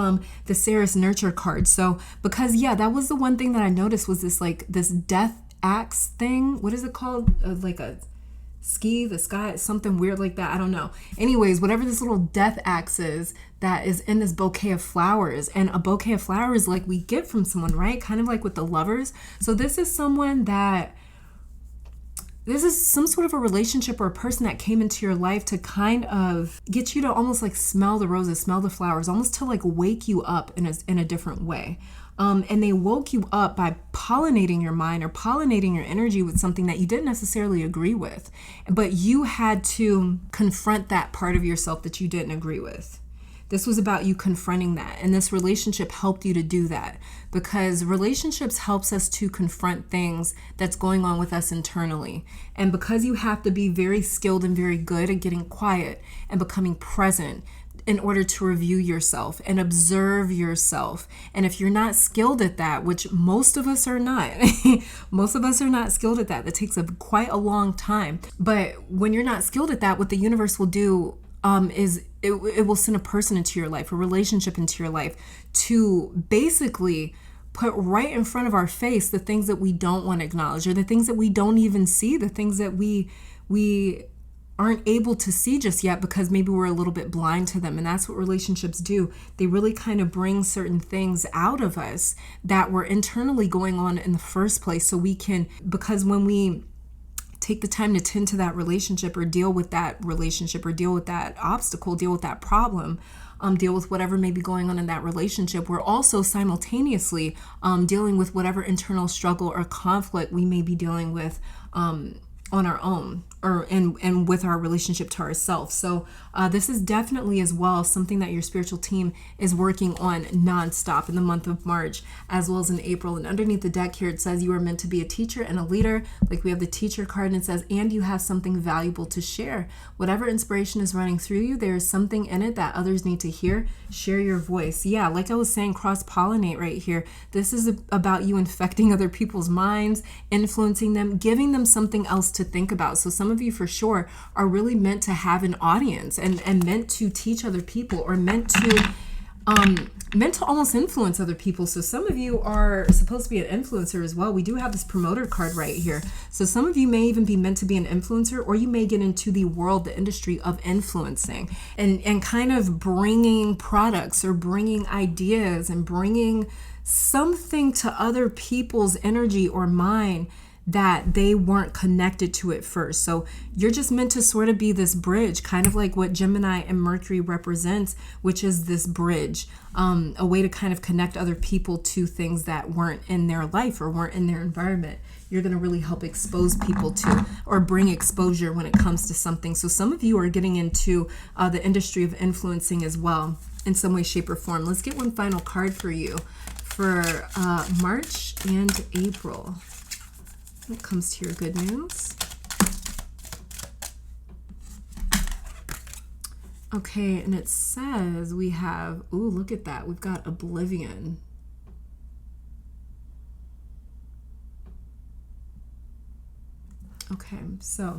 the Ceres Nurture card. So because yeah, that was the one thing that I noticed, was this death axe thing. What is it called? Like a the sky, something weird like that. I don't know. Anyways, whatever this little death axe is that is in this bouquet of flowers, and a bouquet of flowers like we get from someone, right? Kind of like with the Lovers. So this is someone that, this is some sort of a relationship or a person that came into your life to kind of get you to almost like smell the roses, smell the flowers, almost to like wake you up in a different way. And they woke you up by pollinating your mind or pollinating your energy with something that you didn't necessarily agree with, but you had to confront that part of yourself that you didn't agree with. This was about you confronting that, and this relationship helped you to do that, because relationships helps us to confront things that's going on with us internally. And because you have to be very skilled and very good at getting quiet and becoming present in order to review yourself and observe yourself. And if you're not skilled at that, which most of us are not, most of us are not skilled at that. That takes quite a long time. But when you're not skilled at that, what the universe will do is it will send a person into your life, a relationship into your life, to basically put right in front of our face the things that we don't want to acknowledge, or the things that we don't even see, the things that we aren't able to see just yet because maybe we're a little bit blind to them. And that's what relationships do. They really kind of bring certain things out of us that were internally going on in the first place, so we can, because when we take the time to tend to that relationship, or deal with that relationship, or deal with that obstacle, deal with that problem, deal with whatever may be going on in that relationship, we're also simultaneously dealing with whatever internal struggle or conflict we may be dealing with on our own, or and with our relationship to ourselves. So this is definitely as well something that your spiritual team is working on nonstop in the month of March, as well as in April. And underneath the deck here, it says you are meant to be a teacher and a leader. Like we have the teacher card, and it says, and you have something valuable to share. Whatever inspiration is running through you, there is something in it that others need to hear. Share your voice. Yeah, like I was saying, cross-pollinate right here. This is about you infecting other people's minds, influencing them, giving them something else to think about. So some of you for sure are really meant to have an audience and meant to teach other people, or meant to meant to almost influence other people. So some of you are supposed to be an influencer as well. We do have this promoter card right here. So some of you may even be meant to be an influencer, or you may get into the world, the industry of influencing and kind of bringing products or bringing ideas and bringing something to other people's energy or mind that they weren't connected to at first. So you're just meant to sort of be this bridge, kind of like what Gemini and Mercury represents, which is this bridge, a way to kind of connect other people to things that weren't in their life or weren't in their environment. You're going to really help expose people to, or bring exposure when it comes to something. So some of you are getting into the industry of influencing as well in some way, shape, or form. Let's get one final card for you for March and April. When it comes to your good news. Okay, and it says we have, ooh, look at that. We've got Oblivion. Okay, so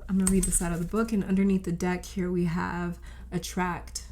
I'm going to read this out of the book, and underneath the deck here we have Attract.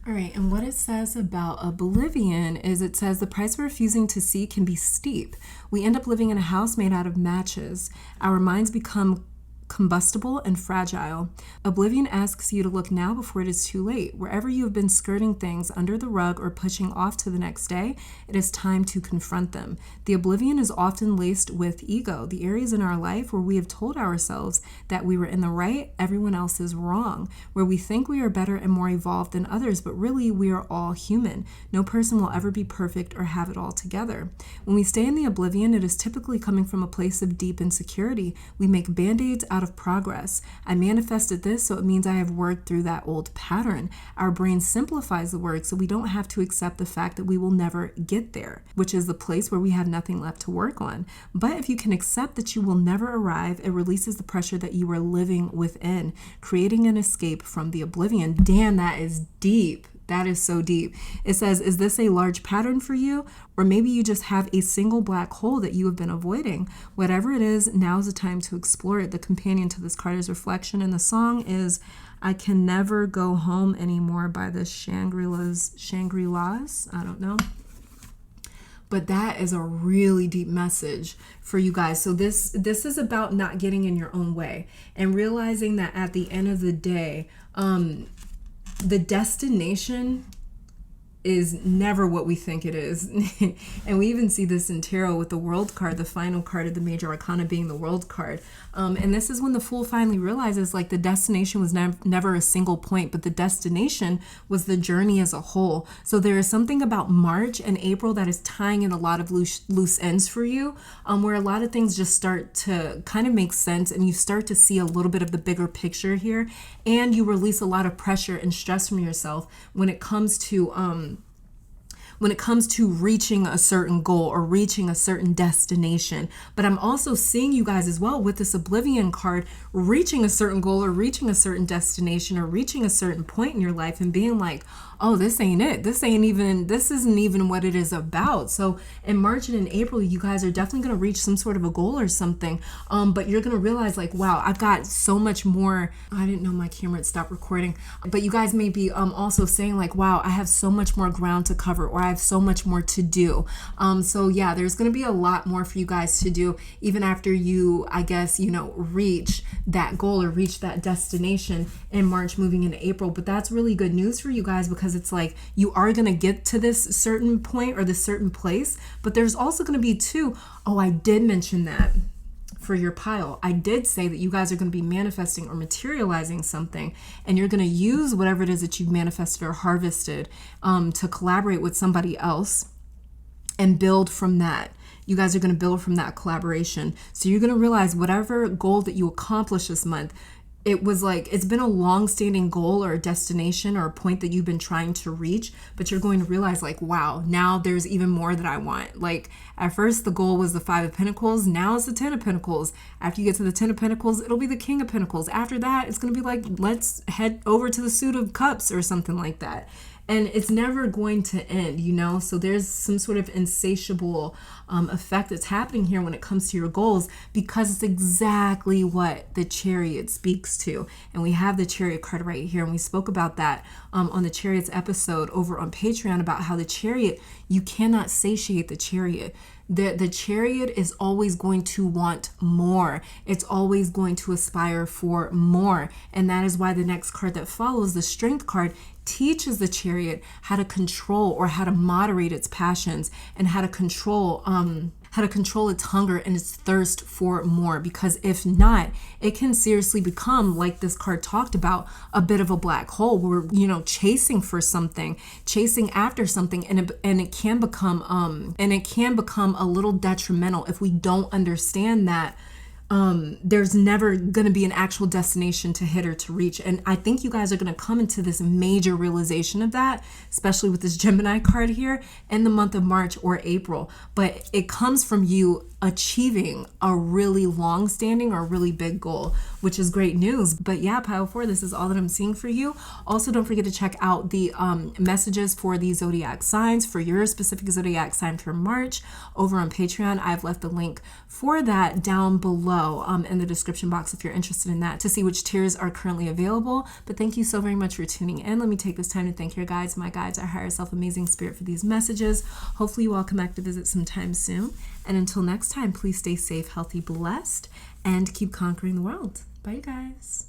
All right, and what it says about Oblivion is it says the price for refusing to see can be steep. We end up living in a house made out of matches. Our minds become combustible and fragile. Oblivion asks you to look now before it is too late. Wherever you have been skirting things under the rug or pushing off to the next day, it is time to confront them. The oblivion is often laced with ego, the areas in our life where we have told ourselves that we were in the right, everyone else is wrong, where we think we are better and more evolved than others, but really we are all human. No person will ever be perfect or have it all together. When we stay in the oblivion, it is typically coming from a place of deep insecurity. We make band-aids out of progress. I manifested this, so it means I have worked through that old pattern. Our brain simplifies the work so we don't have to accept the fact that we will never get there, which is the place where we have nothing left to work on. But if you can accept that you will never arrive, it releases the pressure that you are living within, creating an escape from the oblivion. Damn, that is deep. That is so deep. It says, is this a large pattern for you? Or maybe you just have a single black hole that you have been avoiding. Whatever it is, now's the time to explore it. The companion to this card is Reflection, and the song is I Can Never Go Home Anymore by the Shangri-Las. I don't know. But that is a really deep message for you guys. So this is about not getting in your own way and realizing that at the end of the day, the destination is never what we think it is. And we even see this in tarot with the World card, the final card of the major arcana being the World card. And this is when the Fool finally realizes like the destination was never a single point, but the destination was the journey as a whole. So there is something about March and April that is tying in a lot of loose ends for you, where a lot of things just start to kind of make sense and you start to see a little bit of the bigger picture here, and you release a lot of pressure and stress from yourself when it comes to reaching a certain goal or reaching a certain destination. But I'm also seeing you guys as well with this Oblivion card, reaching a certain goal or reaching a certain destination or reaching a certain point in your life and being like, oh, this ain't it. This isn't even what it is about. So in March and in April, you guys are definitely going to reach some sort of a goal or something. But you're going to realize like, wow, I've got so much more. I didn't know my camera had stopped recording. But you guys may be also saying like, wow, I have so much more ground to cover, or I have so much more to do. So yeah, there's going to be a lot more for you guys to do even after you, I guess, reach that goal or reach that destination in March moving into April. But that's really good news for you guys, because it's like you are going to get to this certain point or this certain place, but there's also going to be too, oh, I did mention that for your pile. I did say that you guys are going to be manifesting or materializing something, and you're going to use whatever it is that you've manifested or harvested to collaborate with somebody else and build from that. You guys are going to build from that collaboration. So you're going to realize whatever goal that you accomplish this month, it was like, it's been a long-standing goal or a destination or a point that you've been trying to reach, but you're going to realize like, wow, now there's even more that I want. Like at first the goal was the 5 of Pentacles. Now it's the 10 of Pentacles. After you get to the 10 of Pentacles, it'll be the King of Pentacles. After that, it's going to be like, let's head over to the Suit of Cups or something like that. and it's never going to end, you know? So there's some sort of insatiable effect that's happening here when it comes to your goals, because it's exactly what the Chariot speaks to. And we have the Chariot card right here, and we spoke about that on the Chariots episode over on Patreon, about how the Chariot, you cannot satiate the Chariot. The Chariot is always going to want more. It's always going to aspire for more. And that is why the next card that follows, the Strength card, teaches the Chariot how to control, or how to moderate its passions, and how to control its hunger and its thirst for more. Because if not, it can seriously become, like this card talked about, a bit of a black hole where we're, you know, chasing for something, chasing after something, and it can become a little detrimental if we don't understand that there's never going to be an actual destination to hit or to reach. And I think you guys are going to come into this major realization of that, especially with this Gemini card here, in the month of March or April. But it comes from you achieving a really long-standing or really big goal, which is great news. But yeah, Pile 4, this is all that I'm seeing for you. Also, don't forget to check out the messages for the zodiac signs for your specific zodiac sign for March over on Patreon. I've left the link for that down below in the description box if you're interested in that, to see which tiers are currently available. But thank you so very much for tuning in. Let me take this time to thank your guides, my guides, our higher self, amazing spirit, for these messages. Hopefully you all come back to visit sometime soon. And until next time, please stay safe, healthy, blessed, and keep conquering the world. Bye, you guys.